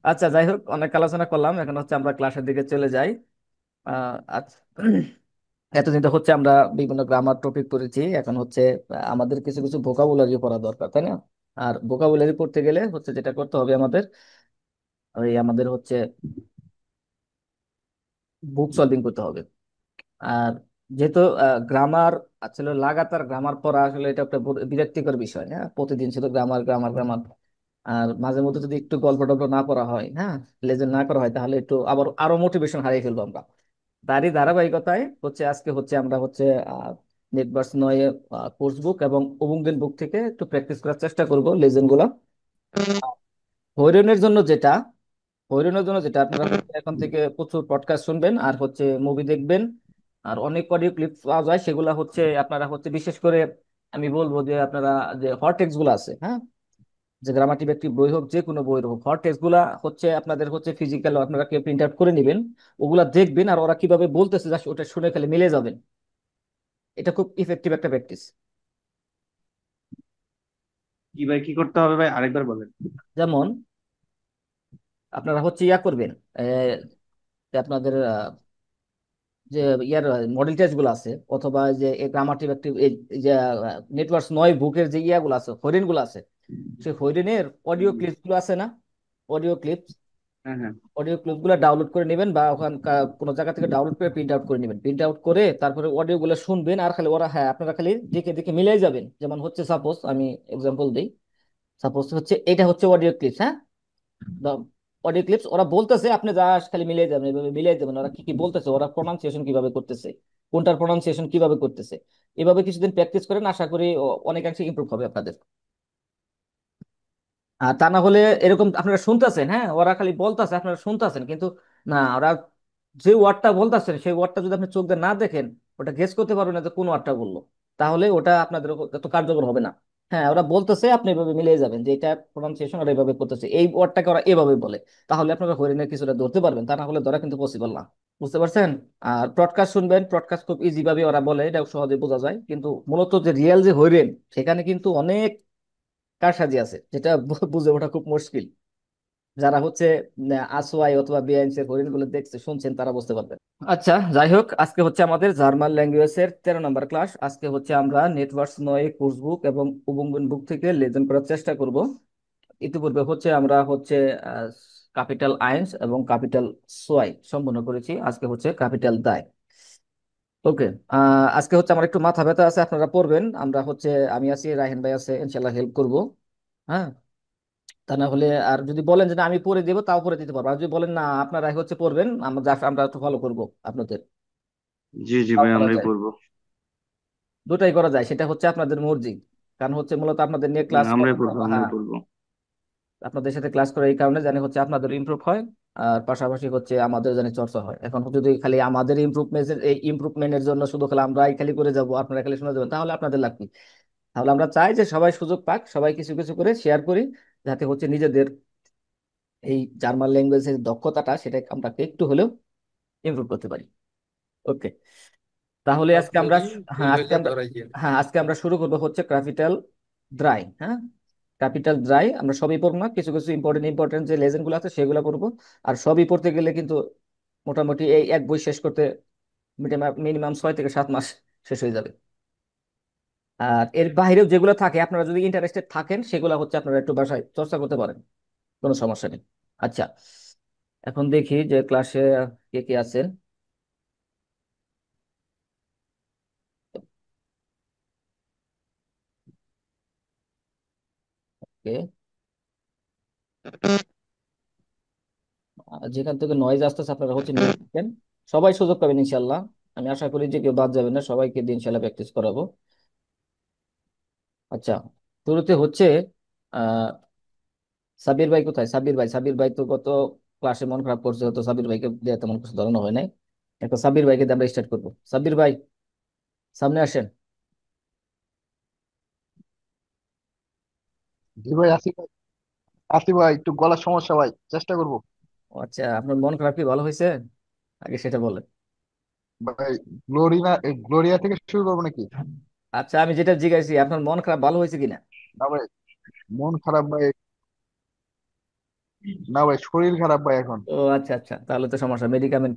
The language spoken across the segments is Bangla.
আচ্ছা, যাই হোক, অনেক আলোচনা করলাম, এখন হচ্ছে আমরা ক্লাসের দিকে চলে যাই। আচ্ছা। এতদিন তো হচ্ছে আমরা বিভিন্ন গ্রামার টপিক পড়েছি, এখন হচ্ছে আমাদের কিছু কিছু ভোকাবুলারি পড়া দরকার, তাই না? আর ভোকাবুলারি পড়তে গেলে হচ্ছে যেটা করতে হবে আমাদের, ওই আমাদের হচ্ছে বুক সলভিং করতে হবে। আর যেহেতু গ্রামার আসলে লাগাতার গ্রামার পড়া আসলে এটা একটা বিরক্তিকর বিষয়, হ্যাঁ, প্রতিদিন শুধু গ্রামার গ্রামার গ্রামার। আর মাঝে মধ্যে যদি একটু গল্প টল্প না পড়া হয়, হ্যাঁ, লেজেন্ড না করা হয়, তাহলে একটু আবার আরো মোটিভেশন হারিয়ে ফেলবো আমরা। তারই ধারাবাহিকতায় হচ্ছে আজকে হচ্ছে আমরা হচ্ছে নেটভার্স নয় কোর্স বুক এবং ওবুঙ্গেন বুক থেকে একটু প্র্যাকটিস করার চেষ্টা করব লেজেন্ড গুলা। হইরনের জন্য যেটা হইরানোর জন্য যেটা আপনারা হচ্ছে এখন থেকে প্রচুর পডকাস্ট শুনবেন আর হচ্ছে মুভি দেখবেন। আর অনেক অডিও ক্লিপ পাওয়া যায়, সেগুলা হচ্ছে আপনারা হচ্ছে বিশেষ করে আমি বলবো যে আপনারা যে হট টেক্সট গুলো আছে, হ্যাঁ, যে গ্রামাটিক একটি বই হোক, যে কোনো বই হোক, হট টেক্সট গুলা হচ্ছে আপনাদের হচ্ছে ফিজিক্যাল আপনারা প্রিন্ট আউট করে নেবেন। ওগুলা দেখবেন আর ওরা কিভাবে বলতেছে জাস্ট ওটা শুনে খেলে মিলে যাবেন। এটা খুব ইফেক্টিভ একটা প্র্যাকটিস। কি ভাই, কি করতে হবে ভাই? আরেকবার বলেন। যেমন আপনারা হচ্ছে ইয়া করবেন, যে আপনাদের যে ইয়ার মডেল টেস্ট গুলো আছে, অথবা যে গ্রামাটিভ একটি যে নেটওয়ার্কস নয় বুকের যে ইয়াগুলো আছে, হরিণ গুলো আছে, সেই হরিণের অডিও হুম। ক্লিপস গুলো আছে না, অডিও ক্লিপস, হ্যাঁ, হ্যাঁ। অডিও ক্লিপ গুলো ডাউনলোড করে নেবেন বা ওখানকার কোনো জায়গা থেকে ডাউনলোড করে প্রিন্ট আউট করে নেবেন। প্রিন্ট আউট করে তারপরে অডিও গুলো শুনবেন আর খালি ওরা, হ্যাঁ, আপনারা খালি দেখে দেখে মিলাই যাবেন। যেমন হচ্ছে সাপোজ আমি এক্সাম্পল দিই, সাপোজ হচ্ছে এটা হচ্ছে অডিও ক্লিপস, হ্যাঁ, অডিও ক্লিপস ওরা বলতেছে, আপনি জাস্ট খালি মিলিয়ে যাবেন, এভাবে মিলিয়ে যাবেন ওরা কি কি বলতেছে, ওরা প্রনাউন্সিয়েশন কিভাবে করতেছে, কোনটার প্রনাউন্সিয়েশন কিভাবে করতেছে। এভাবে কিছুদিন প্র্যাকটিস করেন, আশা করি অনেকাংশে ইমপ্রুভ হবে আপনাদের। আর তা না হলে এরকম আপনারা শুনতেছেন, হ্যাঁ, ওরা খালি বলতেছে আপনারা শুনতেছেন, কিন্তু না, ওরা যে ওয়ার্ডটা বলতেছেন সেই ওয়ার্ডটা যদি আপনি চোখ দিয়ে না দেখেন, ওটা গেস করতে পারবেন না যে কোন ওয়ার্ডটা বললো, তাহলে ওটা আপনাদের এত কার্যকর হবে না। হ্যাঁ, ওরা বলতেছে, আপনি এভাবে মিলিয়ে যাবেন যে এটা প্রনাউন্সিয়েশন ওরা এভাবে করতেছে, এই ওয়ার্ডটাকে ওরা এভাবে বলে, তাহলে আপনারা হরিণের কিছুটা ধরতে পারবেন, তা না হলে ধরা কিন্তু পসিবল না। বুঝতে পারছেন? আর ব্রডকাস্ট শুনবেন, ব্রডকাস্ট খুব ইজি ভাবে ওরা বলে, এটা সহজে বোঝা যায়, কিন্তু মূলত যে রিয়েল যে হরিণ, সেখানে কিন্তু অনেক কারসাজি আছে, যেটা বুঝে ওঠা খুব মুশকিল। যারা হচ্ছে আসওয়াই অথবা বিআইএনসি এর হরিণ গুলো দেখছে শুনছেন তারা বুঝতে পারবেন। আচ্ছা, যাই হোক, আজকে হচ্ছে আমাদের জার্মান ল্যাঙ্গুয়েজের 13 নম্বর ক্লাস। আজকে হচ্ছে আমরা নেটওয়ার্কস নয় কোর্স বুক এবং উবুঙ্গন বুক থেকে লেসন করার চেষ্টা করব। ইতিপূর্বে হচ্ছে আমরা হচ্ছে ক্যাপিটাল আইনস এবং ক্যাপিটাল সোয়াই সম্পন্ন করেছি, আজকে হচ্ছে ক্যাপিটাল দায়। ওকে। আজকে হচ্ছে আমার একটু মাথা ব্যথা আছে, আপনারা পড়বেন, আমরা হচ্ছে আমি আছি, রাহিন ভাই আছে, ইনশাল্লাহ হেল্প করব। হ্যাঁ, তা না হলে আর যদি বলেন যে না আমি পড়ে দেবো, তাও পড়ে দিতে পারবো। আর যদি বলেন না আপনারা হচ্ছে পড়বেন, আমরা আমরা একটু ফলো করবো আপনাদের, জি জি তাও ভাই, করা আমরাই যায়। পড়বো। দুটাই করা যায়, সেটা হচ্ছে আপনাদের মর্জি। কারণ হচ্ছে মূলত আপনাদের নিয়ে ক্লাস করা, আমরাই পড়বো, আমরাই হ্যাঁ, পড়বো। আপনাদের সাথে ক্লাস করা এই কারণে জানি হচ্ছে আপনাদের ইমপ্রুভ হয়, আর পাশাপাশি হচ্ছে আমাদের জানি চর্চা হয়। এখন যদি খালি আমাদের ইমপ্রুভমেন্টের এই ইমপ্রুভমেন্টের জন্য শুধু খালি আমরাই খালি করে যাব, আপনারা খালি শুনে যাবেন, তাহলে আপনাদের লাগবে। তাহলে আমরা চাই যে সবাই সুযোগ পাক, সবাই কিছু কিছু করে শেয়ার করি, যাতে হচ্ছে নিজেদের এই জার্মান ল্যাঙ্গুয়েজের দক্ষতাটা সেটা আমরা একটু হলেও ইমপ্রুভ করতে পারি। ওকে। তাহলে বাদ আজকে আমরা, করি হ্যাঁ, দুই আজকে হাজার আমরা, ধরাইয়ের। হ্যাঁ, আজকে আমরা শুরু করবো হচ্ছে ক্যাপিটাল দ্রাই, হ্যাঁ, ক্যাপিটাল দ্রাই। আমরা সবই পড়বো না, কিছু কিছু ইম্পর্টেন্ট ইম্পর্টেন্ট যে লেসন গুলো আছে সেগুলো পড়বো। আর সবই পড়তে গেলে কিন্তু মোটামুটি এই এক বই শেষ করতে মিনিমাম 6 থেকে 7 মাস শেষ হয়ে যাবে। আর এর বাইরেও যেগুলো থাকে, আপনারা যদি ইন্টারেস্টেড থাকেন, সেগুলো হচ্ছে আপনারা একটু বাসায় চর্চা করতে পারেন, কোনো সমস্যা নেই। আচ্ছা, এখন দেখি যে ক্লাসে কে কে আছেন। কে যেখান থেকে নয়েজ আসতেছে আপনারা হচ্ছে মিউট থাকেন। সবাই সুযোগ পাবেন ইনশাল্লাহ। আমি আশা করি যে কেউ বাদ যাবে না, সবাইকে দিয়ে ইনশাল্লাহ প্র্যাকটিস করাবো। আচ্ছা, শুরুতে হচ্ছে আহ সাবির ভাই কোথায়? সাবির ভাই তো গত ক্লাসে মন খারাপ করছে, তো সাবির ভাইকে দিয়ে তেমন কিছু ধরানো হয় নাই। এখন সাবির ভাইকে দিয়ে আমরা স্টার্ট করবো। সাবির ভাই, সামনে আসেন। জি ভাই, আসি ভাই। আসি ভাই, একটু গলার সমস্যা ভাই, চেষ্টা করবো। ও আচ্ছা, আপনার মন খারাপ কি ভালো হয়েছে? আগে সেটা বলেন। ভাই, গ্লোরিয়া থেকে শুরু করবো নাকি? আচ্ছা, আমি যেটা জিজ্ঞাসি আপনার মন খারাপ ভালো হয়েছে কিনা। না ভাই, মন খারাপ ভাই। না ভাই, শরীর খারাপ ভাই এখন। ও আচ্ছা আচ্ছা, তাহলে তো সমস্যা, মেডিকেমেন্ট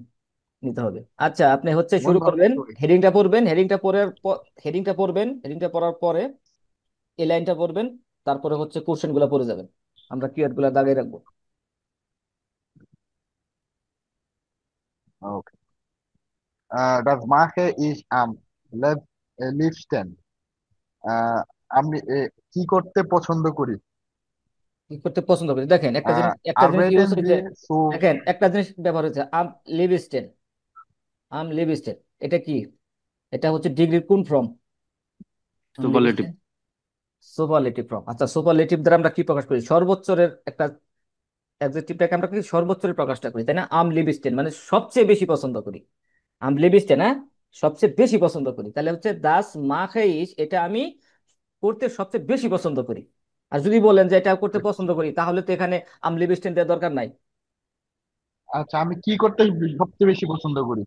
নিতে হবে। আচ্ছা, আপনি হচ্ছে মন শুরু ভালো করবেন, আছে ভাই। হেডিংটা পড়বেন, হেডিংটা পড়বেন, হেডিংটা পড়ার পরে এই লাইনটা পড়বেন, তারপরে হচ্ছে কোশ্চেন গুলা পড়ে যাবেন, আমরা কিওয়ার্ড গুলা দাগিয়ে রাখবো। ওকে। das mache ich am liebsten. আমি কি করতে পছন্দ করি? কি করতে পছন্দ করি, দেখেন একটা জিনিস ইউজ Arbeiten হয়েছে, Sie zu দেখেন একটা জিনিস ব্যবহার হয়েছে, লিভিস্টেন, লিভিস্টেন, এটা কি? এটা হচ্ছে ডিগ্রির কোন ফর্ম? সুপারলেটিভ। লিভিস্টেন সুপারলেটিভ ফর্ম। আচ্ছা, সুপারলেটিভ দ্বারা আমরা কি প্রকাশ করি? সর্বোচ্চের একটা অ্যাডজেক্টিভটাকে আমরা কি সর্বোচ্চের প্রকাশটা করি, তাই না? লিভিস্টেন মানে সবচেয়ে বেশি পছন্দ করি। লিভিস্টেন, হ্যাঁ, সবচেয়ে বেশি পছন্দ করি, তাহলে হচ্ছে দাস মাখাইস, এটা আমি করতে সবচেয়ে বেশি পছন্দ করি। আর যদি বলেন যে এটা করতে পছন্দ করি, তাহলে তো এখানে লিভিস্টেন দেওয়ার দরকার নাই। আচ্ছা, আমি কি করতে সবচেয়ে বেশি পছন্দ করি?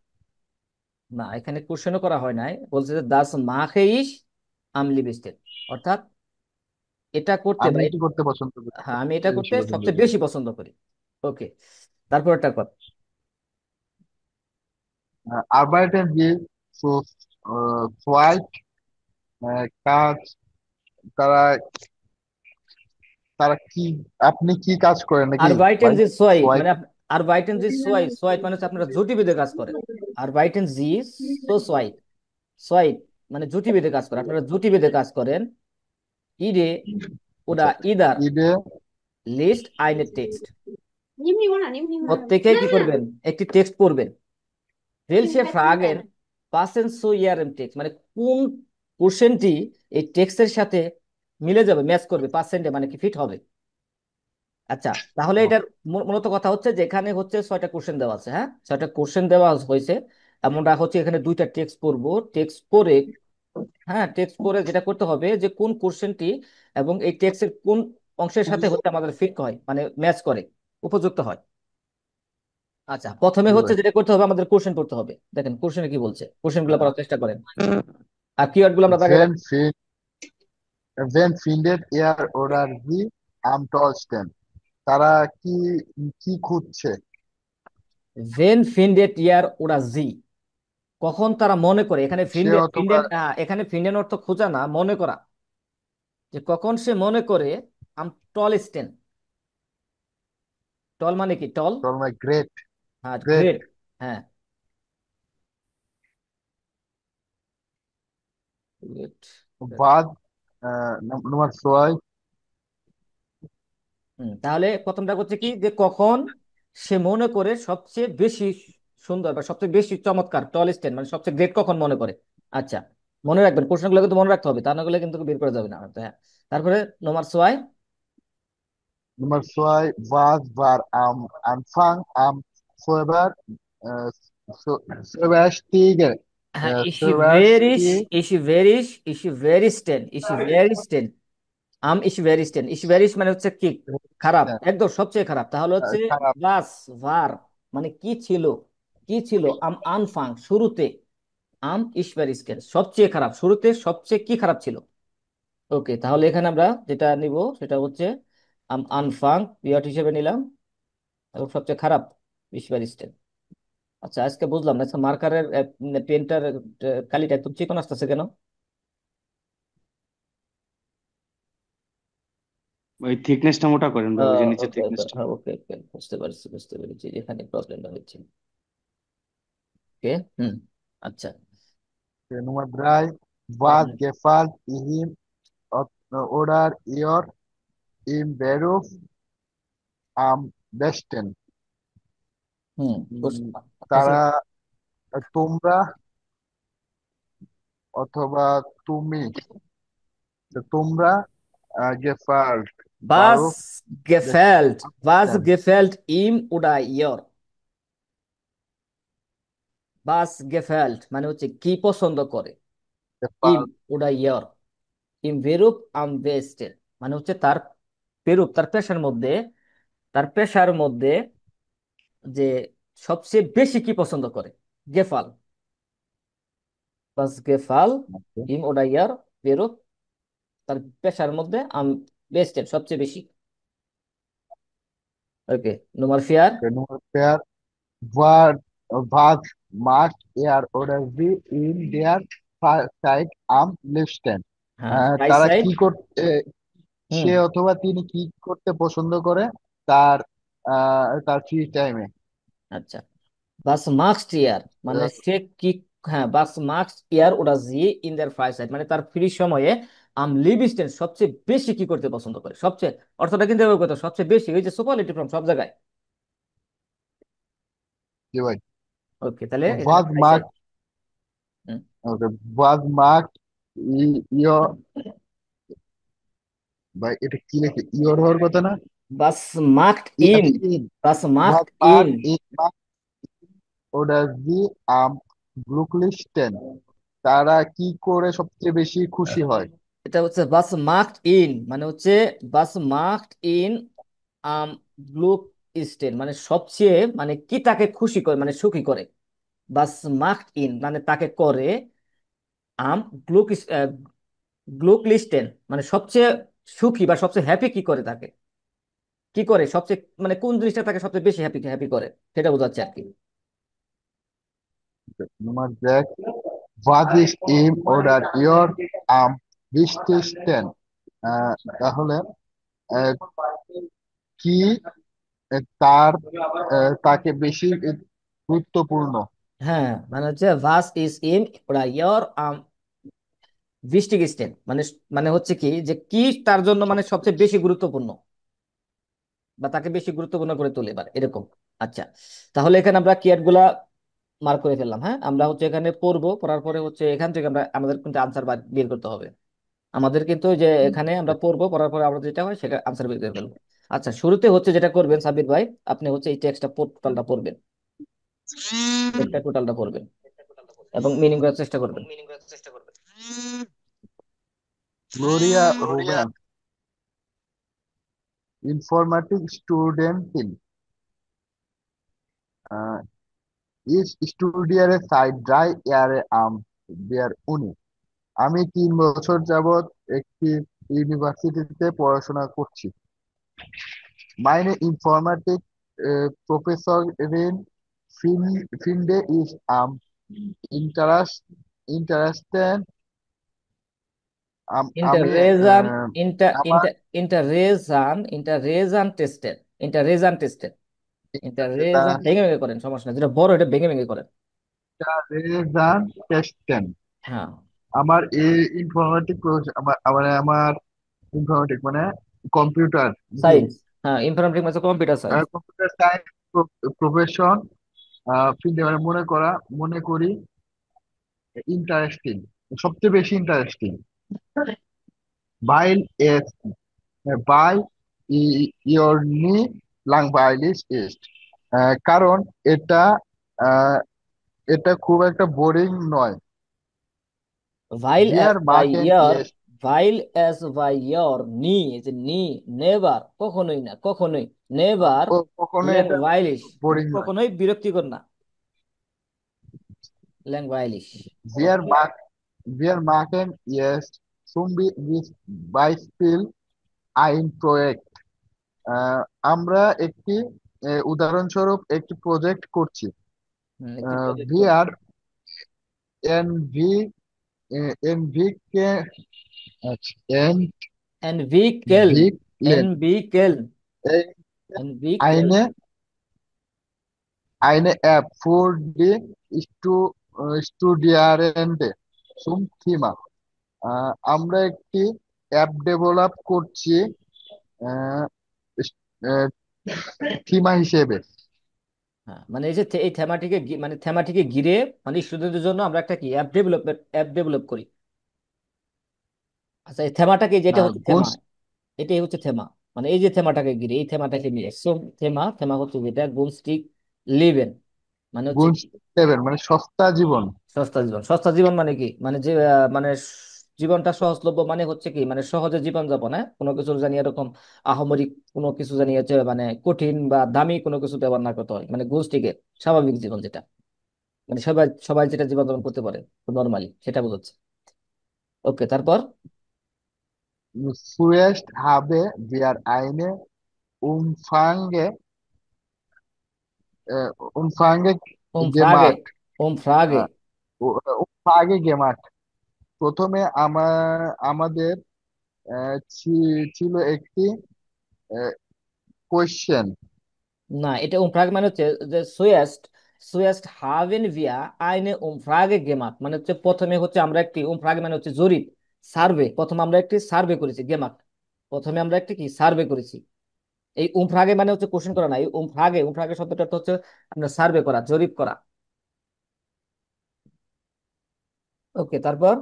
না, এখানে কোশ্চেনও করা হয় নাই, বলছে যে দাস মাখাইস লিভিস্টেন, অর্থাৎ এটা করতে বা আমি কি করতে পছন্দ করি, হ্যাঁ, আমি এটা সবচেয়ে বেশি করতে পছন্দ সবচেয়ে করি? বেশি পছন্দ করি। ওকে, তারপর একটা কথা। Arbeiten Sie zu zweit? কাজ, তারা তারা কি, আপনি কি কাজ করেন নাকি আর বাইটেন ভাই? জি সোয়াইট সোয়াইট। মানে আর বাইটেন জি সোয়াইট, সোয়াইট মানে হচ্ছে আপনারা জুটি বেঁধে কাজ করেন। আর বাইটেন জি সোয়াইট, সোয়াইট মানে জুটি বেঁধে কাজ করেন, আপনারা জুটি বেঁধে কাজ করেন। ইডে ওরা আচ্ছা, ইদার ইডে। লিস্ট আইনের টেক্সট, প্রত্যেকে কি করবেন? একটি টেক্সট পড়বেন। welche Fragen passen zu Ihrem Text, মানে কোন কোশ্চেনটি এই টেক্সটের সাথে মিলে যাবে, ম্যাচ করবে, পার্সেন্টে মানে কি ফিট হবে। আচ্ছা, তাহলে এটার মূলত কথা হচ্ছে যে এখানে হচ্ছে 6টা কোশ্চেন দেওয়া আছে, হ্যাঁ 6টা কোশ্চেন দেওয়া হয়েছে। আমরা হচ্ছে এখানে 2টা টেক্সট পড়বো, টেক্সট পড়ে, হ্যাঁ টেক্সট পড়ে যেটা করতে হবে যে কোন কোশ্চেনটি এবং এই টেক্সটের কোন অংশের সাথে হচ্ছে আমাদের ফিট হয়, মানে ম্যাচ করে, উপযুক্ত হয়। আচ্ছা, প্রথমে জি হচ্ছে ভাই। যেটা করতে হবে, আমাদের কোশ্চেন পড়তে হবে। দেখেন কোশ্চেনে কি বলছে, কোশ্চেন গুলো পড়ার চেষ্টা করেন, আর কিওয়ার্ড গুলো আমরা দাগে Wen, রাখবো। fin wen findet er oder sie am tollsten? তারা কি কি খুঁজছে? ভেন ফিন্ডেট ইয়ার ওরা জি, কখন তারা মনে করে, এখানে সে ফিন্ডেট অথবা ফিন্ডেট এখানে ফিন্ডেন অর্থ খোঁজা না, মনে করা, যে কখন সে মনে করে আম টল স্টেন। টল মানে কি? টল, গ্রেট, হ্যাঁ গ্রেট। গ্রেট, হ্যাঁ great. বাদ, নম্বর 6। তাহলে প্রথমটা করছে কি, যে কখন সে মনে করে সবচেয়ে বেশি সুন্দর বা সবচেয়ে বেশি চমৎকার, টল স্টেন মানে সবচেয়ে গ্রেট কখন মনে করে। আচ্ছা, মনে রাখবেন, প্রশ্নগুলো কিন্তু মনে রাখতে হবে, তা না হলে কিন্তু বের করা যাবে না। তো হ্যাঁ, তারপরে নম্বর সোয়াই, Nummer 2, was war am Anfang am Februar äh, schwerste, হ্যাঁ schwerste? ইসি ভেরি স্টেন, ইসি ভেরি স্টেন, ইসি ভেরি মানে হচ্ছে কি? খারাপ, একদম সবচেয়ে খারাপ। তাহলে হচ্ছে খারাপ। বাস ভার মানে কি ছিল, কি ছিল? আনফাং শুরুতে, ইস ভেরি স্টেন সবচেয়ে খারাপ, শুরুতে সবচেয়ে কি খারাপ ছিল। ওকে, তাহলে এখানে আমরা যেটা নিব সেটা হচ্ছে আনফাং পিরিয়ড হিসেবে নিলাম, এবং সবচেয়ে খারাপ ইস ভেরি স্টেন। আচ্ছা, আজকে বুঝলাম না, আচ্ছা মার্কারের পেনটার কালিটা একদম চিকন আসতেছে কেন? ওই থিকনেসটা মোটা করেন ভাই, ওই যে নিচের ওকে ওকে, থিকনেসটা। হ্যাঁ ওকে ওকে, বুঝতে পারছি বুঝতে পেরেছি, এখানে প্রবলেমটা হচ্ছে। ওকে, হুম, আচ্ছা। Nummer 3, was hmm gefällt ihm oder ihr im Beruf am besten? হুম, তারা, তোমরা অথবা তুমি, তো তোমরা gefällt bus Beruf গেফেল্ট, am bus besten? গেফেল্ট ইম উডা ইয়র, বাস গেফেল্ট মানে হচ্ছে কি পছন্দ করে, ইম gefällt উডা ইয়র, ইম বেরুপ আম বেস্টের মানে হচ্ছে তার পেরুপ, তার পেশার মধ্যে, তার পেশার মধ্যে যে সবচেয়ে বেশি কি পছন্দ করে, গেফাল, বাস গেফাল ইম ওডা ইয়ার বেরুপ, তার পেশার মধ্যে আম বেস্টের সবচেয়ে বেশি। ওকে, নোমার fair. Nummer pair, what was must air order be in their side arm listen? হ্যাঁ, রাইট তারা সাইড। কি করতে, হুম। সে অথবা তিনি কি করতে পছন্দ করে তার তার ফ্রি টাইমে? আচ্ছা, বাস মাস্ট ইয়ার মানে সে কি, হ্যাঁ বাস মাস্ট ইয়ার ওটা জি ইন দেয়ার ফ্রাই সাইড, মানে তার ফ্রি সময়ে লিভিস্টেন সবচেয়ে বেশি কি করতে পছন্দ করে, সবচেয়ে, অর্থটা কিন্তু এভাবে করতে হবে, সবচেয়ে বেশি, ওই যে সুপারলেটিভ ফর্ম সব জায়গায়। জি ভাই। ওকে, তাহলে এখানে was fry side. marked, okay, was marked your, ভাই এটা কি লেখে, ইয়োর হওয়ার কথা না? বাস মার্কড ইন, আচ্ছা, in, bus was marked in. marked in order the glücklichsten, তারা কি করে সবচেয়ে বেশি খুশি হয়? এটা হচ্ছে বাস মার্কড ইন, মানে হচ্ছে বাস মার্কড ইন আম গ্লুক স্টেন, মানে সবচেয়ে, মানে কি তাকে খুশি করে মানে সুখী করে। বাস মার্কড ইন মানে তাকে করে আম গ্লুক গ্লুকলিস্টেন, মানে সবচেয়ে সুখী বা সবচেয়ে হ্যাপি কি করে তাকে, কি করে সবচেয়ে, মানে কোন জিনিসটা তাকে সবচেয়ে বেশি হ্যাপি হ্যাপি করে, সেটা বোঝাচ্ছে আর কি। Nummer 6, was ist ihm oder ihr am wichtigsten? তাহলে আহ, কি তার তাকে বেশি গুরুত্বপূর্ণ? হ্যাঁ, মানে হচ্ছে ভাস ইজ ইন ওরা ইয়র ভিস্টিগেস্টেন, মানে মানে হচ্ছে কি যে কি তার জন্য মানে সবচেয়ে বেশি গুরুত্বপূর্ণ বা তাকে বেশি গুরুত্বপূর্ণ করে তোলে, এবার এরকম। আচ্ছা, তাহলে এখানে আমরা কিয়ার গুলা মার্ক করে ফেললাম। হ্যাঁ, আমরা হচ্ছে এখানে পড়বো, পড়ার পরে হচ্ছে এখান থেকে আমরা আমাদের কিন্তু আনসার বের করতে হবে। আমাদের কিন্তু ওই যে এখানে আমরা পড়বো, পড়ার পরে আমরা যেটা হয় সেটা আনসার বের করে ফেলবো। আচ্ছা, শুরুতে হচ্ছে যেটা করবেন সাবির ভাই, আপনি হচ্ছে এই টেক্সটটা টোটালটা পড়বেন, টেক্সটটা টোটালটা পড়বেন এবং মিনিং করার চেষ্টা করবেন। গ্লোরিয়া রুবেন, ইনফরমেটিক স্টুডেন্ট স্টুডিয়ারে সাইড ড্রাই এয়ারে আম বিয়ার উনি। আমি 3 বছর যাবত একটি ইউনিভার্সিটিতে পড়াশোনা করছি। Meine Informatik Professorin finde ich am interest, interested. আমি ইন্টারেজান আমার ইন্টারেজান টেস্টেড, ইন্টারেজান টেস্টেড, ইন্টারেজান ভেঙে ভেঙে করেন, সমস্যা নেই, যেটা বড় এটা ভেঙে ভেঙে করেন। interested testen, হ্যাঁ, আমার এই ইনফরমেটিক, আমার ইনফরমেটিক মানে কম্পিউটার, জি, সায়েন্স। হ্যাঁ, ইনফরমেটিক মানে computer science. Computer science profession ফিল্ডে মানে মনে করি ইন্টারেস্টিং, সবচেয়ে বেশি ইন্টারেস্টিং। বাইল এস, বাই ইয়োর নি langweilig ist, কারণ এটা আহ, এটা খুব একটা বোরিং নয়। ভাইল অ্যাজ Wir বাই machen ইয়ার, es, ভাইল অ্যাজ বাই ইয়ার নি, যে নি, নেভার কখনোই না, কখনোই, নেভার কখনো এটা ল্যাংওয়াইলিশ, মানে বোরিং নয়। কখনোই বিরক্তিকর না, ল্যাংওয়াইলিশ। Wir ওকে। machen, wir machen jetzt zum Beispiel ein Projekt, আমরা একটি উদাহরণস্বরূপ একটি প্রজেক্ট করছি। একটি প্রজেক্ট Wir করছি। entwickeln, entwickeln, এনভিকেল, এনভিকেল, এনভিকেল। eine, eine App für die Studierende zum Thema, আমরা একটি অ্যাপ ডেভেলপ করছি থিমা হিসেবে। হ্যাঁ, মানে এই যে এই থেমাটিকে মানে থেমাটিকে ঘিরে, মানে স্টুডেন্টদের জন্য আমরা একটা কি অ্যাপ ডেভেলপ করি। আচ্ছা, এই থেমাটাকে, যেটা হচ্ছে থেমা, গুনস এটাই হচ্ছে থেমা, মানে এই যে থেমাটাকে ঘিরে, এই থেমাটাকে নিয়ে সো থেমা, থেমা হচ্ছে যেটা গুনস্টিক লিভেন, মানে হচ্ছে গুনস 7 মানে সস্তা জীবন। সস্তা জীবন। সস্তা জীবন মানে কি, মানে যে মানে জীবনটা সহজলভ্য, মানে হচ্ছে কি, মানে সহজে জীবন যাপন, হ্যাঁ, কোনো কিছু জানি এরকম আহামরি কোনো কিছু জানি হচ্ছে মানে কঠিন বা দামি কোনো কিছু ব্যবহার না করতে হয়, মানে গোষ্ঠীকে স্বাভাবিক জীবন যেটা, মানে সবাই সবাই যেটা জীবন যাপন করতে পারে নর্মালি, সেটা বোঝাচ্ছে। ওকে, তারপর Zuerst habe wir eine Umfrage umfange umfrage gemacht. umfrage আহ, umfange gemacht। প্রথমে আমাদের ছিল একটি কোয়েশ্চেন। না, এটা umfrage মানে হচ্ছে যে সুয়েস্ট হাভেন ভিয়া আইনে umfrage gemacht, মানে হচ্ছে প্রথমে হচ্ছে আমরা একটি umfrage মানে হচ্ছে জরিপ, সার্ভে, প্রথমে আমরা একটি সার্ভে করেছি gemacht, প্রথমে আমরা একটি কি সার্ভে করেছি। এই umfrage মানে হচ্ছে কোশ্চেন করা না, এই umfrage শব্দটা তো হচ্ছে আমরা সার্ভে করা, জরিপ করা। ওকে, তারপর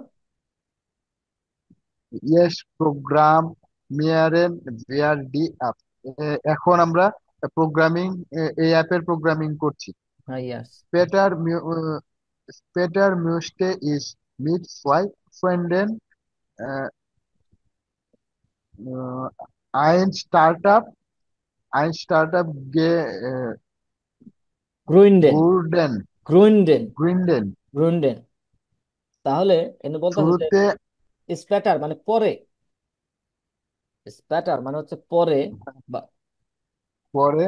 ইয়েস প্রোগ্রাম মিয়ারেন ভিআর ডি অ্যাপ। এখন আমরা প্রোগ্রামিং, এই অ্যাপের প্রোগ্রামিং করছি। হ্যাঁ, ইয়াস। স্পেটার স্পেটার মিউস্টে ইস মিট সোয়াই ফ্রেন্ডেন আইন স্টার্টআপ আইন স্টার্টআপ গে গ্রুইন্ডেন গুরডেন গ্রুইন্ডেন গ্রিন্ডেন। গ্রুইন্ডেন। তাহলে এনে বলতেছে যে শুরুতে স্প্যাটার মানে পরে, স্প্যাটার মানে হচ্ছে পরে, বা পরে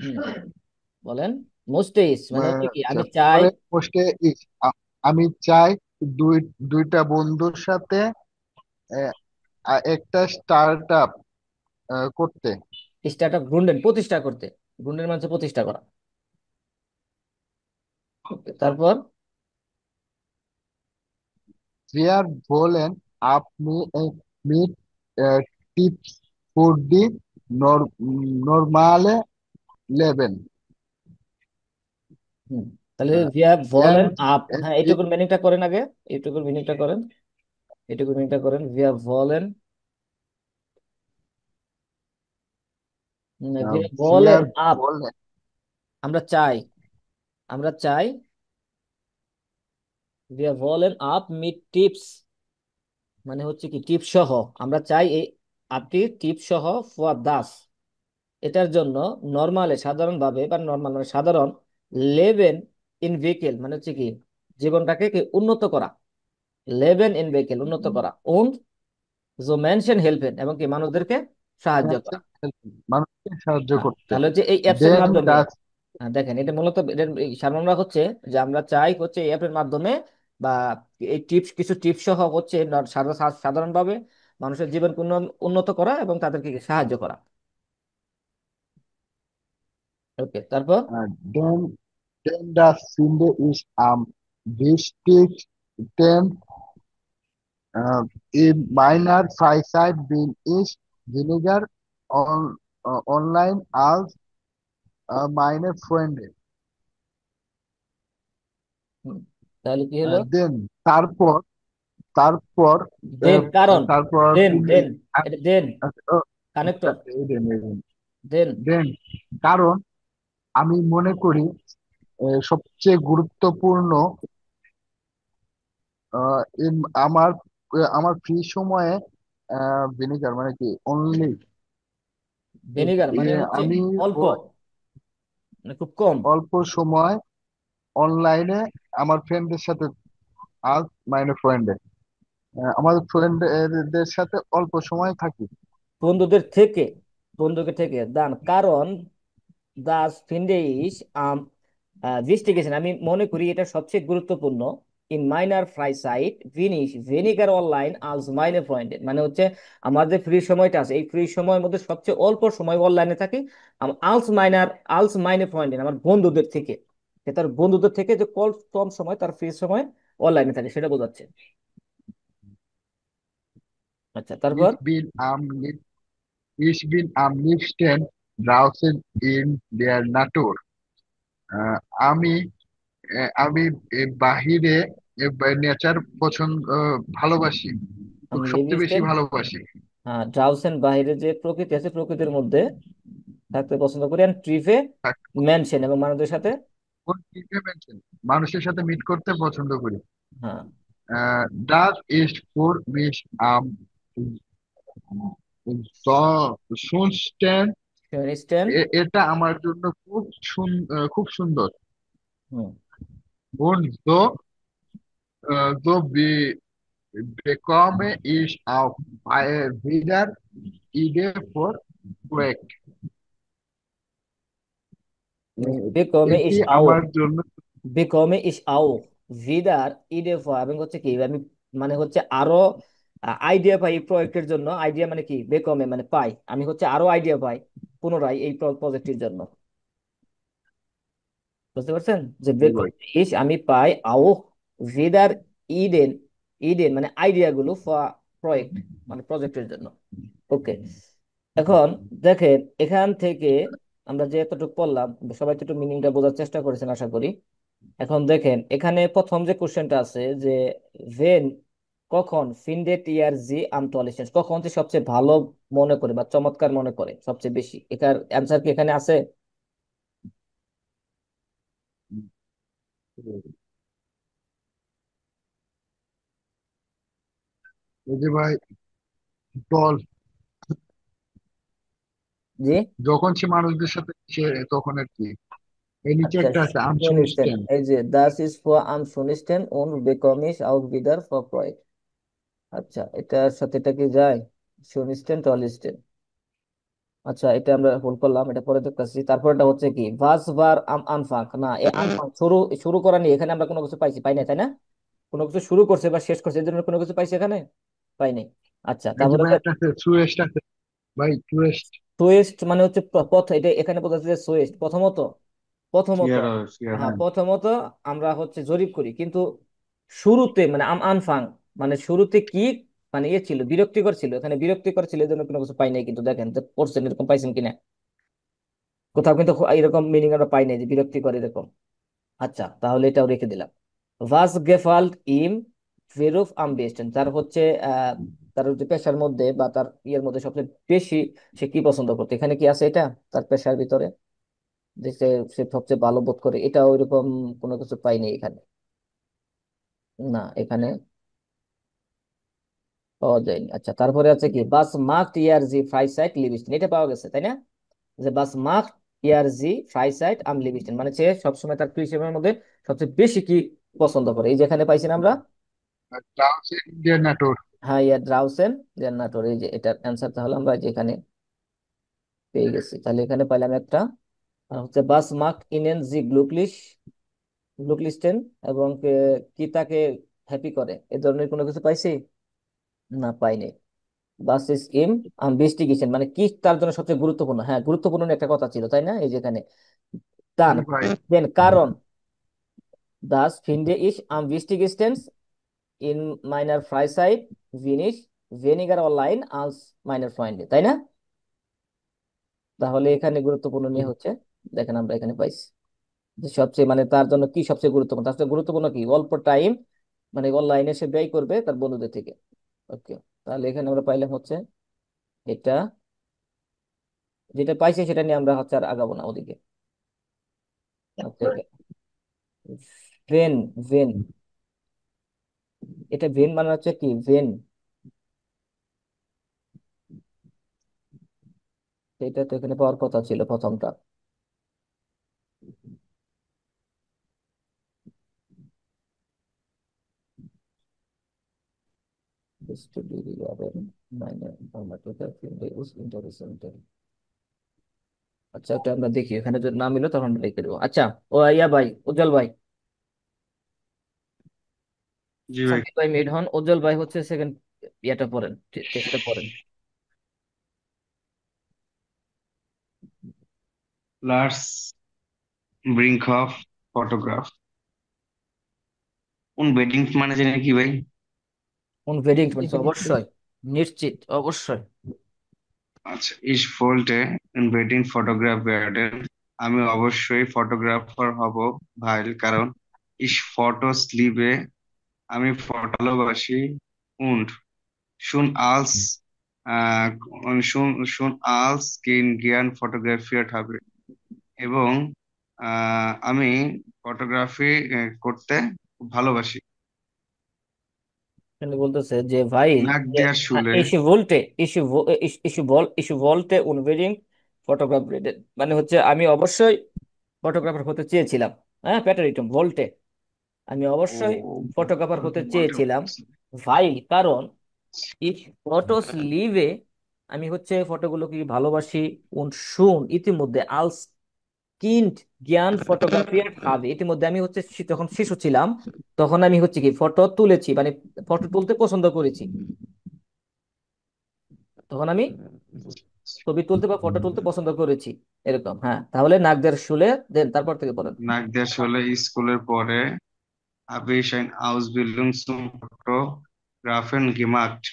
হুম, বলেন মোস্টেইস মানে হচ্ছে কি আচ্ছা, আমি চাই। পরে পোস্টে আমি চাই দুই দুইটা বন্ধুর সাথে আহ, একটা স্টার্ট আপ করতে। স্টার্ট আপ গ্রুন্ডেন প্রতিষ্ঠা করতে, গ্রুন্ডেন মানে হচ্ছে প্রতিষ্ঠা করা। Okay, তারপর Wir wollen ab mit Tipps für die normale Leben. হুম, তাহলে Äh, ভিয়া ভলেন and আপ, es হ্যাঁ ist এইটুকুর মিনিংটা করেন আগে, এইটুকুর মিনিংটা করেন, এইটুকুর মিনিংটা করেন, ভিয়া ভলেন, ভিয়া ভলেন wir আপ, wollen আমরা চাই, আমরা চাই, ভিয়া ভলেন আপ মিট টিপস মানে হচ্ছে কি টিপ সহ, আমরা চাই এই আপনি টিপ সহ ফর দাস, এটার জন্য নর্মালে সাধারণভাবে বা নর্মাল মানে সাধারণ, লেভেন ইন ভেহিকেল মানে হচ্ছে কি জীবনটাকে কি উন্নত করা, লেভেন ইন ভেহিকেল উন্নত করা, und so Menschen helfen এবং কি মানুষদেরকে সাহায্য করা। Menschen helfen, মানুষকে সাহায্য হ্যাঁ, করতে। তাহলে হচ্ছে এই অ্যাপস এর Denn মাধ্যমে, das দেখেন এটা মূলত এটার এই সারমর্ম হচ্ছে যে আমরা চাই হচ্ছে এই অ্যাপের মাধ্যমে বা এই টিপস কিছু টিপস সহ হচ্ছে সাধারণভাবে মানুষের জীবন উন্নত করা এবং তাদেরকে সাহায্য করা। ওকে, তারপর denn, denn das finde ich am wichtigsten. In meiner Freizeit bin ich weniger online als meine Freunde. হুম, তাহলে কি হলো, Then তারপর তারপর দেন কারণ, তারপর দেন তিনি দেন এটা দেন কানেক্টর, then দেন কারণ আমি মনে করি সবচেয়ে গুরুত্বপূর্ণ আমার আমার ফ্রি সময়ে ভিনেগার মানে কি অনলি ভিনেগার মানে হচ্ছে আমি অল্প, ও- মানে খুব কম। অল্প সময় অনলাইনে আমার ফ্রেন্ডদের সাথে আজ মাইনে ফ্রেন্ডে আমাদের ফ্রেন্ডদের সাথে অল্প সময় থাকি। বন্ধুদের থেকে, বন্ধুকে থেকে দান কারণ দাস ফিন্ডেইস ভিস্টিগেশন আমি মনে করি এটা সবচেয়ে গুরুত্বপূর্ণ। ইন মাইনার ফ্রাই সাইট ভিনিশ ভেনিগার অনলাইন আলস মাইনে পয়েন্ট মানে হচ্ছে আমার যে ফ্রি সময়টা আছে এই ফ্রি সময়ের মধ্যে সবচেয়ে অল্প সময় অনলাইনে থাকি আলস মাইনে পয়েন্ট আমার বন্ধুদের থেকে, যে তার বন্ধুদের থেকে যে কল কম সময় তার ফ্রি সময় অনলাইনে থাকে সেটা বোঝাচ্ছে। আচ্ছা, তারপর Ich bin am, lieb- ich bin am liebsten draußen in der Natur. আহ, আমি আমি বাহিরে নেচার পছন্দ ভালোবাসি, আমি সবচেয়ে বেশি লিভিংস্টেন, ভালোবাসি। ড্রাউসেন বাইরে যে প্রকৃতি আছে প্রকৃতির মধ্যে থাকতে পছন্দ করি, আর ট্রিপে মেনশন এবং মানুষদের সাথে, কোন দিকে mention? মানুষের সাথে মিট করতে পছন্দ করি। হ্যাঁ Das ist für mich am schönsten. ফিনিস্টেন, এটা আমার জন্য খুব সুন্দর। হুম, Und so bekomme ich auch wieder Idee für Projekt. bekomme এটি ich auch আমার জন্য bekomme ich auch wieder Idee vor এবং হচ্ছে কি আমি মানে হচ্ছে আরো আইডিয়া পাই এই প্রজেক্টের জন্য। আইডিয়া মানে কি, বেকমে মানে পাই, আমি হচ্ছে আরো আইডিয়া পাই পুনরায় এই প্রজেক্টের জন্য। বুঝতে পারছেন যে জি ভাই। বেকমে ইস আমি পাই আও ভিদার ইডেন, ইডেন মানে আইডিয়া গুলো প্রজেক্ট মানে প্রজেক্টের জন্য। ওকে, এখন দেখেন এখান থেকে আমরা যে এতটুকু পড়লাম, সবাই তো একটু মিনিংটা বোঝার চেষ্টা করেছেন আশা করি। এখন দেখেন এখানে প্রথম যে কোশ্চেনটা আছে যে ভেন কখন ফিনডেট ইয়ার জি আমতলিসেন্স কখন যে সবচেয়ে ভালো মনে করে বা চমৎকার মনে করে সবচেয়ে বেশি, এটার অ্যান্সার কি এখানে আছে? এই যে ভাই, বল, জি। যখন সে মানুষদের সাথে সে তখন আর কি। এই নিচে আচ্ছা, একটা আছে শুনিস্টেন, আনশুনিস্টেন। এই যে দাস ইজ ফর আম শুনিস্টেন উন বেকমিস আউট বিদার ফর প্রয়েক্ট। আচ্ছা, এটার সাথে এটা কি যায়? শুনিস্টেন টলিস্টেন। আচ্ছা, এটা আমরা ভুল করলাম, এটা পরে দেখতেছি। তারপরটা হচ্ছে কি ভাস ভার আম আনফাং, না এ আনফাং শুরু, শুরু করা নিয়ে এখানে আমরা কোনো কিছু পাইছি পাই না, তাই না? কোনো কিছু শুরু করছে বা শেষ করছে, এই জন্য কোনো কিছু পাইছি এখানে পাই নাই। আচ্ছা, এই যে তারপরে ভাই একটা আছে সুয়েস্ট আছে, ভাই সুয়েস্ট। সোয়েস্ট মানে হচ্ছে পথ, এটা এখানে বোঝা যাচ্ছে সোয়েস্ট প্রথমত, প্রথমত। শিয়ার শিয়ার হ্যাঁ, প্রথমত আমরা হচ্ছে জরিপ করি, কিন্তু শুরুতে মানে আনফাং মানে শুরুতে কি মানে ইয়ে ছিল, বিরক্তিকর ছিল, এখানে বিরক্তিকর ছিল, এই জন্য কোনো কিছু পাই নাই। কিন্তু দেখেন যে পড়ছেন এরকম পাইছেন কিনা, কোথাও কিন্তু এরকম মিনিং আমরা পাই নাই যে বিরক্তিকর এরকম। আচ্ছা, তাহলে এটাও রেখে দিলাম। ভাস গেফাল্ট ইম ভেরুফ আম বেস্টেন, তার হচ্ছে তার হচ্ছে পেশার মধ্যে বা তার ইয়ের মধ্যে সবচেয়ে বেশি সে কি পছন্দ করতো, এখানে কি আছে এটা তার পেশার ভিতরে যে সে সে সবচেয়ে ভালো বোধ করে, এটা ওইরকম কোনো কিছু পাইনি এখানে। না, এখানে পাওয়া যায়নি। আচ্ছা, তারপরে আছে কি বাস মার্ক ইয়ার জি ফ্রাইসাইট লিভিস্টেন, এটা পাওয়া গেছে তাই না? যে বাস মার্ক ইয়ার জি ফ্রাইসাইট আম লিভিস্টেন মানে সে সবসময় তার ক্রিসেমের মধ্যে সবচেয়ে বেশি কি পছন্দ করে, এই যেখানে পাইছি না আমরা। ইন্ডিয়ান নাটোর। হ্যাঁ, ইয়ার ড্রাউসেন জেনারেটর, এই যে এটার অ্যান্সার তাহলে আমরা যেখানে পেয়ে গেছি। তাহলে এখানে পাইলাম একটা। আর হচ্ছে বাস মার্ক ইনেন জি গ্লুকলিশ গ্লুকলিস্টেন এবং কি তাকে হ্যাপি করে, এ ধরনের কোনো কিছু পাইছি? না, পাইনি। বাস ইজ ইম ইনভেস্টিগেশন মানে কি তার জন্য সবচেয়ে গুরুত্বপূর্ণ, হ্যাঁ গুরুত্বপূর্ণ একটা কথা ছিল তাই না, এই যেখানে তার জি ভাই। দেন কারণ দাস ফিন্ডে ইস ইনভেস্টিগেশনস ইন মাইনার ফ্রাইসাইট ভিনিশ ভেনিগার অনলাইন আলস মাইনার ফ্রাইন্ডে, তাই না? তাহলে এখানে গুরুত্বপূর্ণ নিয়ে হচ্ছে দেখেন আমরা এখানে পাইছি যে সবচেয়ে মানে তার জন্য কি সবচেয়ে গুরুত্বপূর্ণ, তার সবচেয়ে গুরুত্বপূর্ণ কি অল্প টাইম মানে অনলাইনে সে ব্যয় করবে তার বন্ধুদের থেকে। ওকে, তাহলে এখানে আমরা পাইলাম হচ্ছে এটা, যেটা পাইছি সেটা নিয়ে আমরা হচ্ছে আর আগাবো না ওদিকে। আচ্ছা, ভেন, ভেন, এটা ভেন মানে হচ্ছে কি ভেন, এটা তো এখানে পাওয়ার কথা ছিল প্রথমটা। আচ্ছা, এটা আমরা দেখি এখানে যদি না মিলে তখন আমরা লিখে দেবো। আচ্ছা, ও ইয়া ভাই, উজ্জ্বল ভাই, জি ভাই। সাকিব ভাই মিড হন, উজ্জ্বল ভাই হচ্ছে সেকেন্ড ইয়াটা পড়েন, টেস্টটা পড়েন। লার্স ব্রিংকহফ ফটোগ্রাফ উন বেডিং মানে জানি কি ভাই? কোন ভেডিং অবশ্যই, নিশ্চিত অবশ্যই। আচ্ছা, ইস ফোল্টে ইন বেডিং ফটোগ্রাফ গার্ডেন, আমি অবশ্যই ফটোগ্রাফার হব ভাই, কারণ ইস ফটো স্লিবে আমি ভালোবাসি। উন্ড শুন আলস আহ, শুন শুন আলস কেন জ্ঞান ফটোগ্রাফিয়ার হবে, এবং আমি ফটোগ্রাফি করতে খুব ভালোবাসি। এখানে বলতেছে যে ভাই লাগ যে দেয়ার শুলে। ইসি ভোল্টে ইসি ভোল্টে উনবেডিং ফটোগ্রাফ রেডেন মানে হচ্ছে আমি অবশ্যই ফটোগ্রাফার হতে চেয়েছিলাম। হ্যাঁ, প্যাটারিটম ভোল্টে, আমি ও, অবশ্যই ফটোগ্রাফার হতে বলতে চেয়েছিলাম বলতেছে। ভাই, কারণ এই ফটোস লিভে আমি হচ্ছে ফটোগুলোকে ভালোবাসি। শুন ইতিমধ্যে আলস কিন্ড জ্ঞান ফটোগ্রাফিয়ার হাবে, ইতিমধ্যে আমি হচ্ছে যখন শিশু ছিলাম তখন আমি হচ্ছে কি ফটো তুলেছি, মানে ফটো তুলতে পছন্দ করেছি। তখন আমি ছবি তুলতে বা ফটো তুলতে পছন্দ করেছি, এরকম। হ্যাঁ, তাহলে নাকদের শুলে দেন, তারপর থেকে বলেন। Nach der Schule স্কুলের পরে habe ich ein Ausbildung zum Fotografen gemacht.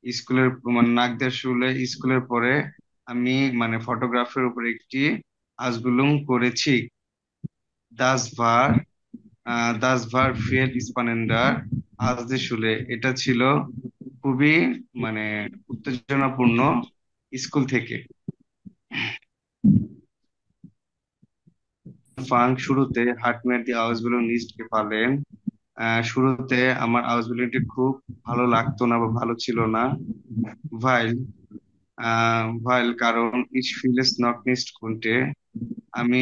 স্কুলের মানে nach der Schule স্কুলের পরে আমি মানে ফটোগ্রাফের উপর একটি আউসবিল্ডিং করেছি। Das war das war viel spannender als die Schule. এটা ছিল খুবই মানে উত্তেজনাপূর্ণ স্কুল থেকে। শুরুতে হাটমের দি আউসবিল্ডিং নিস্ট gefallen। শুরুতে আমার আউসবিল্ডিংটি খুব ভালো লাগতো না বা ভালো ছিল না। weil কারণ ich vieles noch nicht konnte। আমি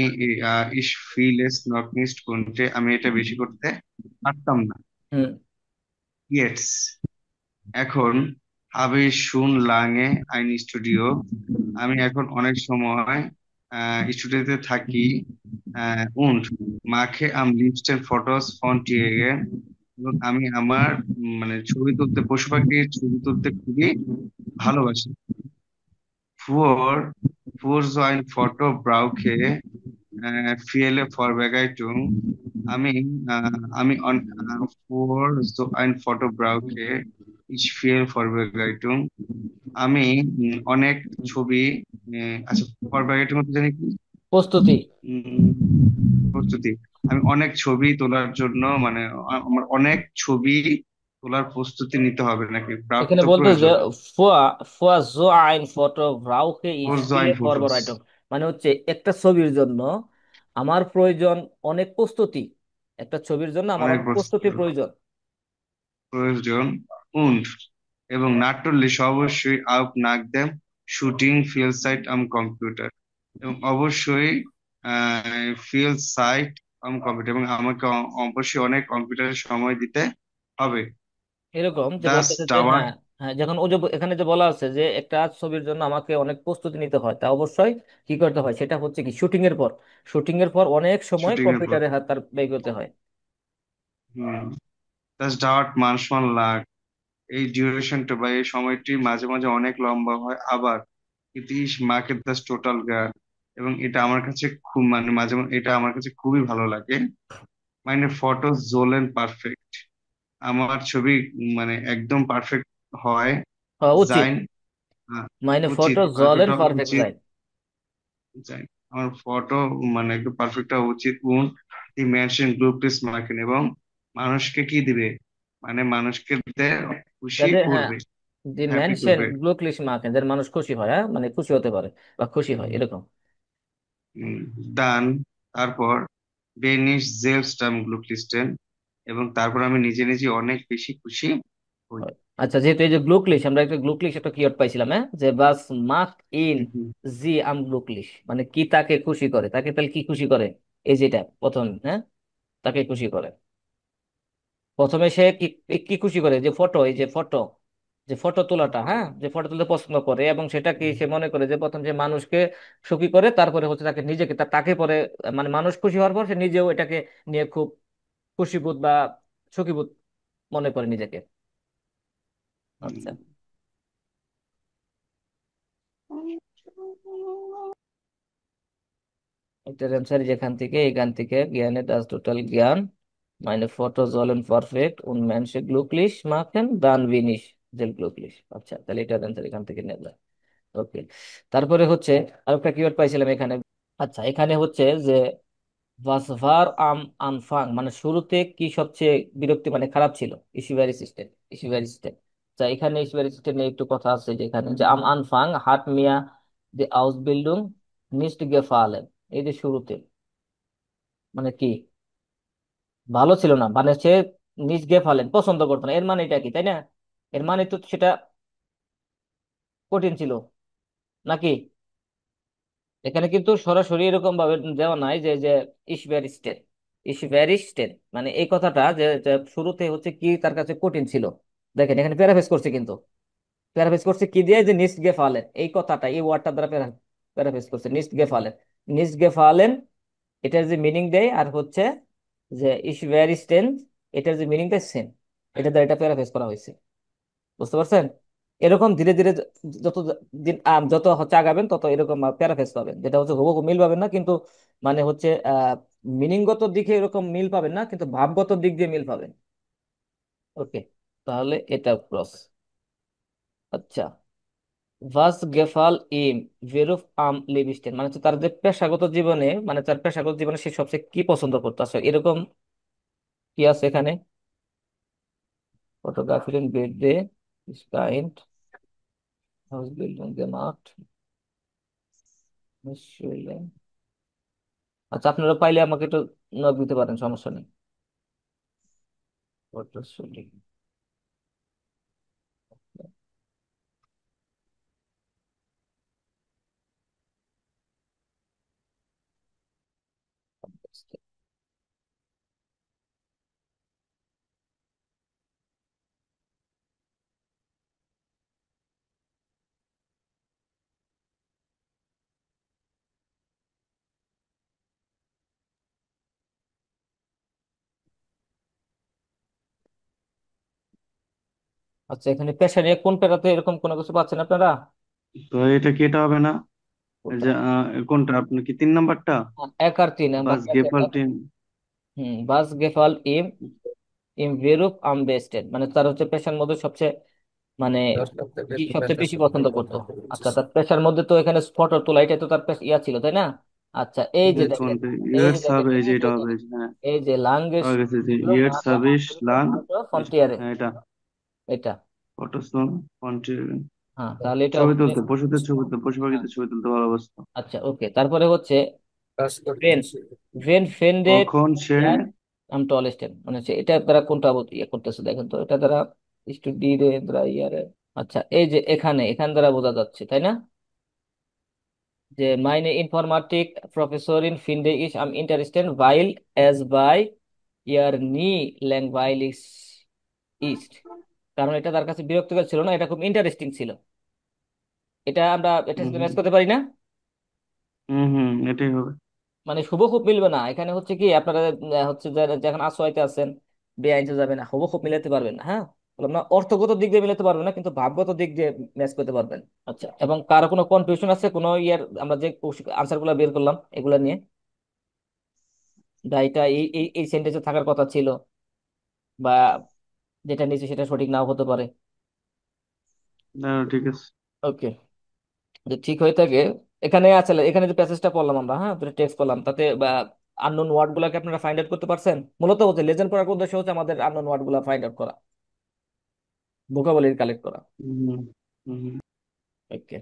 ich vieles noch nicht konnte, আমি এটা বেশি করতে পারতাম না। হুম। Jetzt এখন habe ich schon lange ein Studio। আমি এখন অনেক সময় স্টুডিওতে থাকি। und mache am liebsten Fotos von Tieren। এবং আমি আমার মানে ছবি তুলতে, পশু পাখির ছবি তুলতে খুবই ভালোবাসি। Für so ein Foto brauche viele Vorbereitung। আমি für so ein Foto brauche ich viel Vorbereitung। আমি অনেক ছবি আচ্ছা, Vorbereitung হচ্ছে জানি কি? প্রস্তুতি। উম, প্রস্তুতি। আমি অনেক ছবি তোলার জন্য মানে আমার অনেক ছবি তোলার প্রস্তুতি নিতে হবে নাকি প্রাপ্ত এখানে বলতো যে প্রয়োজন। ফুয়া ফুয়া জো আইন ফটো ব্রাউকে Für so স্পিলে ein Fotos ফরবারাইটং, মানে হচ্ছে একটা ছবির জন্য আমার প্রয়োজন অনেক প্রস্তুতি। একটা ছবির জন্য আমার অনেক অনেক প্রস্তুতির প্রস্তুতি প্রয়োজন। প্রয়োজন। und এবং নাট্যলিশ অবশ্যই আউট নাকদেম শুটিং ফিল্ড সাইট আম কম্পিউটার। এবং অবশ্যই ফিল্ড সাইট আম কম্পিউটার, এবং আমাকে অবশ্যই অনেক কম্পিউটারের সময় দিতে হবে। এরকম যে দাস বলতেছে যে টাওয়ার হ্যাঁ, হ্যাঁ, যখন ও যে এখানে যে বলা আছে যে একটা ছবির জন্য আমাকে অনেক প্রস্তুতি নিতে হয়, তা অবশ্যই কি করতে হয় সেটা হচ্ছে কি শুটিং এর পর, শুটিং এর পর অনেক সময় শুটিং এর পর। কম্পিউটারে হাত তার ব্যয় করতে হয়। দাস ডাওয়ার মানসমান লাগ। এই ডিউরেশনটা বা এই সময়টি মাঝে মাঝে অনেক লম্বা হয়, আবার ইতিস মার্কেট দাস টোটাল গান। এবং এটা আমার কাছে খুব মানে মাঝে মাঝে এটা আমার কাছে খুবই ভালো লাগে। মানে ফটো জোলেন পারফেক্ট। আমার ছবি মানে একদম পারফেক্ট হয়। হওয়া উচিত, জাইন আহ, মানে উচিত ফটো জলেন পারফেক্ট হওয়া পারফেক্ট উচিত। যায়। জাইন আমার ফটো মানে একদম পারফেক্ট হওয়া উচিত। কোন দি মেনশন গ্রুপ টিস মার্কেন, এবং মানুষকে কি দিবে মানে মানুষকে দিতে খুশি যাদের, হ্যাঁ, করবে, দি হ্যাপি মেনশন করবে। গ্লুকলিশ মার্কেন, যাদের মানুষ খুশি হয়, হ্যাঁ, মানে খুশি হতে পারে বা খুশি হয় এরকম। ডান। তারপর ডেনিশ জেলস্টাম গ্লুকলিস্টেন, এবং তারপর আমি নিজে নিজে অনেক বেশি খুশি হই। আচ্ছা, যেহেতু এই যে গ্লুকলিশ, আমরা একটা গ্লুকলিশ একটা কিওয়ার্ড পাইছিলাম, হ্যাঁ, যে বাস মাক ইন হুম, জি আম গ্লুকলিশ, মানে কি তাকে খুশি করে, তাকে তাহলে কি খুশি করে, এই যেটা প্রথম, হ্যাঁ, তাকে খুশি করে। প্রথমে সে কি কি খুশি করে, যে ফটো, এই যে ফটো, যে ফটো তোলাটা, হ্যাঁ, যে ফটো তুলতে পছন্দ করে, এবং সেটা কি সে মনে করে যে প্রথম যে মানুষকে সুখী করে, তারপরে হচ্ছে তাকে নিজেকে তাকে পরে, মানে মানুষ খুশি হওয়ার পর সে নিজেও এটাকে নিয়ে খুব খুশিবোধ বা সুখীবোধ মনে করে নিজেকে। আচ্ছা, একটা অ্যান্সার যেখান থেকে, এখান থেকে জ্ঞানের das total জ্ঞান meine Fotos sollen perfekt und Menschen glücklich machen, dann bin ich sehr glücklich। আচ্ছা, তাহলে এটা অ্যান্সার এখান থেকে নেওয়া যায়। ওকে, তারপরে হচ্ছে আরেকটা কিওয়ার্ড পাইছিলাম এখানে। আচ্ছা, এখানে হচ্ছে যে was war am Anfang, মানে শুরুতে কি সবচেয়ে বিরক্তি মানে খারাপ ছিল, ইসিভারি সিস্টেম, ইসিভারি সিস্টেম। আচ্ছা, এখানে ইসিভারি সিস্টেম নিয়ে একটু কথা আছে, যে এখানে যে am Anfang hat mir die Ausbildung nicht gefallen, এই যে শুরুতে, মানে কি ভালো ছিল না, মানে সে নিজ gefallen পছন্দ করতো না, এর মানে এটা কি, তাই না? এর মানে তো সেটা কঠিন ছিল নাকি? এখানে কিন্তু সরাসরি এরকম ভাবে দেওয়া নাই যে যে ইসভেরিস্টেন, ইসভেরিস্টেন, মানে এই কথাটা যে যে শুরুতে হচ্ছে কি তার কাছে কঠিন ছিল। দেখেন এখানে প্যারাফ্রেজ করছে, কিন্তু প্যারাফ্রেজ করছে কি দিয়ে, যে নিস্ট গেফালেন, এই কথাটা এই ওয়ার্ডটা দ্বারা প্যারাফ্রেজ করছে, নিস্ট গেফালেন, নিস্ট গেফালেন এটার যে মিনিং দেয় আর হচ্ছে যে ইস ভেরি স্ট্রেঞ্জ, এটার যে মিনিং দেয় সেম। এটা দ্বারা এটা প্যারাফ্রেজ করা হয়েছে। বুঝতে পারছেন? এরকম ধীরে ধীরে যত দিন যত হচ্ছে আগাবেন তত এরকম প্যারাফ্রেজ পাবেন, যেটা হচ্ছে হুবহু মিল পাবেন না, কিন্তু মানে হচ্ছে মিনিংগত দিকে এরকম মিল পাবেন না, কিন্তু ভাবগত দিক দিয়ে মিল পাবেন। ওকে, তাহলে এটা ক্রস। আচ্ছা, ভাস গেফাল ইম ভেরুফ আম লিভিস্টেন, মানে হচ্ছে তার যে পেশাগত জীবনে, মানে তার পেশাগত জীবনে সে সবচেয়ে কি পছন্দ করতো, আসলে এরকম কি আছে এখানে? ফটোগ্রাফি ইন বেডে, কাইন্ড, হাউস বিল্ডিং gemacht, আচ্ছা আপনারা পাইলে আমাকে একটু নক দিতে পারেন, সমস্যা নেই। ফটোশুটিং। আচ্ছা, এখানে পেশা নিয়ে কোন পেশাতে এরকম কোনো কিছু পাচ্ছেন আপনারা? তো এটা কি, এটা হবে না? এই কোনটা? যে কোনটা আপনার কি 3 নাম্বারটা? এক আর তিন বাস বাকি আছে এটা। গেফালটেন। বাস গেফাল ইম ইম ভেরুপ আম বেস্টেড, মানে তার হচ্ছে পেশার মধ্যে সবচেয়ে মানে কি সবচেয়ে বেশি পছন্দ করতো। আচ্ছা, তার পেশার মধ্যে তো এখানে ফটো তোলা, এটাই তো তার ইয়া ছিল, তাই না? আচ্ছা, এই যে দেখেন, কোনটা এই ইয়ার যে দেখেন, সাবে, এই যে এই যে এটা হবে, দেখেন, এই যে, হ্যাঁ এই যে লাঙ্গেশ হয়ে গেছে যে ইয়ার সাবিশ লাং। ফ্রন্টিয়ারে, হ্যাঁ এটা এটা। ফটোসন ফন্টির। হ্যাঁ, তাহলে এটা ছবি হচ্ছে। তুলতে, পশুদের ছবি তুলতে, পশু হ্যাঁ, পাখিদের ছবি তুলতে ভালোবাসতো। আচ্ছা ওকে, তারপরে হচ্ছে ভেন, ভেন ফেন্ডেড কখন সে ইয়ার আম টলেস্টেন, মানে হচ্ছে এটা দ্বারা কোনটা ইয়ে করতেছে দেখেন তো, এটা দ্বারা স্টুডিরে দ্বারা ইয়ারে। আচ্ছা, এই যে এখানে এখান দ্বারা বোঝা যাচ্ছে, তাই না, যে মাইনে ইনফরমাটিক প্রফেসর ইন ফিনডে ইস আম ইন্টারেস্টেড ভাইল এজ বাই ইয়ার নি ল্যাং ইস্ট, কারণ এটা তার কাছে বিরক্তিকর ছিল না, এটা খুব ইন্টারেস্টিং ছিল। এটা আমরা এটা হুম সাথে হুম ম্যাচ করতে পারি না? হুম হুম, এটাই হবে। মানে হুবহুব মিলবে না, এখানে হচ্ছে কি আপনারা হচ্ছে যারা যখন আছোয়াইতে আছেন বেআইনতে যাবেন, হুবহুব মিলাতে পারবেন না, হ্যাঁ। বললাম না, অর্থগত দিক দিয়ে মিলাতে পারবেন না, কিন্তু ভাবগত দিক দিয়ে ম্যাচ করতে পারবেন। আচ্ছা, এবং কারো কোনো কনফিউশন আছে কোনো ইয়ার, আমরা যে আনসার গুলা বের করলাম এগুলা নিয়ে, এটা এই এই এই সেন্টেন্সে থাকার কথা ছিল, বা যেটা নিচে সেটা সঠিক নাও হতে পারে। না, ঠিক আছে। ওকে, যে ঠিক হয়ে থাকে। এখানে আছে, এখানে যে প্যাসেজটা পড়লাম আমরা, হ্যাঁ, দুটো টেক্সট পড়লাম, তাতে আননোন ওয়ার্ড গুলাকে আপনারা ফাইন্ড আউট করতে পারছেন? মূলত হচ্ছে লেজেন্ড পড়ার উদ্দেশ্য হচ্ছে আমাদের আননোন ওয়ার্ড গুলা ফাইন্ড আউট করা, ভোকাবুলারি কালেক্ট করা। হুম হুম হুম। ওকে,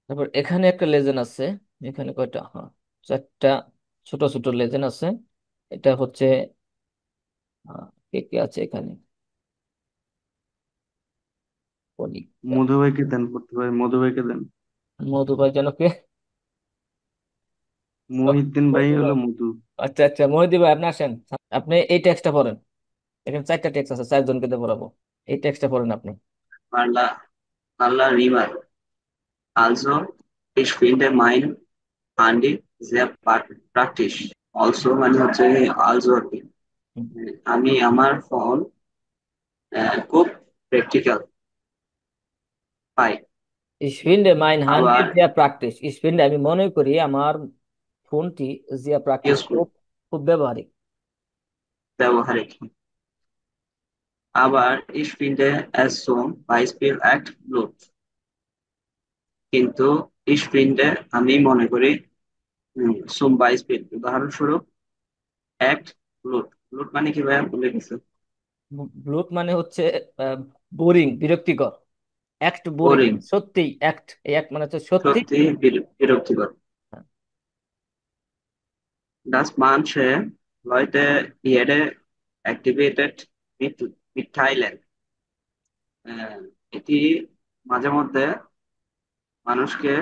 তারপর এখানে একটা লেজেন্ড আছে। এখানে কয়টা, হ্যাঁ, চারটা ছোট ছোট লেজেন্ড আছে। এটা হচ্ছে কে কে আছে এখানে? কণিকা, মধু ভাইকে দেন, পড়তে ভাই, মধু ভাইকে দেন। মধুবাই যেন কে? মহিউদ্দিন ভাই হলো মধু। আচ্ছা আচ্ছা, মহিদি ভাই আপনি আসেন, আপনি এই টেক্সটটা পড়েন। এখানে চারটা টেক্সট আছে, চারজনকে দিয়ে পড়াবো। এই টেক্সটটা পড়েন আপনি। Parla, Parla River. Also, ich finde mein Handy sehr praktisch. Also মানে হচ্ছে also আর কি। আমি আমার ফোন খুব প্র্যাকটিক্যাল পাই। Ich finde mein Handy আবার sehr praktisch. Ich finde, আমি মনে করি আমার ফোনটি sehr praktisch, ইউজফুল খুব খুব ব্যবহারিক। ব্যবহারিক। আবার ich finde es zum Beispiel echt blöd. কিন্তু ich finde আমি মনে করি zum Beispiel উদাহরণস্বরূপ echt blöd. blöd মানে কি ভাইয়া ভুলে গেছে? ব্লুট মানে হচ্ছে বোরিং, বিরক্তিকর। অ্যাক্ট বোরিং, বোরিং, সত্যি অ্যাক্ট, এই অ্যাক্ট মানে হচ্ছে সত্যি। সত্যি বিরক্তিকর। dass manche Leute jede Activität mitteilen. আহ, এটি মাঝে মধ্যে মানুষকে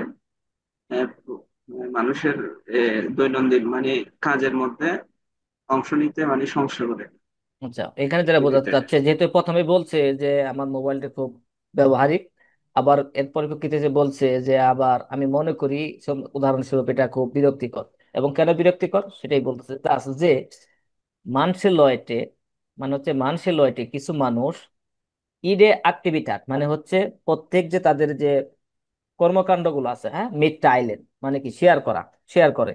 মানুষের দৈনন্দিন মানে কাজের মধ্যে অংশ নিতে মানে সমস্যা করে। আচ্ছা, এখানে যারা বোঝাতে Activated, চাচ্ছে, যেহেতু প্রথমে বলছে যে আমার মোবাইলটা খুব ব্যবহারিক, আবার এর পরিপ্রেক্ষিতে যে বলছে যে আবার আমি মনে করি উদাহরণস্বরূপ এটা খুব বিরক্তিকর, এবং কেন বিরক্তিকর সেটাই বলতেছে। দাস যে মানুষের লয়টে, মানে হচ্ছে মানুষের লয়টে কিছু মানুষ ইডে অ্যাক্টিভিটাট মানে হচ্ছে প্রত্যেক যে তাদের যে কর্মকাণ্ডগুলো আছে, হ্যাঁ, মিড টাইলেন মানে কি শেয়ার করা, শেয়ার করে।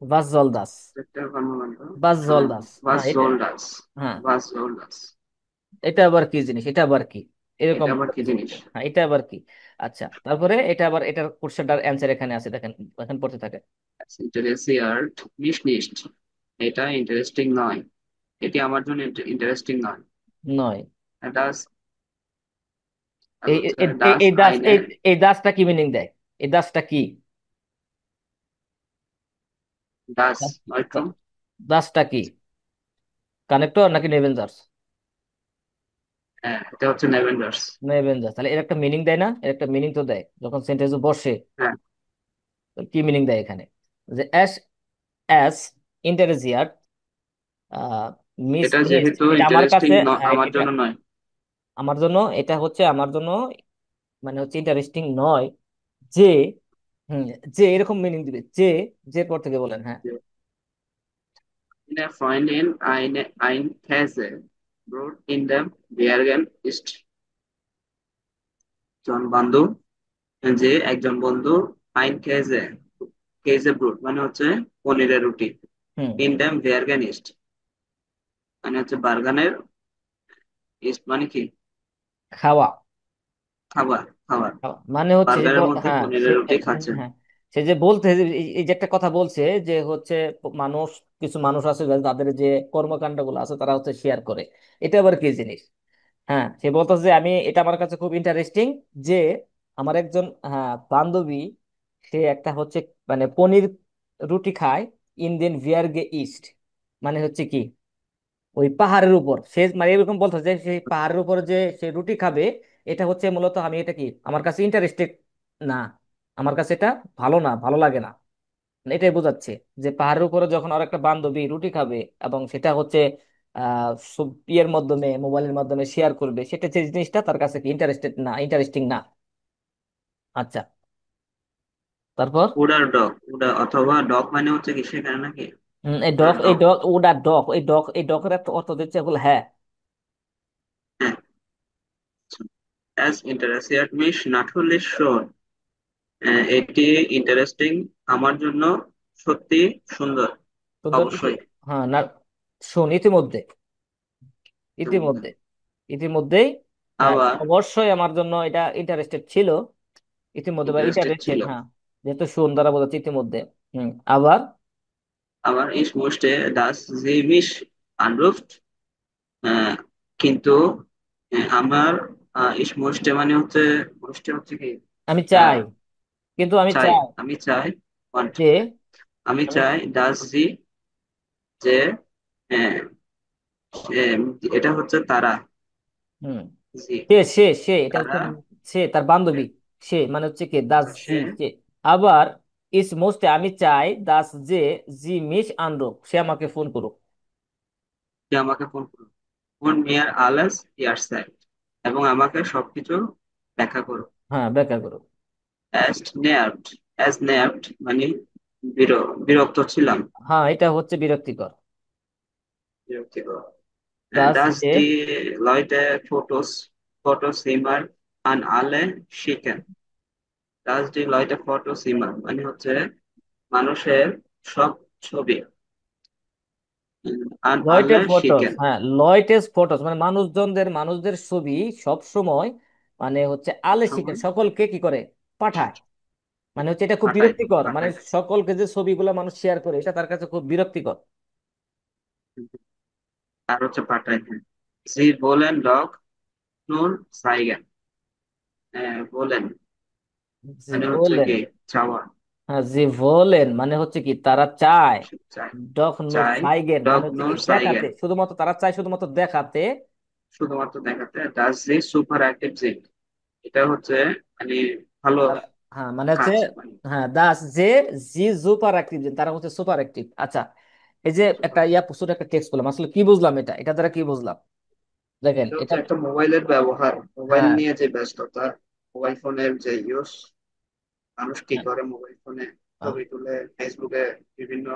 বাস জল দাস, একটা কর্মকাণ্ড। বাস জল হ্যাঁ, দাস, was হ্যাঁ এটা, sold us, হ্যাঁ was sold us। এটা আবার কি জিনিস, এটা আবার কি, এটা এরকম আবার কি বলতেছে। জিনিস? হ্যাঁ এটা আবার কি। আচ্ছা, তারপরে এটা আবার, এটার কোশ্চেনটার অ্যান্সার এখানে আছে, দেখেন এখন পড়তে থাকে। ইন্টারেস্টিয়ার্ড মিশনিস্ট, এটা ইন্টারেস্টিং নয়, এটি আমার জন্য ইন্টারেস্টিং নয়। নয়। ডাস, আর এই হচ্ছে এই এই ডাস এই দাস, আইনে। এই দাসটা কি মিনিং দেয়, এই দাসটা কি, ডাস নয়তো। দাসটা কি, কানেক্টর নাকি নেভেঞ্জার্স? হ্যাঁ, এটা হচ্ছে নেভেন্ডার্স। নেভেঞ্জার্স, তাহলে এর একটা মিনিং দেয় না, এর একটা মিনিং তো দেয় যখন সেন্টেন্সে বসে। হ্যাঁ, তো কি মিনিং দেয় এখানে, যে অ্যাস অ্যাস ইন্টারেজিয়ার মিস এটা নিস্ট, যেহেতু এটা আমার ইন্টারেস্টিং কাছে, হ্যাঁ আমার এটা জন্য নয়। আমার জন্য, এটা হচ্ছে আমার জন্য, মানে হচ্ছে ইন্টারেস্টিং নয়, যে, হুম, যে এরকম মিনিং দিবে, যে, যে পর থেকে বলেন, হ্যাঁ। Eine Freundin ein Käse Brot in dem Bergen ist। জন বন্ধু, যে একজন বন্ধু ein Käse, কেজে ব্রুট মানে হচ্ছে পনিরের রুটি, হুম, ইন dem Bergen ist মানে হচ্ছে বার্গানের, ইস্ট মানে কি? খাওয়া, খাবার, খাবার। খাওয়া। মানে হচ্ছে যে বার্গারের মধ্যে হ্যাঁ সে, পনিরের রুটি খাচ্ছে। হ্যাঁ সে যে বলতে, এই যে একটা কথা বলছে যে হচ্ছে মানুষ, কিছু মানুষ আছে তাদের যে কর্মকাণ্ড গুলো আছে তারা হচ্ছে শেয়ার করে, এটা আবার কি জিনিস। হ্যাঁ সে বলতেছে যে আমি, এটা আমার কাছে খুব ইন্টারেস্টিং, যে আমার একজন, হ্যাঁ, বান্ধবী, সে একটা হচ্ছে মানে পনির রুটি খায়, ইন্ডিয়ান ভিয়ারগে ইস্ট, মানে হচ্ছে কি ওই পাহাড়ের উপর সে, মানে এরকম বলতো যে সেই পাহাড়ের উপর যে সে রুটি খাবে, এটা হচ্ছে মূলত, আমি এটা কি আমার কাছে ইন্টারেস্টেড না, আমার কাছে এটা ভালো না, ভালো লাগে না। মানে এটাই বোঝাচ্ছে যে পাহাড়ের উপরে যখন আর একটা বান্ধবী রুটি খাবে এবং সেটা হচ্ছে ইয়ের মাধ্যমে, মোবাইলের মাধ্যমে শেয়ার করবে, সেটা যে জিনিসটা তার কাছে কি ইন্টারেস্টেড না, ইন্টারেস্টিং না। আচ্ছা, তারপর উডার ডগ, উডা অথবা ডগ মানে হচ্ছে কি সেখানে নাকি? এই উডার ডগ, এই ডগ। ডগ, ওটা ডগ, এই ডগ, এই ডগের একটা অর্থ দিচ্ছে বলে, হ্যাঁ। হ্যাঁ, অ্যাজ ইন্টারেস্টিয়ার্ড মিশ নাটুরলি শোর, এটি ইন্টারেস্টিং আমার জন্য সত্যি সুন্দর। সুন্দর অবশ্যই। হ্যাঁ না, শোন ইতিমধ্যে, উম, ইতিমধ্যে, ইতিমধ্যেই, হ্যাঁ আবার অবশ্যই আমার জন্য এটা ইন্টারেস্টেড ছিল, ইতিমধ্যে বা ইন্টারেস্টেড ইন্টারেস্টেড, ছিল। হ্যাঁ, যেহেতু সুন দ্বারা বোঝাচ্ছে ইতিমধ্যে। আবার আবার ইস মোস্টে ডাস জি মিশ আনরুফট, কিন্তু আমার ইস মোস্টে মানে হচ্ছে, মোস্টে হচ্ছে কি? আমি আহ, চাই, কিন্তু আমি চাই, চাই আমি চাই, want, যে, আমি আমি, চাই ডাস জি, যে আহ, এটা হচ্ছে তারা, হুম, জি, সে এটা হচ্ছে, তারা, সে তার বান্ধবী, সে মানে হচ্ছে কে দাস জি, সে সে। আবার ইস মোস্টে আমি চাই দাস যে, জি মিস আনরোক, সে আমাকে ফোন করুক। যে আমাকে ফোন করুন, ফোন মিয়ার আলাস ইয়ার সাইড, এবং আমাকে সবকিছু ব্যাখ্যা করো। হ্যাঁ ব্যাখ্যা করুক। অ্যাজ নেয়ার্ড, অ্যাজ নেয়ার্ড মানে বিরক্ত ছিলাম, হ্যাঁ এটা হচ্ছে বিরক্তিকর। বিরক্তিকর। দাস Das যে, die Leute Fotos immer an alle schicken। Das die Leute Fotos immer মানে হচ্ছে মানুষের সব ছবি an লয়টে alle ফটোস, schicken। হ্যাঁ লয়টেস ফটোস মানে মানুষজনদের, মানুষদের ছবি সব সময়, মানে হচ্ছে আলে শিখে সবসময় সকলকে কি করে পাঠায়, মানে হচ্ছে এটা খুব পাঠায়, বিরক্তিকর, মানে পাঠায়। সকলকে যে ছবিগুলো মানুষ শেয়ার করে এটা তার কাছে খুব বিরক্তিকর। আর হচ্ছে পাঠায়, হ্যাঁ। Sie wollen doch nur zeigen, বলেন জি মানে হচ্ছে বলেন, কি চাওয়া, হ্যাঁ জি বলেন মানে হচ্ছে কি তারা চায়, চাই, ডক নোর চাই, সাইগেন doch মানে হচ্ছে কি nur দেখাতে, zeigen শুধুমাত্র তারা চায় শুধুমাত্র দেখাতে। শুধুমাত্র দেখাতে। Das sie super active sind, এটা হচ্ছে মানে ভালো হ্যাঁ মানে হচ্ছে, কাজ মানে। হ্যাঁ দাস যে, জি সুপার অ্যাক্টিভ, তারা হচ্ছে সুপার অ্যাক্টিভ। আচ্ছা, এই যে একটা ইয়া প্রচুর একটা টেক্সট করলাম, আসলে কি বুঝলাম, এটা দ্বারা কি বুঝলাম, দেখেন এটা এটা, হচ্ছে একটা মোবাইলের ব্যবহার, মোবাইল হ্যাঁ নিয়ে যে ব্যস্ততা, মোবাইল ফোনের যে ইউজ, মানুষ কি করে মোবাইল ফোনে ছবি তুলে ফেসবুকে বিভিন্ন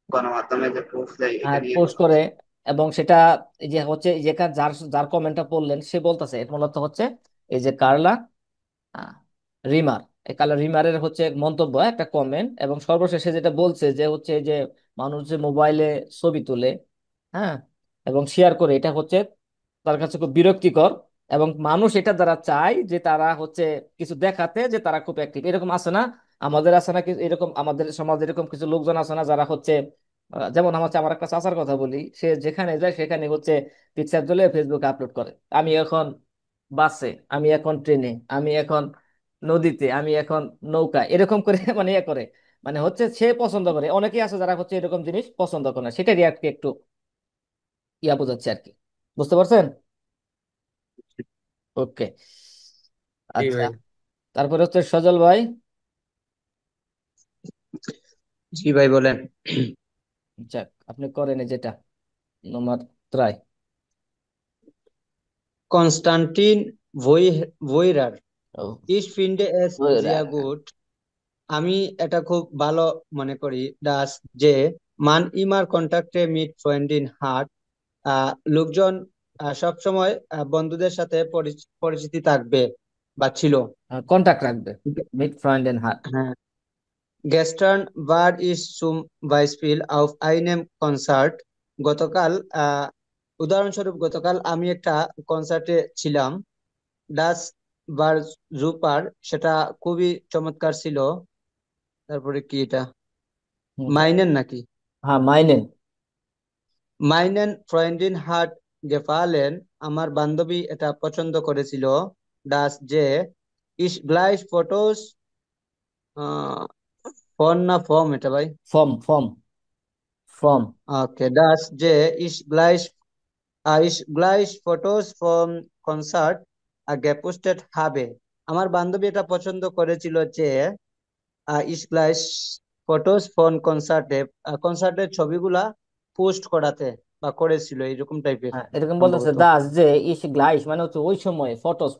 গণমাধ্যমে যে পোস্ট দেয় এটা আর নিয়ে পোস্ট কথা করে, বলছে। এবং সেটা এই যে হচ্ছে এই যে যার যার কমেন্টটা পড়লেন সে বলতেছে এটা মূলত হচ্ছে এই যে কার্লা আহ, রিমার, এই কার্লা রিমারের হচ্ছে মন্তব্য, একটা কমেন্ট, এবং সর্বশেষে যেটা বলছে যে হচ্ছে এই যে মানুষ যে মোবাইলে ছবি তুলে, হ্যাঁ, এবং শেয়ার করে, এটা হচ্ছে তার কাছে খুব বিরক্তিকর, এবং মানুষ এটা দ্বারা চায় যে তারা হচ্ছে কিছু দেখাতে যে তারা খুব অ্যাক্টিভ, এরকম আছে না? আমাদের আছে না এরকম, আমাদের সমাজে এরকম কিছু লোকজন আছে না যারা হচ্ছে যেমন আমার একটা চাচার কথা বলি, সে যেখানে যায় সেখানে হচ্ছে পিকচার তুলে ফেসবুকে আপলোড করে, আমি এখন বাসে, আমি এখন ট্রেনে, আমি এখন নদীতে, আমি এখন নৌকা, এরকম করে মানে ইয়ে করে, মানে হচ্ছে সে পছন্দ করে। অনেকেই আছে যারা হচ্ছে এরকম জিনিস পছন্দ করে না, সেটারই আর কি একটু ইয়া বোঝাচ্ছে আর কি। বুঝতে পারছেন? ওকে, জি আচ্ছা। ভাই। তারপরে হচ্ছে সজল ভাই। জি ভাই বলেন। যাক, আপনি করেন এই যেটা নম্বর ত্রাই। কনস্টান্টিন ভোইরার, ও, Ich finde es ওরা, sehr gut. আমি এটা খুব ভালো মনে করি, ডাস যে মান ইমার কন্টাক্টে মিট ফ্রেন্ড ইন হার্ট, লোকজন সব সময় বন্ধুদের সাথে পরিচিতি থাকবে বা ছিল। কন্টাক্ট রাখবে, মিট ফ্রেন্ড এন্ড হার্ট। হ্যাঁ, গেস্টার্ন বার ইস সুম বাইসপিল অফ আইনেম কনসার্ট। গতকাল আহ, উদাহরণস্বরূপ গতকাল আমি একটা কনসার্টে ছিলাম, ডাস বার জুপার, সেটা খুবই চমৎকার ছিল। তারপরে কি এটা, মাইনেন নাকি, হ্যাঁ, মাইনেন। মাইনেন ফ্রেন্ডিন হার্ট গেফালেন, আমার বান্ধবী এটা পছন্দ করেছিল। ডাস যে ইস গ্লাইস ফটোস, ফোন না ফর্ম এটা ভাই? ফর্ম, ফর্ম, ফর্ম। ওকে, ডাস যে ইস গ্লাইস ich gleich Fotos from Concert gepostet habe. আমার বান্ধবী এটা পছন্দ করেছিল যে ich gleich Fotos from কনসার্টের ছবিগুলা পোস্ট করাতে বা করেছিল এরকম টাইপের হ্যাঁ, এরকম বলতেছে সম্ভবত। দাস যে ইস গ্লাইস, মানে হচ্ছে ওই সময়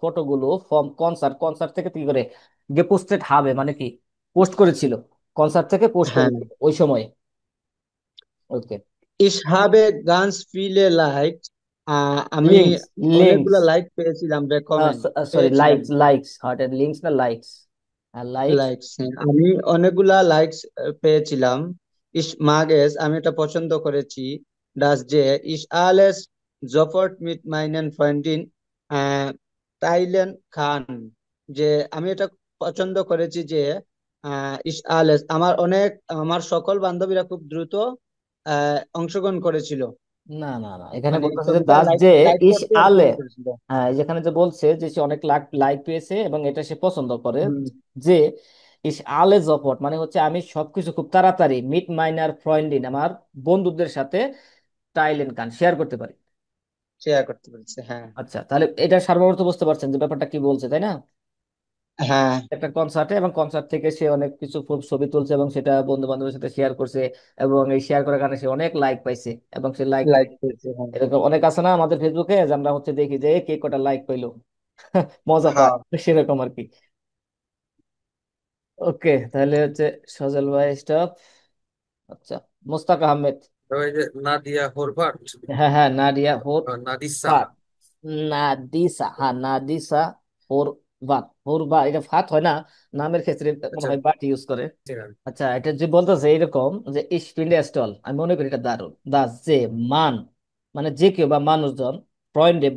ফটোগুলো ফর্ম কনসার্ট, কনসার্ট থেকে কি করে গে পোস্টেড হবে, মানে কি পোস্ট করেছিল, কনসার্ট থেকে পোস্ট হ্যাঁ, করেছিল ওই সময়। ওকে। ich habe ganz viele liked, আমি লিংকস, লিংকস, অনেকগুলা লাইক পেয়েছিলাম, রেকমেন্ড সরি, পেয়েছিলাম। লাইকস, লাইকস, হার্টের লিংকস না লাইকস, লাইকস। লাইকস, আমি অনেকগুলা লাইকস পেয়েছিলাম। ইস মাগেস, আমি এটা পছন্দ করেছি। ডাস যে ইস আলেস জফর্ট মিট মাইনেন ফ্রেন্ডিন টাইলেন খান, যে আমি এটা পছন্দ করেছি যে ইস আলেস, আমার সকল বান্ধবীরা খুব দ্রুত অংশগ্রহণ করেছিল, না না না, এখানে মানে বলতেছে যে ছবিটা দাস লাইক যে লাইক ইস করতে আলে, শুরু করেছিল। হ্যাঁ, যেখানে যে বলছে যে সে অনেক লাখ লাইক পেয়েছে এবং এটা সে পছন্দ করে, হুম, যে ইস আলে জপট, মানে হচ্ছে আমি সবকিছু খুব তাড়াতাড়ি মিট মাইনার ফ্রেন্ডিন, আমার বন্ধুদের সাথে টাইলেন কান শেয়ার করতে পারি। শেয়ার করতে পেরেছে, হ্যাঁ। আচ্ছা, তাহলে এটা সার্বভৌমত্ব বুঝতে পারছেন যে ব্যাপারটা কি বলছে, তাই না? হ্যাঁ, একটা কনসার্টে, এবং কনসার্ট থেকে সে অনেক কিছু খুব ছবি তুলছে এবং সেটা বন্ধু বান্ধবের সাথে শেয়ার করছে, এবং এই শেয়ার করার কারণে সে অনেক লাইক পাইছে, এবং সে লাইক, লাইক পেয়েছে, হ্যাঁ। এরকম অনেক আছে না আমাদের ফেসবুকে যে আমরা হচ্ছে দেখি যে কে কটা লাইক পাইলো, মজা পায়, হ্যাঁ, সেরকম আর কি। ওকে, তাহলে হচ্ছে সজল ভাই স্টপ। আচ্ছা, মোস্তাক আহমেদ। ওই যে নাদিয়া হরভাট, হ্যাঁ হ্যাঁ, নাদিয়া হোর নাদিসা। ফাত, নাদিসা, হ্যাঁ নাদিসা হোর বাত, হোর বা, এটা ফাত হয় না, নামের ক্ষেত্রে মনে আচ্ছা, হয় বাট ইউজ করে। ঠিক আছে। আচ্ছা, এটা যে বলতেছে এরকম যে স্পিন্ডে স্টল, আমি মনে করি এটা দারুণ। দাস যে মান, মানে যে কেউ বা মানুষজন, ফ্রেন্ডে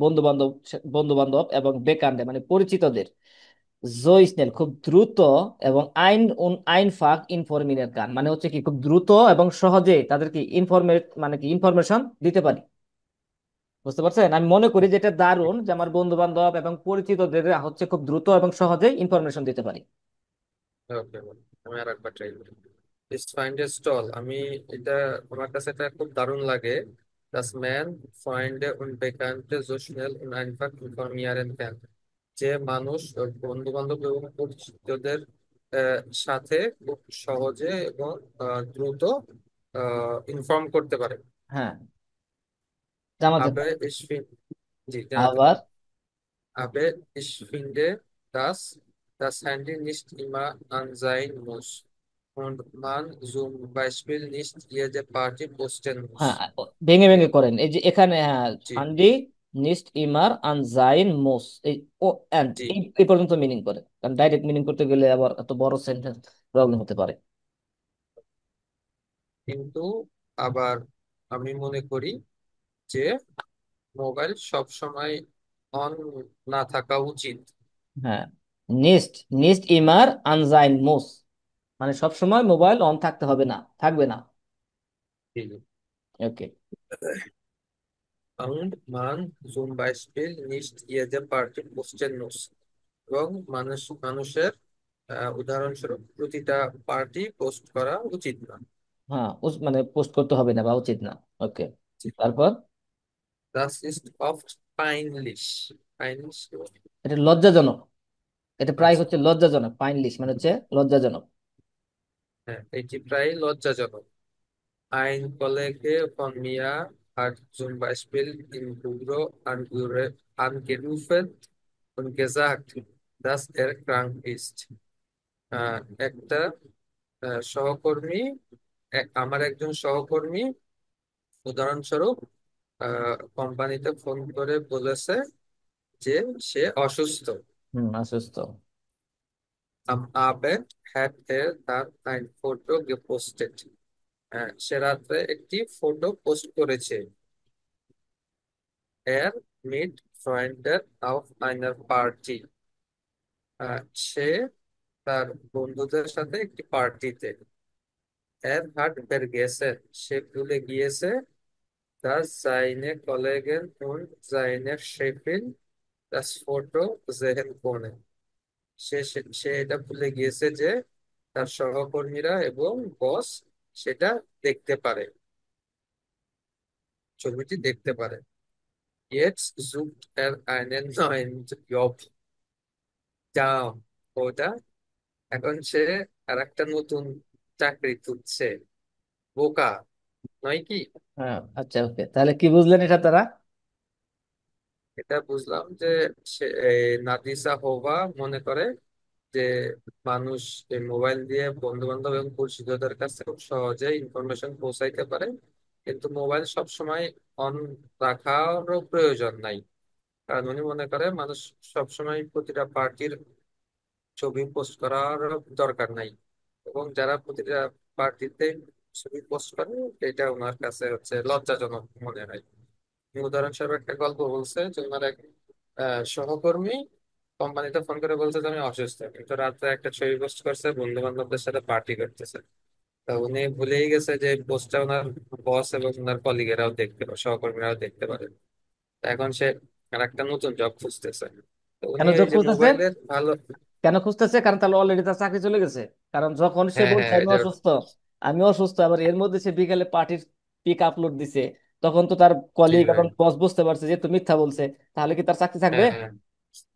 বন্ধু বান্ধব এবং বেকান্ডে মানে পরিচিতদের, জয়সনেল খুব দ্রুত, এবং আইনফাক ইনফরমিনের গান, মানে হচ্ছে কি খুব দ্রুত এবং সহজে তাদেরকে মানে কি ইনফরমেশন দিতে পারি। বুঝতে পারছেন? আমি মনে করি যে এটা দারুণ যে আমার বন্ধু বান্ধব এবং পরিচিতদের হচ্ছে খুব দ্রুত এবং সহজে ইনফরমেশন দিতে পারি। ওকে, আমি আর একবার ট্রাই করি। ফাইন্ড এ স্টল, আমি এটা, আমার কাছে এটা খুব দারুণ লাগে। Das Man Freunde und Bekannte so schnell und einfach informieren kann. যে মানুষ বন্ধু বান্ধব এবং পরিচিতদের সাথে খুব সহজে এবং দ্রুত ইনফর্ম করতে পারে। হ্যাঁ, জামাতে আবে পারে। ich find, জি জানাতে আবার পারে। আবে ich finde das Das Handy nicht immer an sein muss und man zum Beispiel nicht jede Party posten muss। হ্যাঁ, ভেঙে ভেঙে করেন। এই যে এখানে, হ্যাঁ, জি ফান্ডি নিস্ট ইমার আন জাইন মোস, এই ও এন্ড জি। এই পর্যন্ত মিনিং করে, কারণ ডাইরেক্ট মিনিং করতে গেলে আবার এত বড় সেন্টেন্স প্রবলেম হতে পারে। কিন্তু আবার আমি মনে করি যে মোবাইল সব সময় অন না থাকা উচিত। হ্যাঁ, নিস্ট নিস্ট ইমার আন জাইন মোস, মানে সব সময় মোবাইল অন থাকতে হবে না, থাকবে না। ঠিক। ওকে। Und man zum Beispiel nicht jede Party posten muss এবং মানুষের উদাহরণস্বরূপ প্রতিটা পার্টি পোস্ট করা উচিত না। হ্যাঁ, মানে পোস্ট করতে হবে না বা উচিত না। ওকে, তারপর Das ist oft peinlich। Peinlich কি বলে? এটা লজ্জাজনক, এটা প্রায় আচ্ছা, হচ্ছে লজ্জাজনক, পাইনলিশ মানে হচ্ছে লজ্জাজনক। হ্যাঁ এটি প্রায় লজ্জাজনক। Ein Kollege von mir hat zum Beispiel im Büro angerufen und gesagt, dass er krank ist। একটা সহকর্মী, আমার একজন সহকর্মী উদাহরণস্বরূপ কোম্পানিতে ফোন করে বলেছে যে সে অসুস্থ। অসুস্থ। Am Abend hat er dann ein Foto gepostet। সে রাত্রে একটি ফটো পোস্ট করেছে। Er mit Freunden auf einer Party। সে তার বন্ধুদের সাথে একটি পার্টিতে। Er hat vergessen। সে ভুলে গিয়েছে dass seine Kollegen und seine Chefin das Foto sehen können। সে এটা ভুলে গিয়েছে যে তার সহকর্মীরা এবং বস সেটা দেখতে পারে, ছবিটি দেখতে পারে। Jetzt sucht er einen neuen Job। যাও ওটা, এখন সে আর একটা নতুন চাকরি খুঁজছে। বোকা নয় কি? হ্যাঁ, আচ্ছা, ওকে, তাহলে কি বুঝলেন এটা তারা? এটা বুঝলাম যে নাদিসা হোবা মনে করে যে মানুষ এই মোবাইল দিয়ে বন্ধু বান্ধব এবং পরিচিতদের কাছে খুব সহজে ইনফরমেশন পৌঁছাইতে পারে, কিন্তু মোবাইল সব সময় অন রাখারও প্রয়োজন নাই। কারণ উনি মনে করে মানুষ সব সময় প্রতিটা পার্টির ছবি পোস্ট করার দরকার নাই, এবং যারা প্রতিটা পার্টিতে ছবি পোস্ট করে এটা ওনার কাছে হচ্ছে লজ্জাজনক মনে হয়। উদাহরণস্বরূপ একটা গল্প বলছে যে ওনার এক সহকর্মী কোম্পানিতে ফোন করে বলছে যে আমি অসুস্থ, কিন্তু রাত্রে একটা ছবি পোস্ট করছে বন্ধু বান্ধবদের সাথে পার্টি করতেছে। তা উনি ভুলেই গেছে যে পোস্টটা ওনার বস এবং ওনার কলিগেরাও দেখতে পারে, সহকর্মীরাও দেখতে পারে। তা এখন সে আর একটা নতুন জব খুঁজতেছে। তো উনি কেন এই জব যে খুঁজতেছে? মোবাইলের ভালো। কেন খুঁজতেছে? কারণ তাহলে অলরেডি তার চাকরি চলে গেছে। কারণ যখন সে হ্যাঁ বলছে হ্যাঁ আমি এটা। অসুস্থ, আমি অসুস্থ, আবার এর মধ্যে সে বিকালে পার্টির পিক আপলোড দিছে, তখন তো তার জি কলিগ ভাই। এবং বস বুঝতে পারছে যে তুমি মিথ্যা বলছে, তাহলে কি তার চাকরি থাকবে? হ্যাঁ হ্যাঁ।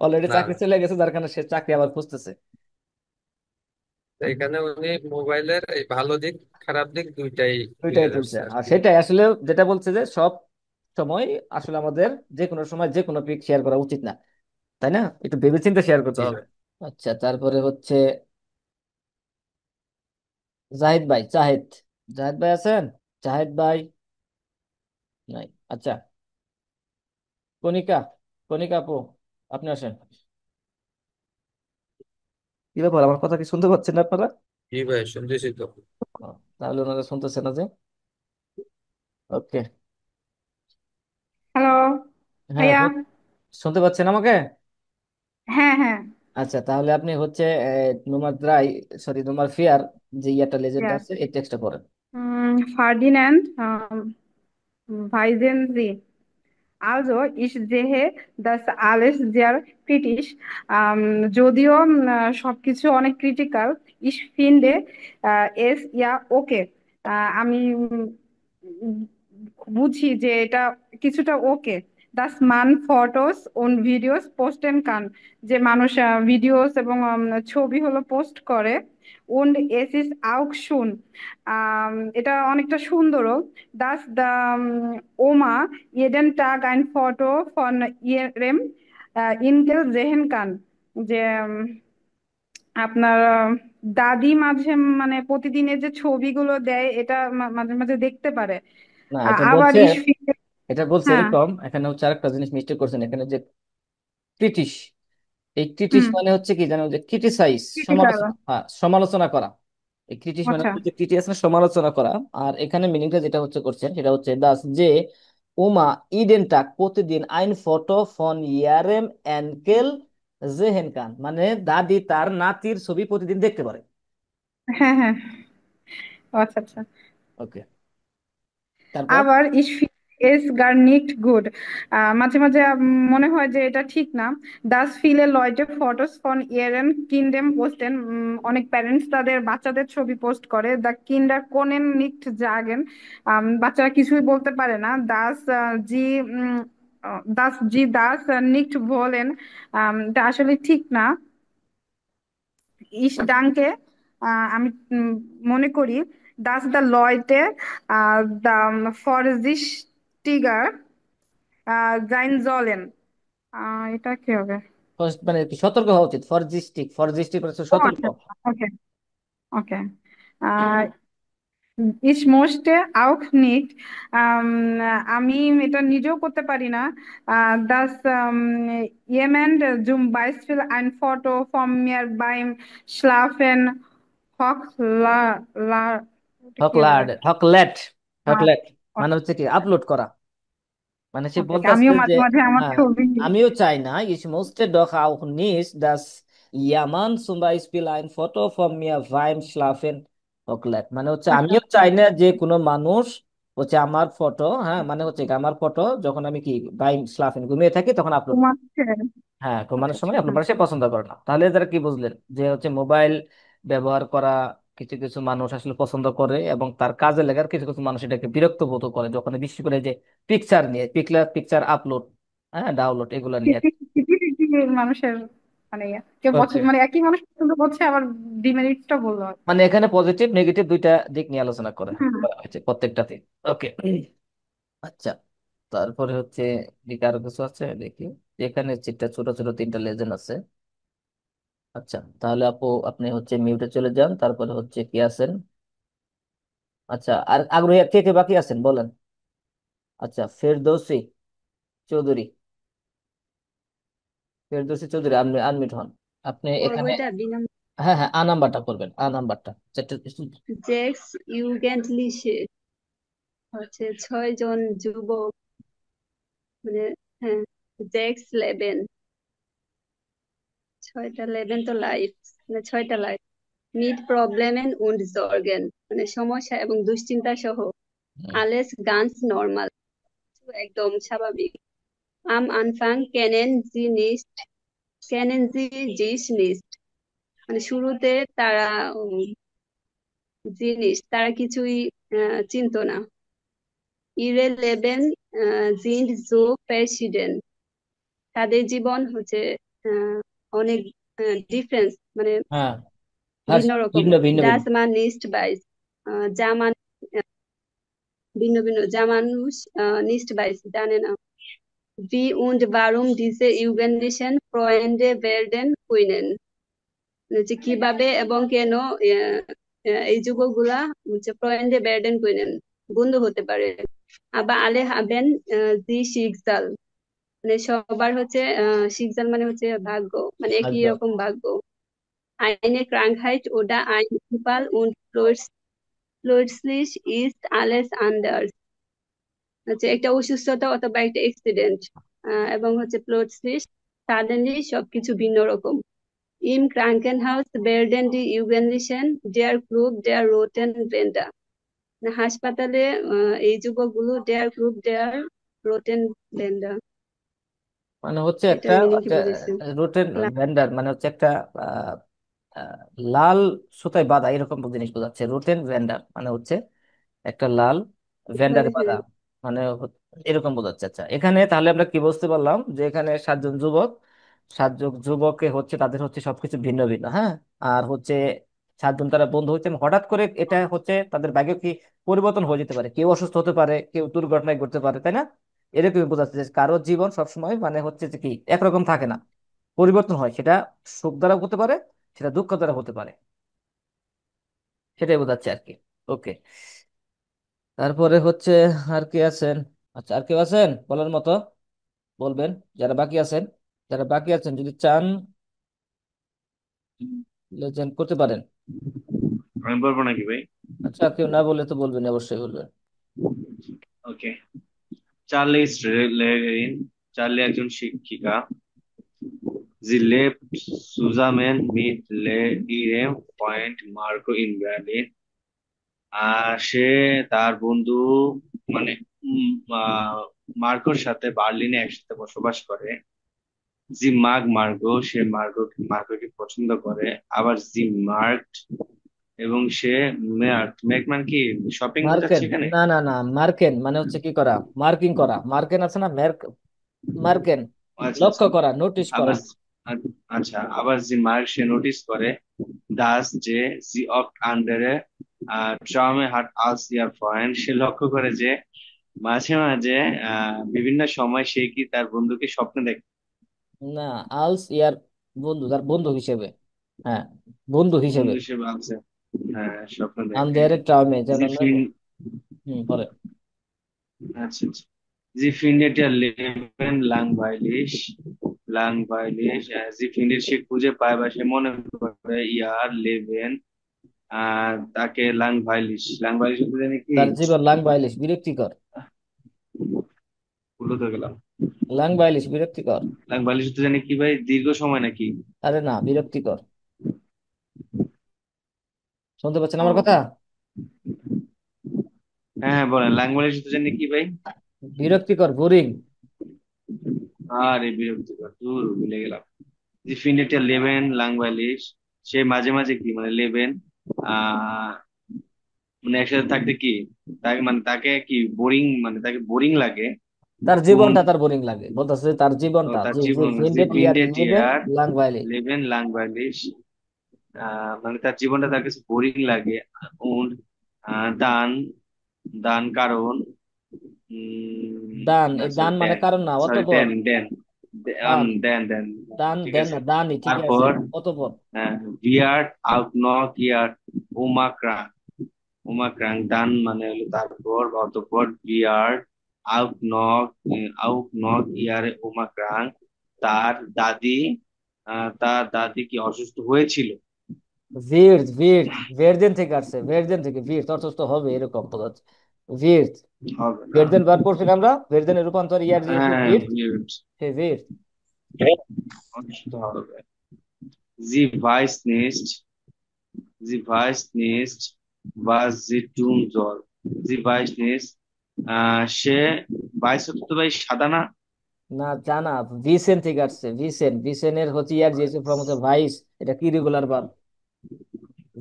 অলরেডি না, চাকরি চলে গেছে, যার কারণে সে চাকরি আবার খুঁজতেছে। তো এখানে উনি মোবাইলের এই ভালো দিক খারাপ দিক দুইটাই তুলে ওইটাই তুলছে, ধরছে আর আর কি। সেটাই আসলে যেটা বলছে যে সব সময় আসলে আমাদের যে কোনো সময় যে কোনো পিক শেয়ার করা উচিত না, তাই না? একটু ভেবেচিন্তে শেয়ার করতে জি হবে। ভাই। আচ্ছা, তারপরে হচ্ছে জাহিদ ভাই, জাহিদ, জাহিদ ভাই আছেন? জাহিদ ভাই নাই। আচ্ছা, কণিকা, কণিকা আপু, আপনি আসেন। কি ব্যাপার, আমার কথা কি শুনতে পাচ্ছেন না আপনারা? জি ভাই শুনতেছি তো। ও, তাহলে ওনারা শুনতেছে না যে। ওকে। হ্যালো হ্যাঁ, ভাইয়া। শুনতে পাচ্ছেন আমাকে? হ্যাঁ হ্যাঁ। আচ্ছা, তাহলে আপনি হচ্ছে নোমার দ্রাই, সরি নোমার ফিয়ার, যে ইয়াটা লেজেন্ড Ja. আছে, এই টেক্সটটা পড়েন। Ferdinand Weisenzi. Also, ich sehe das alles sehr kritisch. যদিও সবকিছু অনেক critical, ich finde es ja okay. আমি বুঝি যে এটা কিছুটা ওকে। Das man Fotos und Videos posten kann, যে মানুষ ভিডিওস এবং ছবি হলো পোস্ট করে। und es ist auch schön, এটা অনেকটা সুন্দরও। dass the Oma jeden Tag ein Foto von ihrem Enkel sehen kann, যে আপনার দাদি মাঝে মানে প্রতিদিনের যে ছবিগুলো দেয় এটা মাঝে মাঝে দেখতে পারে। না, এটা আবার বলছে, ইসফিতে। এটা বলছে হ্যাঁ। এরকম, এখানে হচ্ছে আরেকটা জিনিস মিস্টেক করছেন এখানে, যে ক্রিটিশ, এই ক্রিটিশ হুম। মানে হচ্ছে কি জানো, যে ক্রিটিসাইজ, ক্রিটিক্যাল। সমালোচনা, হ্যাঁ সমালোচনা করা। এই ক্রিটিশ মানে আচ্ছা। হচ্ছে ক্রিটিস মানে সমালোচনা করা। আর এখানে মিনিংটা যেটা হচ্ছে করছেন সেটা হচ্ছে দাস যে উমা ইডেন টাক প্রতিদিন আইন ফটো ফন ইয়ারেম এনকেল জেহেন কান, মানে দাদি তার নাতির ছবি প্রতিদিন দেখতে পারে। হ্যাঁ হ্যাঁ। আচ্ছা আচ্ছা। ওকে, তারপর আবার ich finde es gar nicht gut, মাঝে মাঝে মনে হয় যে এটা ঠিক না। das viele Leute Fotos von ihren Kindern posten, অনেক প্যারেন্টস তাদের বাচ্চাদের ছবি পোস্ট করে। দা কিন্ডার কোনেন নিক্ট জাগেন, বাচ্চারা কিছুই বলতে পারে না। দাস নিক্ট বলেন, এটা আসলে ঠিক না। ইস ডাঙ্কে, আমি মনে করি দাস দ্য লয়টে দ্য ফরজিস্টিগার জাইন জলেন। এটা কি হবে? ফার্স্ট মানে কি সতর্ক হওয়া উচিত, ফরজিস্টিক, ফরজিস্টিক মানে হচ্ছে ও সতর্ক। আচ্ছা আচ্ছা, ওকে ওকে। ইস মোস্টে আউক নিট, আমি এটা নিজেও করতে পারি না। Das jemand zum Beispiel ein Foto von mir beim Schlafen হক এটা কি হবে? হকলেট, আহ, হকলেট মানে ওকে হচ্ছে কি আপলোড করা। মানে সে ওকে, বলতেছে আমিও যে, মাঝে মাঝে আমার হ্যাঁ ছবি। আমিও চাই না, ich musste doch auch nicht, dass jemand zum Beispiel ein Foto von mir beim Schlafen hochlädt, মানে হচ্ছে আচ্ছা আমিও আচ্ছা। চাই না যে কোনো মানুষ হচ্ছে আমার ফটো, হ্যাঁ মানে হচ্ছে কি আমার ফটো যখন আমি কি বাইম স্লাফেন ঘুমিয়ে থাকি তখন আপলোড, ঘুমাচ্ছে। হ্যাঁ আচ্ছা ঘুমানোর আচ্ছা, সময় আপলোড হ্যাঁ। করে, সে পছন্দ করে না। তাহলে তারা কি বুঝলেন যে হচ্ছে মোবাইল ব্যবহার করা কিছু কিছু মানুষ আসলে পছন্দ করে, এবং তার কাজে লাগার কিছু কিছু মানুষ এটাকে বিরক্ত বোধ করে যখন, বিশেষ করে যে পিকচার নিয়ে, পিকচার আপলোড, হ্যাঁ ডাউনলোড এগুলো নিয়ে। ফিফটি ফিফটি ফিফটি মানুষের মানে কেউ হচ্ছে পছন্দ, মানে একই মানুষ পছন্দ করছে, আবার ডিমেরিটটা বললো আর কি। মানে এখানে পজিটিভ নেগেটিভ দুইটা দিক নিয়ে আলোচনা হুম। করা হয়েছে প্রত্যেকটাতে। ওকে, আচ্ছা, তারপরে হচ্ছে দিকে আরো কিছু আছে দেখি, এখানে চিটটা ছোট ছোট তিনটা লেজেন্ড আছে। আচ্ছা তাহলে আপু আপনি হচ্ছে মিউটে চলে যান, তারপরে হচ্ছে কি আছেন। আচ্ছা, আর আগ্রহী কে কে বাকি আছেন বলেন। আচ্ছা, ফেরদৌসি চৌধুরী, ফেরদৌসি চৌধুরী আপনি আনমিট হন, আপনি করবো এখানে। এটা বিনাম। হ্যাঁ হ্যাঁ, আ নাম্বারটা করবেন, আ নাম্বারটা জেক্স ইউগেন্টলিশে হচ্ছে 6 জন যুবক, মানে হ্যাঁ, জেক্স লেবেন, 6টা লেবেন তো লাইফ, মানে 6টা লাইফ মিট প্রবলেমেন উন্ড জর্গেন, মানে সমস্যা এবং দুশ্চিন্তা সহ। আলেস গান্স নর্মাল, একদম স্বাভাবিক। আম আনফাং কেনেন জি জিস নিস্ট, মানে শুরুতে তারা তারা কিছুই চিনতো না। ইরে লেবেন জিন্ড জো প্রেসিডেন্ট, তাদের জীবন হচ্ছে আহ, অনেক ডিফারেন্স, মানে হ্যাঁ হ্যাঁ, ভিন্ন রকম। ভিন্ন ভিন্ন ভিন্ন। ডাস মান নিস্ট বাইস, যা মান ভিন্ন ভিন্ন, যা মানুষ নিস্ট বাইস জানে না। ভি উন্ড বারুম ডিসে ইউগেন্ডিশন ফ্রয়েন্ডে বেরডেন কুইনেন, হচ্ছে কিভাবে এবং কেন এই যুবকগুলা হচ্ছে ফ্রয়েন্ডে বেরডেন কুইনেন বন্ধু হতে পারে। আবার আলে হাবেন জি শিকজাল, মানে সবার হচ্ছে শিকজাল মানে হচ্ছে ভাগ্য, মানে একই একদম। রকম ভাগ্য। Eine Krankheit oder ein Unfall und plötzlich ist alles anders, হচ্ছে একটা অসুস্থতা অথবা একটা অ্যাক্সিডেন্ট, এবং হচ্ছে plötzlich সাডেনলি সবকিছু ভিন্ন রকম। Im Krankenhaus werden die Jugendlichen der Group der Roten Bänder, হাসপাতালে এই যুবকগুলো der Group der Roten Bänder, মানে হচ্ছে একটা এটার মিনিং কি বুঝেছেন? রুটেন ভেন্ডার মানে হচ্ছে একটা আহ, আহ, লাল সুতায় বাঁধা এরকম জিনিস বোঝাচ্ছে, রুটেন ভেন্ডার মানে হচ্ছে একটা লাল ভেন্ডারে বাঁধা, হ্যাঁ। মানে এরকম বোঝাচ্ছে। আচ্ছা, এখানে তাহলে আমরা কি বুঝতে পারলাম যে এখানে সাতজন যুবক, সাতজন যুবকে হচ্ছে তাদের হচ্ছে সবকিছু ভিন্ন ভিন্ন, হ্যাঁ। আর হচ্ছে সাতজন তারা বন্ধু হচ্ছেন, হঠাৎ করে এটা হচ্ছে তাদের ভাগ্য কি পরিবর্তন হয়ে যেতে পারে, কেউ অসুস্থ হতে পারে, কেউ দুর্ঘটনায় ঘটতে পারে, তাই না? এরকমই বোঝাচ্ছে যে কারোর জীবন সবসময় মানে হচ্ছে যে কি একরকম থাকে না, পরিবর্তন হয়, সেটা সুখ দ্বারা হতে পারে, সেটা দুঃখ দ্বারা হতে পারে, সেটাই বোঝাচ্ছে আর কি। ওকে, তারপরে হচ্ছে আর কি আছেন? আচ্ছা, আর কেউ আছেন বলার মতো? বলবেন যারা বাকি আছেন, যারা বাকি আছেন যদি চান লেজেন্ড করতে পারেন। আমি বলবো নাকি ভাই? আচ্ছা, কেউ না বললে তো বলবেন, অবশ্যই বলবেন। ওকে। চার্লি লেগেইন। চার্লি একজন শিক্ষিকা। জি লেফট সুজামেন মিট লে ইরেম পয়েন্ট মার্কো ইন বার্লিন। সে তার বন্ধু মানে উম, মার্কোর সাথে বার্লিনে একসাথে বসবাস করে। জি মার্গো, সে মার্গোকে পছন্দ করে। আবার জি মার্কড, এবং সে মেক মানে কি শপিং বোঝাচ্ছে মার্কেন, এখানে। না না না, মার্কেন মানে হচ্ছে কি করা, মার্কিং করা। মার্কেন আছে না, মার্কেন, আচ্ছা লক্ষ্য আচ্ছা। করা, নোটিশ করা। আবার আচ্ছা, আবার জি মার্ক সে নোটিস করে দাস যে জি অফ আন্ডারে ট্রামে হাট আলস ইয়ার পয়েন্ট, সে লক্ষ্য করে যে মাঝে মাঝে বিভিন্ন সময় সে কি তার বন্ধুকে স্বপ্নে দেখে। না, আলস ইয়ার বন্ধু, তার বন্ধু হিসেবে। হ্যাঁ, বন্ধু হিসেবে। বন্ধু হিসেবে আছে, হ্যাঁ স্বপ্ন দেখে। আন্দেয়ারে ট্রাউমে যেন জি ফিন পরে। আচ্ছা আচ্ছা। জি ফিন্ডেট ইয়ার লেভেন লাং বাইলিশ জি ফিন্ডেট সে খুঁজে পায় বা সে মনে করে ইয়ার লেভেন তাকে লাং ভাইলিশ বলতে জানি কি। তার জীবন লাং বাইলিশ, বিরক্তিকর। ভুলে তো গেলাম। লাং বাইলিশ, বিরক্তিকর। লাং ভাইলিশ তো জানি কি ভাই, দীর্ঘ সময় নাকি? আরে না, বিরক্তিকর। শুনতে পাচ্ছেন ও আমার কথা? হ্যাঁ হ্যাঁ, বলেন লাং ভাইলিশ তো জানি কি ভাই? বিরক্তিকর, বোরিং। আরে বিরক্তিকর, দূর ভুলে গেলাম। জি ফিন্ডেট ইয়ার লেভেন লাং ভাইলিশ, সে মাঝে মাঝে কি মানে লেভেন আহ মানে একসাথে থাকতে কি তাকে মানে তাকে কি বোরিং, মানে তাকে বোরিং লাগে। তার und জীবনটা তার বোরিং লাগে, বলতেছে তার জীবনটা, তার যে যে জীবন যে ফিন্ডেড ইয়ার ফিন্ডেট লিভেন ইয়ার লাং বাইলিশ। লেভেন লাং ভাইলিশ, মানে তার জীবনটা তার কাছে বোরিং লাগে। und দান দান কারণ দান, না এই দান সরি মানে দেন, কারণ না, সরি অতঃপর। দেন দেন দান, দেন। দান ঠিক দেন আছে। না, দানই ঠিকই আছে, তারপর অতঃপর। বিয়ার্ড আউট নক ইয়ার ওমাক্রা, দান মানে হলো তারপর বা অতঃপর। বিয়ার্ড আউট নক ইয়ারে ওমাক্রাং, তার দাদি তার দাদি কি অসুস্থ হয়েছিল। ভেরদেন থেকে আসছে, ভেরদেন থেকে ভিড় অসুস্থ হবে এরকম বোঝাচ্ছে। ভিড়, হবে না। ভেরদেন বার পড়ছি না আমরা, ভেরদেনের রূপান্তর ইয়ার দিয়েছে হ্যাঁ ভিড়, weird, সেই ভিড়। অসুস্থ হবে। জি ভাইস নেস্ট জি ভাইস নেস্ট বা জি টুম জল। জি ভাইস নেস্ট, সে ভাইস হচ্ছে তো ভাই সাদা না? না, জানা, ভিসেন থেকে আসছে, ভিসেনের হচ্ছে ইয়ার দিয়েছে ফ্রম হচ্ছে ভাইস, এটা কি রেগুলার বার,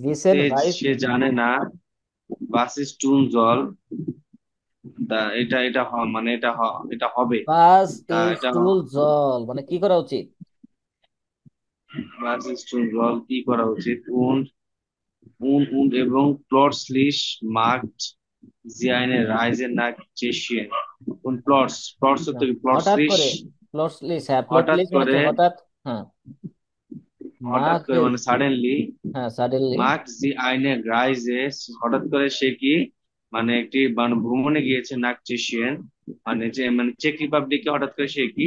ভিসেন ভাইস। সে জানে না বাস ইজ টুম জল, এটা এটা মানে এটা হবে। বাস ইজ এটা টুল জল মানে কি করা উচিত? বাস ইজ টুম জল কি করা উচিত? und এবং প্লটসলিশ মার্কড sie eine Reise nach Tschechien und প্লটস না, হচ্ছে হঠাৎ প্লটসলিশ করে, প্লটলিস, হ্যাঁ হঠাৎ প্লটলিস মানে করে, হচ্ছে হঠাৎ। হ্যাঁ, মার্কেস, মানে সাডেনলি হ্যাঁ সাডেনলি। মার্ক জি আইনে রাইজে, হঠাৎ করে সে কি মানে একটি মানে ভ্রমণে গিয়েছে নাকচেসিয়ান, মানে যে মানে চেক রিপাবলিকে হঠাৎ করে সে কি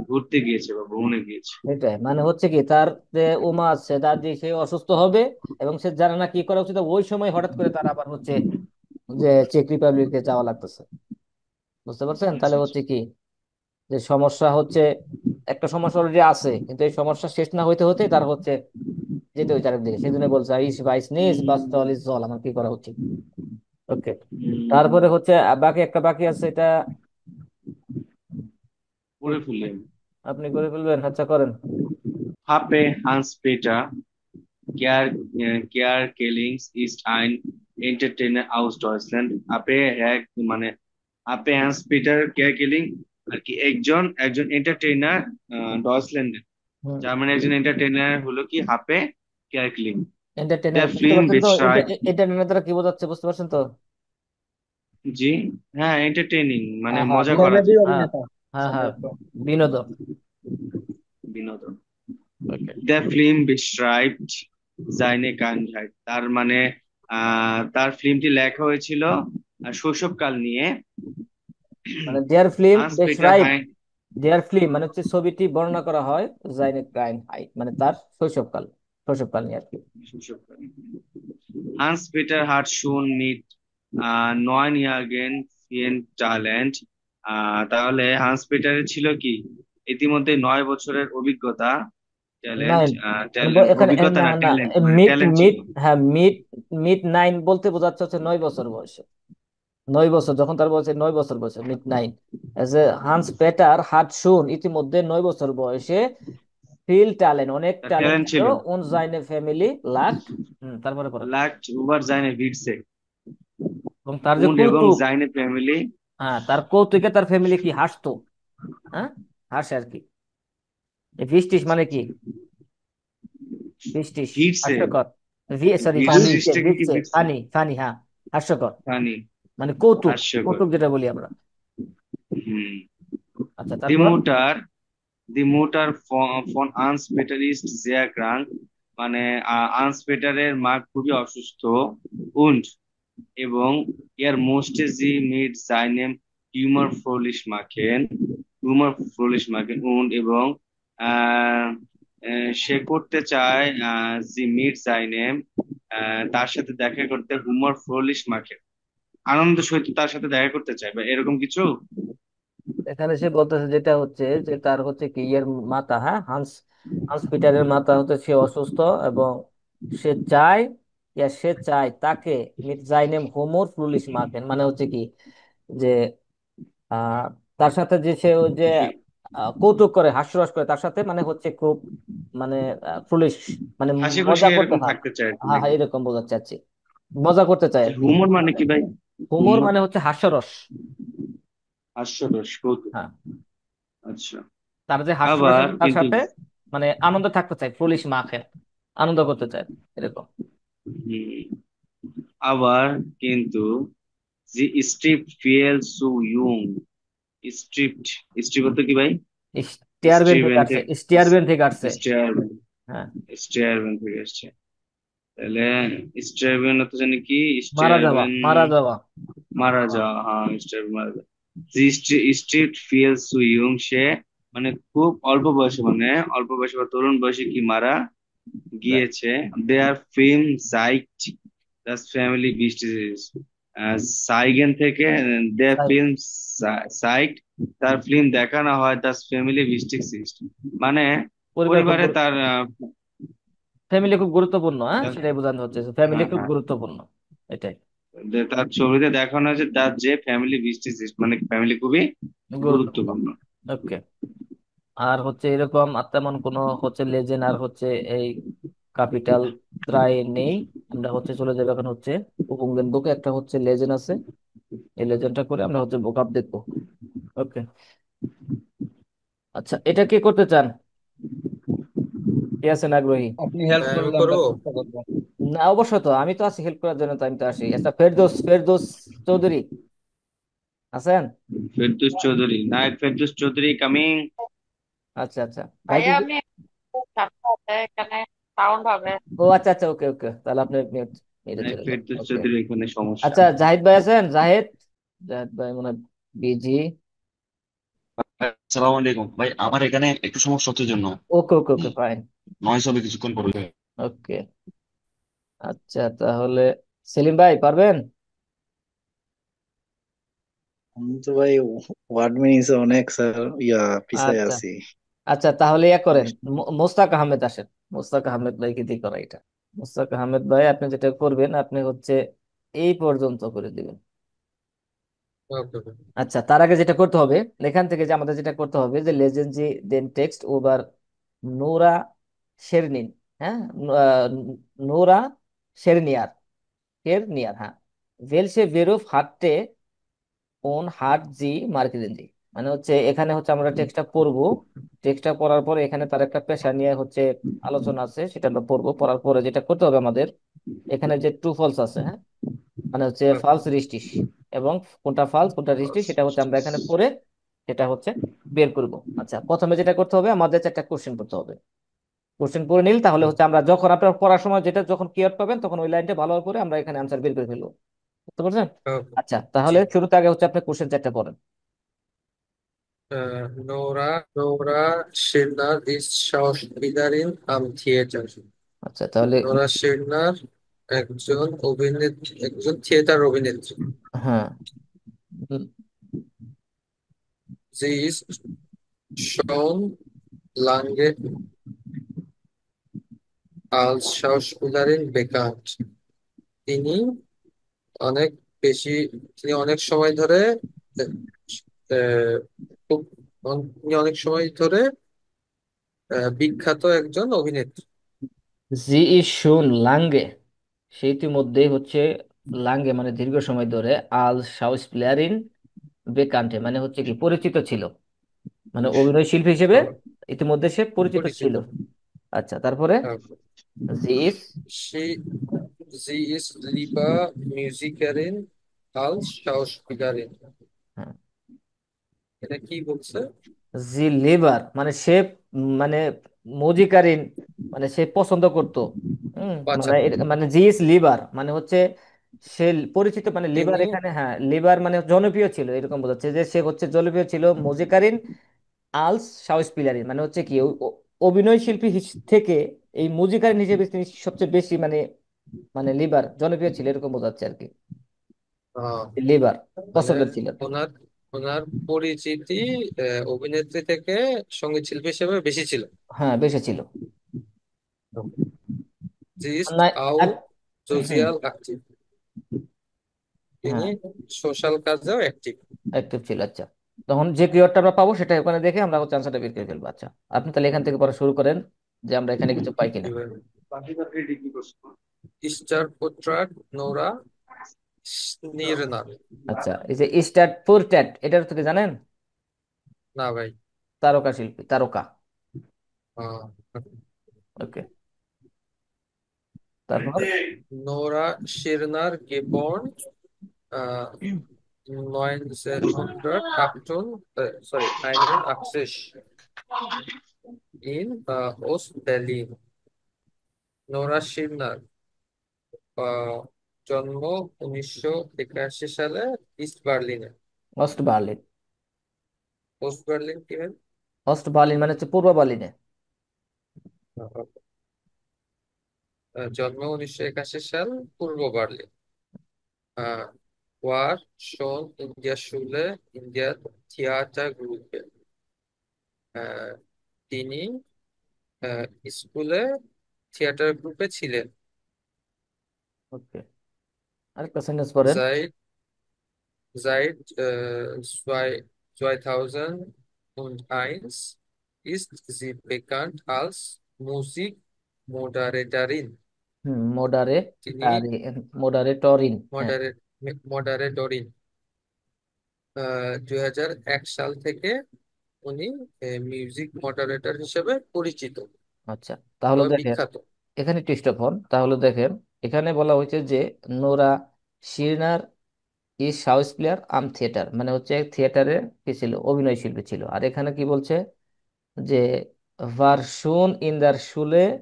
ঘুরতে গিয়েছে বা ভ্রমণে গিয়েছে। এটাই মানে হচ্ছে কি, তার যে উমা আছে দাদি, সে অসুস্থ হবে এবং সে জানে না কি করা উচিত, ওই সময় হঠাৎ করে তার আবার হচ্ছে যে চেক রিপাবলিকে যাওয়া লাগতেছে। বুঝতে পারছেন আচ্ছা তাহলে আচ্ছা। হচ্ছে কি, যে সমস্যা হচ্ছে, একটা সমস্যা অলরেডি আছে কিন্তু এই সমস্যা শেষ না হইতে হতে তার হচ্ছে যেতে হইতে আরেক দিকে, সেই জন্য বলছে ইস বাইস নিস বাস জল ইস জল, আমার কি করা উচিত। ওকে, উম, তারপরে হচ্ছে বাকি একটা বাকি আছে, এটা করে ফেললেন। আপনি করে ফেলবেন, আচ্ছা করেন। Habe Hans-Peter Kerkelings ist ein Entertainer aus Deutschland. মানে আপে হ্যান্স পিটার কেয়ারকেলিং আর কি একজন এন্টারটেইনার ডয়চল্যান্ডের, হুম, জার্মানির একজন এন্টারটেইনার হলো কি হাপে কেয়ারকেলিং। এন্টারটেইনার দ্য বুঝতে ফিল্ম পারছেন তো, বিট্রাইট। এন্টারটেইনার দ্বারা কি বোঝাচ্ছে বুঝতে পারছেন তো? জি হ্যাঁ, এন্টারটেইনিং মানে হ্যাঁ হ্যাঁ, মজা করা যায়। হ্যাঁ হ্যাঁ হ্যাঁ, বিনোদন। বিনোদন। ওকে, দ্য ফিল্ম বিশরাইবড seine Kindheit, তার মানে তার ফিল্মটি লেখা হয়েছিল শৈশবকাল নিয়ে। মানে দেয়ার ফিল্ম হান্স পিটার বেশরাইব, হাইন দেয়ার ফিল্ম মানে হচ্ছে ছবিটি বর্ণনা করা হয় জাইনে ক্রাইন হাইট মানে তার শৈশবকাল, শৈশবকাল নিয়ে আর কি। শৈশবকাল। হান্স পিটার হাট শুন মিট 9 Jahren ফিয়েন ট্যালেন্ট। তাহলে হান্স পিটারের ছিল কি ইতিমধ্যে 9 বছরের অভিজ্ঞতা, ট্যালেন্ট, নাইন মানে ট্যালেন্ট এখানে অভিজ্ঞতা না না না ট্যালেন্ট মানে মিড ট্যালেন্ট ছিল। মিড, হ্যাঁ মিড, মিড নাইন বলতে বোঝাচ্ছে হচ্ছে 9 বছর বয়সে, 9 বছর যখন তার বয়সে 9 বছর বয়সে মিড নাইন। এজ এ হান্স পেটার হাট শুন ইতিমধ্যে 9 বছর বয়সে ফিল ট্যালেন্ট অনেক তার ট্যালেন্ট ট্যালেন্ট ছিল, ছিল। উন জাইনে ফ্যামিলি লাক্ট। তারপরে পরে লাক্ট উবার জাইনে ভিড়ছে এবং তার যে উন্ড এবং কৌতুক, জাইনে ফ্যামিলি হ্যাঁ তার কৌতুকে তার ফ্যামিলি কি হাসতো, হ্যাঁ হাসে আর কি। ভিস্টিস মানে কি, ভিস্টিস ভিড়ছে। হাস্যকর, সরি ভিড়ছে ভিটসে থেকে কি ভিটসে ভিড়ছে ফানি ফানি, হ্যাঁ হাস্যকর ফানি, মানে কৌতুক, হাস্যকর। কৌতুক যেটা বলি আমরা। হুম। আচ্ছা দি তারপর মুটার দি মুটার ফন আন্স পেটার ইস্ট জেয়া ক্রাঙ্ক, মানে আন্স পেটারের মা খুবই অসুস্থ। উন্ড এবং এর মোস্টে জি মিট সাইনেম হিউমার ফ্রোলিশ মাখেন, হিউমার ফ্রোলিশ মাখেন উন্ড এবং আহ, সে করতে চায় জি মিট সাইনেম, তার সাথে দেখা করতে হুমার ফ্রোলিশ মাখেন, আনন্দ সহিত তার সাথে দেখা করতে চায় বা এরকম কিছু। এখানে সে বলতেছে যেটা হচ্ছে যে তার হচ্ছে কি ইয়ের মাতা, হ্যাঁ হান্স, হান্স পিটারের মাতা হচ্ছে সে অসুস্থ এবং সে চায়, সে চায় তাকে মিট জাইনেম হোমোর ফ্লুলিশ মাখেন মানে হচ্ছে কি যে আহ তার সাথে যে সে ওই যে কৌতুক করে হাস্যরস করে তার সাথে মানে হচ্ছে খুব মানে ফুলিশ মানে হাসি খুশি মজা করতে, এরকম হ্যাঁ থাকতে চায় আর কি হ্যাঁ হ্যাঁ নাকি? এরকম বোঝাতে চাচ্ছি, মজা করতে চায় আর কি। হুমর মানে কি ভাই? হুমোর হুমর মানে হচ্ছে হাস্যরস, হাস্যরস কৌতুক। হ্যাঁ আচ্ছা। তার যে হাস্যরস আবার আছে তার কিন্তু সাথে মানে আনন্দ থাকতে চায়, ফুলিশ মাখেন আনন্দ করতে চায় এরকম। হুম, আবার কিন্তু জি স্ট্রিপ ফিয়েল সু ইয়ং, স্ট্রিপ্ট, স্ট্রিপ বলতে কি ভাই? স্টিয়ারবেন থেকে স্টিভেন আসছে, থেকে, স্টিয়ারবেন থেকে আসছে, স্টেয়ারম্যান, হ্যাঁ স্টেয়ারম্যান থেকে আসছে। তাহলে স্টেয়ারম্যান হতে জানি কি মারা যাওয়া, স্টেয়ারম্যান, মারা যাওয়া। মারা যাওয়া, হ্যাঁ স্টেয়ারম্যান মারা যাওয়া। জি স্ট্রিট ফিয়েল সু ইয়ং, সে মানে খুব অল্প বয়সে, মানে অল্প বয়সে বা তরুণ বয়সে কি মারা গিয়েছে। দেয়ার ফিল্ম সাইট দাস ফ্যামিলি বিস্টিস, সাইগেন থেকে দেয়ার ফিল্ম সাইট, তার ফিল্ম দেখানো হয় দাস ফ্যামিলি বিস্টিস, মানে পরিবার খুব, পরিবারে তার ফ্যামিলি খুব গুরুত্বপূর্ণ, হ্যাঁ তার- সেটাই বোঝানো হচ্ছে, ফ্যামিলি হ্যাঁ খুব হ্যাঁ, গুরুত্বপূর্ণ এটাই, তার ছবিতে দেখানো হয়েছে তার যে ফ্যামিলি বিস্টিস, মানে ফ্যামিলি খুবই গুরুত্বপূর্ণ। গুরুত্বপূর্ণ। ওকে, আর হচ্ছে এরকম আর তেমন কোনো হচ্ছে লেজেন্ড আর হচ্ছে এই ক্যাপিটাল প্রায় নেই। আমরা হচ্ছে চলে যাবো এখন হচ্ছে উপঙ্গের বুকে একটা হচ্ছে লেজেন্ড আছে, এই লেজেন্ডটা করে আমরা হচ্ছে ভোকাব দেখবো। ওকে, আচ্ছা এটা কে করতে চান, কে আছেন আগ্রহী? আপনি হেল্প হ্যাঁ আমি করলে আমরা করবো। চেষ্টা করবো। না অবশ্যই তো, আমি তো আছি হেল্প করার জন্য, তো আমি তো আসি। আচ্ছা ফেরদৌস, ফেরদৌস চৌধুরী আছেন? ফেরদৌস চৌধুরী, নায়ক ফেরদৌস চৌধুরী কামিং। আচ্ছা আচ্ছা ভাই ভাইয়া আমি সাথে সাথে এখানে সাউন্ড হবে। ও আচ্ছা আচ্ছা, ওকে ওকে, তাহলে আপনি মিউট মিউটে নায়ক চলে যান। ফেরদৌস ওকে, চৌধুরী এখানে সমস্যা। আচ্ছা জাহিদ ভাই আছেন? জাহিদ, জাহিদ ভাই মনে বিজি। সালাম আলাইকুম ভাই, আমার এখানে একটু সমস্যা হচ্ছে জন্য ওকে ওকে ওকে ফাইন। নয়েস হবে কিছুক্ষণ পরে। ওকে, আচ্ছা তাহলে সেলিম ভাই পারবেন? আমি তো ভাই ওয়ার্ড মিনিংসে অনেক স্যার পিছায় আচ্ছা আছি। আচ্ছা তাহলে ইয়া করেন, মোস্তাক আহমেদ আসেন, মোস্তাক আহমেদ ভাইকে দিয়ে করা এটা। মোস্তাক আহমেদ ভাই আপনি যেটা করবেন আপনি হচ্ছে এই পর্যন্ত করে দিবেন। ওকে। আচ্ছা তার আগে যেটা করতে হবে, এখান থেকে যে আমাদের যেটা করতে হবে যে লেজেন্ডজি দেন টেক্সট ওভার নোরা শেরনিন, হ্যাঁ নোরা শেরনিয়ার, শেরনিয়ার, হ্যাঁ ভেলসে বেরুফ হাট্টে কোন হাট জি মার্কেটেনজি, মানে হচ্ছে এখানে হচ্ছে আমরা টেক্সটটা পড়বো, টেক্সটটা পড়ার পরে এখানে তার একটা পেশা নিয়ে হচ্ছে আলোচনা আছে, সেটা আমরা পড়বো, পড়ার পরে যেটা করতে হবে আমাদের এখানে যে ট্রু ফলস আছে, হ্যাঁ মানে হচ্ছে ফালস রিস্টিস এবং কোনটা ফালস কোনটা রিস্টিস সেটা হচ্ছে আমরা এখানে পড়ে সেটা হচ্ছে বের করব। আচ্ছা প্রথমে যেটা করতে হবে আমাদের একটা কোশ্চেন করতে হবে, কোশ্চেন পড়ে নিল, তাহলে হচ্ছে আমরা যখন আপনার পড়ার সময় যেটা যখন কিওয়ার্ড পাবেন তখন ওই লাইনটা ভালোভাবে পড়ে আমরা এখানে আনসার বের করে ফেলবো। বুঝতে পারছেন? ওকে। আচ্ছা, জি। তাহলে শুরুতে আগে হচ্ছে আপনি কোশ্চেন চারটা পড়েন। Nora Schindler ist Schauspielerin am Theater. আচ্ছা, তাহলে নোরা শিরনার একজন থিয়েটার অভিনেত্রী। হ্যাঁ, উম, Sie ist schon lange als Schauspielerin bekannt. তিনি অনেক বেশি তিনি অনেক সময় ধরে আহ, আহ, খুব তিনি অনেক সময় ধরে বিখ্যাত একজন অভিনেত্রী। জি ইজ শুন লাঙ্গে, সে ইতিমধ্যে হচ্ছে লাঙ্গে মানে দীর্ঘ সময় ধরে আল শাউসপিলারিন বেকান্টে মানে হচ্ছে কি পরিচিত ছিল, মানে অভিনয় শিল্পী হিসেবে আহ, ইতিমধ্যে সে পরিচিত ছিল। পরিচিত। আচ্ছা, তারপরে জি is, Sie, sie ist lieber Musikerin als Schauspielerin. এটা কি বলছে? জি লিভার মানে সে মানে মুজিকারিন মানে সে পছন্দ করত। আচ্ছা, মানে মানে জি ইজ লিভার মানে হচ্ছে সে পরিচিত, মানে লিভার তিনি এখানে, হ্যাঁ লিভার মানে জনপ্রিয় ছিল এরকম বোঝাচ্ছে যে সে হচ্ছে জনপ্রিয় ছিল মুজিকারিন আলস শাউসপিলারিন মানে হচ্ছে কি অভিনয় শিল্পী থেকে এই মুজিকারিন হিসেবে তিনি সবচেয়ে বেশি মানে মানে লিভার জনপ্রিয় ছিল এরকম বোঝাচ্ছে আর কি। আহ, লিভার মানে পছন্দের ছিল। ওনার ওনার পরিচিতি অভিনেত্রী থেকে সঙ্গীত শিল্পী হিসেবে বেশি ছিল। হ্যাঁ, বেশি ছিল। Sie ist না- auch আর- হুম, sozial aktiv. তিনি হ্যাঁ সোশ্যাল কাজেও অ্যাক্টিভ। অ্যাক্টিভ ছিল। আচ্ছা, তখন যে কিওয়ার্ডটা আমরা পাবো সেটা ওখানে দেখে আমরা হচ্ছে আনসারটা বের করে ফেলবো। আচ্ছা, আপনি তাহলে এখান থেকে পড়া শুরু করেন যে আমরা এখানে কিছু পাই কিনা। ইস্টার পোট্রাট নোরা স্নিরনার। আচ্ছা, এই যে স্টার্ট ফোর ট্যাট এটার থেকে জানেন? না ভাই। তারকা শিল্পী, তারকা। আহ, ওকে, তারপর নোরা শিরনার গেবর্ন 1988 in Ostberlin. নোরা শিরনার আহ, জন্ম 1981 সালে ইস্ট বার্লিনে। West Berlin. ওস্ট বার্লিন কি হয়? ওয়েস্ট বার্লিন মানে হচ্ছে পূর্ব বার্লিনে। জন্ম 1981 পূর্ব বার্লিন। আহ, war schon in der Schule in der Theatergruppe. আহ, তিনি স্কুলে থিয়েটার গ্রুপে ছিলেন। ওকে, আরেকটা সেন্টেন্স পড়েন। Seit seit 2001 ist sie bekannt als Musikmoderatorin. মোডারে তিনি মোডারেটরিন, হ্যাঁ। মডারেট মডারেটরিন 2001 সাল থেকে উনি মিউজিক মডারেটর হিসেবে পরিচিত আচ্ছা, তাহলে বা দেখেন বিখ্যাত। এখানে টিস্ট অফ হন, তাহলে দেখেন এখানে বলা হয়েছে যে নোরা শিরনার ইজ সাউথ প্লেয়ার আম থিয়েটার মানে হচ্ছে থিয়েটারে কি ছিল, অভিনয় শিল্পী ছিল। আর এখানে কি বলছে যে ভার্সুন ইন দার শুলে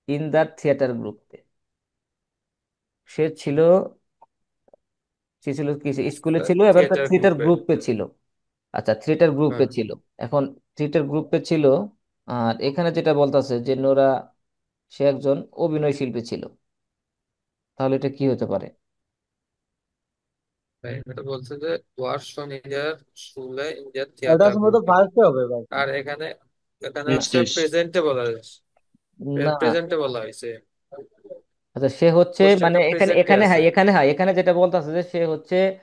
ইন দার থিয়েটার গ্রুপ, সে ছিল, সে ছিল কি স্কুলে ছিল এবং একটা থিয়েটার থিয়েটার গ্রুপে। গ্রুপে ছিল। আচ্ছা, থিয়েটার গ্রুপে হ্যাঁ, ছিল। এখন থিয়েটার গ্রুপে ছিল, আর এখানে যেটা বলতেছে যে নোরা সে একজন অভিনয় শিল্পী ছিল, তাহলে এটা কি হতে পারে? এটা বলছে যে ওয়ার শন ইন্ডিয়ার শুলে ইন্ডিয়ার এটা থিয়েটার সম্ভবত গ্রুপে। ফার্স্টে হবে ভাই। আর এখানে এখানে টেস্ট হচ্ছে টেস্ট প্রেজেন্টে বলা হয়েছে। না, প্রেজেন্টে বলা হয়েছে। আচ্ছা সে হচ্ছে মানে কোশ্চেনটা এখানে প্রেজেন্টে এখানে আছে। হ্যাঁ এখানে হ্যাঁ এখানে যেটা বলতেছে যে সে হচ্ছে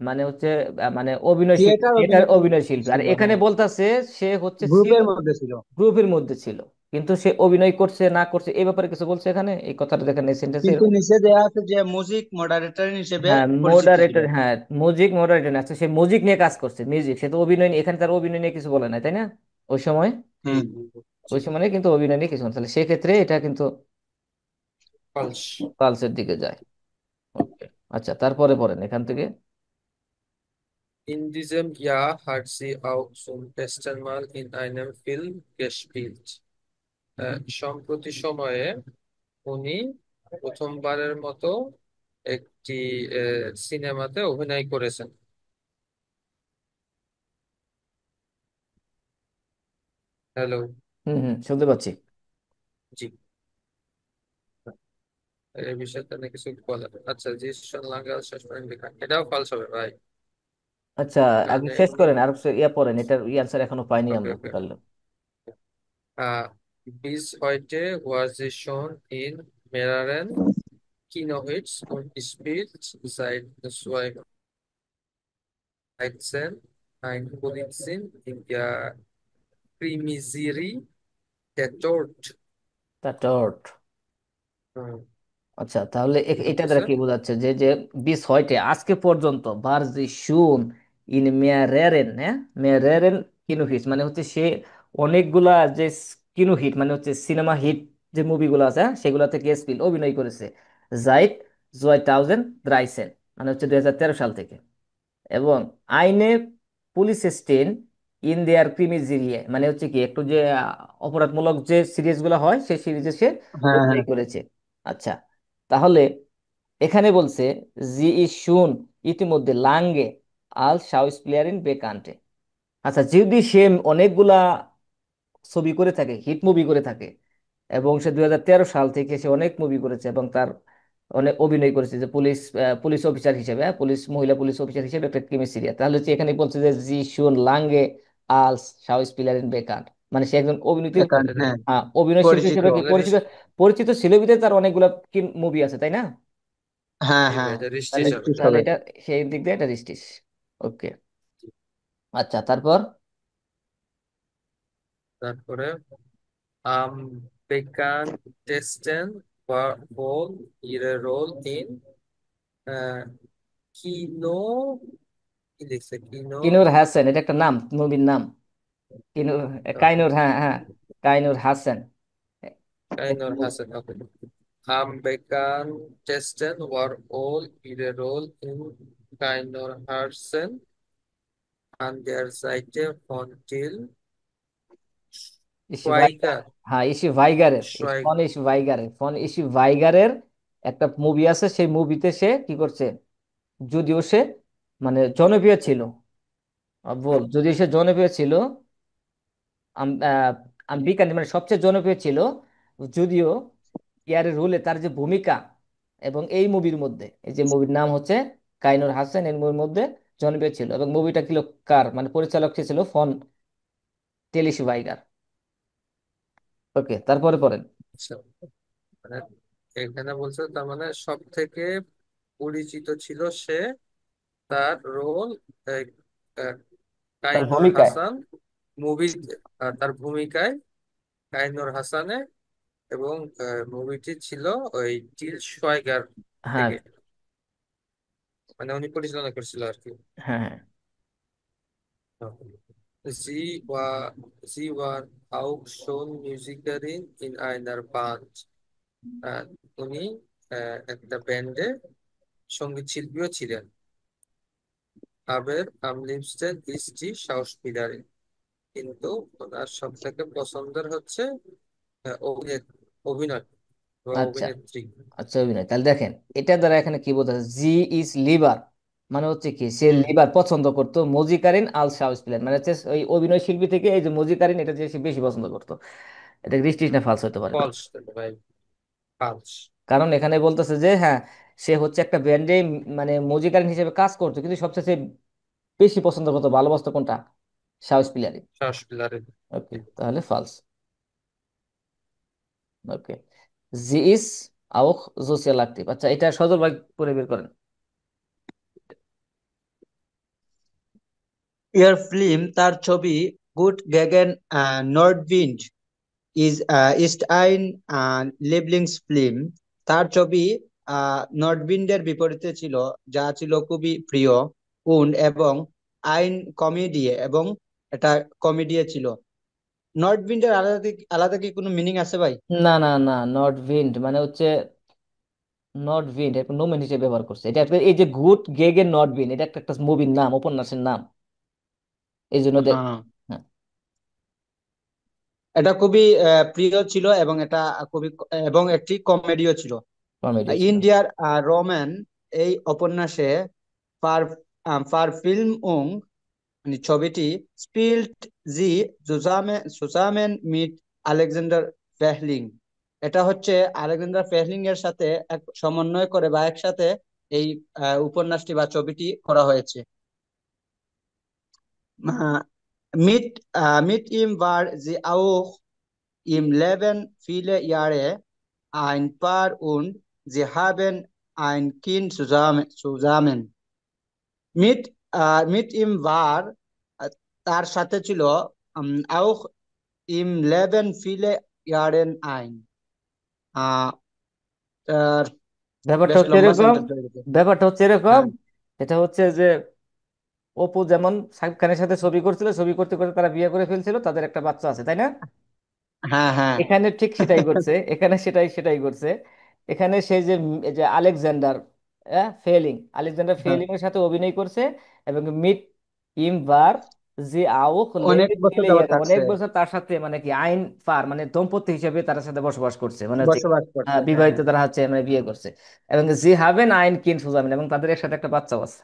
মানে হচ্ছে মানে অভিনয় শিল্পী, থিয়েটার থিয়েটার অভিনেত্রী অভিনয় শিল্পী। আর ছিল, এখানে হ্যাঁ, বলতেছে সে হচ্ছে ছিল গ্রুপের মধ্যে ছিল। গ্রুপের মধ্যে ছিল, কিন্তু সে অভিনয় করছে না করছে এই ব্যাপারে কিছু বলছে এখানে, এই কথাটা দেখেন এই সেন্টেন্সে। কিন্তু নিচে দেয়া আছে যে মিউজিক মডারেটর হিসেবে হ্যাঁ পরিচিত ছিল। মোডারেটর, হ্যাঁ মিউজিক মোডারেটর আছে, সে মিউজিক নিয়ে কাজ করছে, মিউজিক, সে তো অভিনয় এখানে তার অভিনয় নিয়ে কিছু বলে নাই তাই না ওই সময়। হুম। ওই সময় কিন্তু অভিনয় নিয়ে কিছু বলে, তাহলে সেক্ষেত্রে এটা কিন্তু ফলস। পালসের দিকে যায়। ওকে, আচ্ছা তারপরে পড়েন এখান থেকে। In diesem Jahr hat sie auch zum ersten Mal in einem Film gespielt. সম্প্রতি সময়ে উনি প্রথমবারের মতো একটি সিনেমাতে অভিনয় করেছেন। হ্যালো। হুম হুম, শুনতে পাচ্ছি। জি। এই বিষয়টা নিয়ে কিছু বলেন। আচ্ছা, জিসন লাঙ্গল শেষমেশ দেখা, এটাও ফলস হবে ভাই। আচ্ছা, আগে এখানে শেষ উনি, করেন আর ইয়া পড়েন, এটার আনসার এখনো পাইনি ওকে আমরা ওকে, পারলে। bis heute war sie schon in mehreren Kinohits und spielt seit 2013 eine Polizistin in der Krimiserie Der Tod। তা হুম, আচ্ছা, তাহলে কি এটা দ্বারা বলতেছে? কি বোঝাচ্ছে যে যে বিস হয়টে আজকে পর্যন্ত বারজি শুন ইন মেয়ারেন, হ্যাঁ মেয়ারেন কিনো হিট মানে হচ্ছে সে অনেকগুলা যে কিনো হিট মানে হচ্ছে সিনেমা হিট যে মুভিগুলো আছে, হ্যাঁ, সেগুলোতে গেস্ট অভিনয় করেছে। জাইট 2013 মানে হচ্ছে 2013 সাল থেকে। এবং আইনে পুলিশ স্টেন ইন দেয়ার ক্রিমিজিরিয়ে মানে হচ্ছে কি একটু যে অপরাধমূলক যে সিরিজগুলো হয় সেই সিরিজে সে হ্যাঁ হ্যাঁ। অভিনয় করেছে। আচ্ছা, তাহলে এখানে বলছে জি ই শুন ইতিমধ্যে লাঙ্গে আল শাউসপিলার ইন বেকান্টে। আচ্ছা, যদি সে অনেকগুলা ছবি করে থাকে, হিট মুভি করে থাকে, এবং সে 2013 সাল থেকে সে অনেক মুভি করেছে এবং তার অনেক অভিনয় করেছে যে পুলিশ পুলিশ অফিসার হিসেবে, হ্যাঁ, মহিলা পুলিশ অফিসার হিসেবে একটা ক্রিমি সিরিয়া, তাহলে হচ্ছে এখানে বলছে যে জি শুন লাঙ্গে আলস শাউসপিলার ইন বেকান্ট মানে সে একজন অভিনেত্রী, একান্ত, হ্যাঁ, অভিনয় শিল্পী পরিচিত। হিসেবে কি তাহলে পরিচিত, পরিচিত ছিল বিধায় তার অনেকগুলা মুভি আছে, তাই না? হ্যাঁ জি ভাই, হ্যাঁ, এটা তাহলে রিস্টিস হবে। ঠিক তাহলে হবে। এটা সেই দিক দিয়ে এটা রিস্টিস। ওকে। আচ্ছা, তারপর তারপরে am bekanntesten war wohl ihre Rolle in äh, Kino, কি লিখছে, কিনো, কিনুর হাসান, এটা একটা নাম, মুভির নাম। কিনুর, কাইনুর, হ্যাঁ হ্যাঁ, কাইনুর হাসান। কাইনর হাসান, ওকে। Am bekanntesten war wohl ihre Rolle in Kainor Hasan an der Seite von Till Schweiger, Schweiger। হ্যাঁ ইসি ভাইগারের, Schweig, ফন ইসি ভাইগারের একটা মুভি আছে, সেই মুভিতে সে কি করছে, যদিও সে মানে জনপ্রিয় ছিল, যদিও সে জনপ্রিয় ছিল, আমি বিজ্ঞানী মানে সবচেয়ে জনপ্রিয় ছিল, যদিও ইয়ারের রোলে তার যে ভূমিকা এবং এই মুভির মধ্যে, এই যে মুভির নাম হচ্ছে কাইনুর হাসান, এই মুভির মধ্যে জনপ্রিয় ছিল, এবং মুভিটা ছিল কার মানে পরিচালক ছিল ফন টেলিস ভাইগার। ওকে, তারপরে পড়েন। আচ্ছা, মানে এখানে বলছে তার মানে সব থেকে পরিচিত ছিল সে তার রোল তার কাইনুর ভূমিকায়, হাসান মুভিতে, তার ভূমিকায় কাইনুর হাসানে, এবং মুভিটি ছিল ওই টিল শোয়াইগার হ্যাঁ থেকে, মানে উনি পরিচালনা করছিল আর কি। হ্যাঁ হ্যাঁ। Sie war, sie war auch schon Musikerin in einer Band। আহ, উনি একটা ব্যান্ডে সঙ্গীত শিল্পীও ছিলেন। Aber am liebsten ist die Schauspielerin। কিন্তু ওনার সব থেকে পছন্দের হচ্ছে অভিনয় বা আচ্ছা অভিনেত্রী। আচ্ছা, অভিনয়, তাহলে দেখেন এটা দ্বারা এখানে কি বোঝাচ্ছে, জি ইজ লিভার মানে হচ্ছে কি সে হুম, লিভার পছন্দ করতো, মজিকারিন আল শাউসপিলার মানে হচ্ছে ওই অভিনয় শিল্পী থেকে এই যে মজিকারিন এটা যে সে বেশি পছন্দ করতো। এটা রিস্টিস না ফালস হতে পারে? ফলস ভাই, ফলস। কারণ এখানে বলতেছে যে হ্যাঁ, সে হচ্ছে একটা ব্যান্ডে মানে মজিকারিন হিসেবে কাজ করতো, কিন্তু সবচেয়ে সে বেশি পছন্দ করতো, ভালোবাসতো কোনটা, শাউসপিলারই। Schauspielerin। ওকে, তাহলে ফালস। ওকে। জি ইজ আউক সোশিয়াল অ্যাক্টিভ, আচ্ছা এটা সজল ভাই করে বের করেন। ইয়ার ফিল্ম, তার ছবি গুড গেগেন নর্ডভিন্ড ইজ ইস্ট আইন লেবলিংস ফিল্ম। তার ছবি নর্ডভিন্ডের বিপরীতে ছিল, যা ছিল খুবই প্রিয়। উন্ড এবং আইন কমেডিয়ে, এবং এটা কমেডিয়ে ছিল। নর্ডভিন্ডের আলাদা আলাদা কি কোনো মিনিং আছে ভাই? না না না, নট উইন্ড মানে হচ্ছে নট উইন্ড এটা নোমেন হিসেবে ব্যবহার করছে, এটা এই যে গুড গেগেন নট উইন্ড এটা একটা একটা মুভির নাম, উপন্যাসের নাম, এই জন্য হ্যাঁ, হ্যাঁ। এটা খুবই প্রিয় ছিল এবং এটা খুবই এবং একটি কমেডিও ছিল। কমেডি ছিল। ইন্ডিয়ার রোম্যান এই উপন্যাসে ফার ফার ফিল্ম মানে ছবিটি স্পিল্ট জি জুজামেন মিট আলেকজান্ডার ফেহলিং। এটা হচ্ছে আলেকজান্ডার ফেহলিং এর সাথে এক সমন্বয় করে বা একসাথে এই উপন্যাসটি বা ছবিটি করা হয়েছে। আহ, Mit, mit ihm war sie auch im Leben viele Jahre ein Paar und sie haben ein Kind zusammen. Mit, mit ihm war তার সাথে ছিল auch im Leben viele Jahren ein। আহ, তার ব্যাপারটা বেশ হচ্ছে লম্বা এরকম, সেন্টেন্স হয়ে গেছে। ব্যাপারটা হচ্ছে এরকম, হ্যাঁ এটা হচ্ছে যে অপু যেমন সাকিব খানের সাথে ছবি করছিল, ছবি করতে করতে তারা বিয়ে করে ফেলছিল, তাদের একটা বাচ্চা আছে, তাই না? হ্যাঁ হ্যাঁ এখানে ঠিক সেটাই করছে, এখানে সেটাই করছে। এখানে সেই যে এই যে আলেকজান্ডার আলেকজান্ডার হ্যাঁ ফেলিং এর সাথে অভিনয় করছে, এবং মিট ইমবার জি আউক অনেক লেবেন বছর যাবত ফিলিয়ার, অনেক থাকছে, বছর তার সাথে মানে কি আইন ফার মানে দম্পতি হিসেবে তার সাথে বসবাস করছে, মানে হচ্ছে বসবাস করছে। হ্যাঁ বিবাহিত, হ্যাঁ তারা হচ্ছে মানে বিয়ে করছে, এবং জি হাবেন আইন কিন সুজামিন, এবং তাদের একসাথে একটা বাচ্চাও আছে।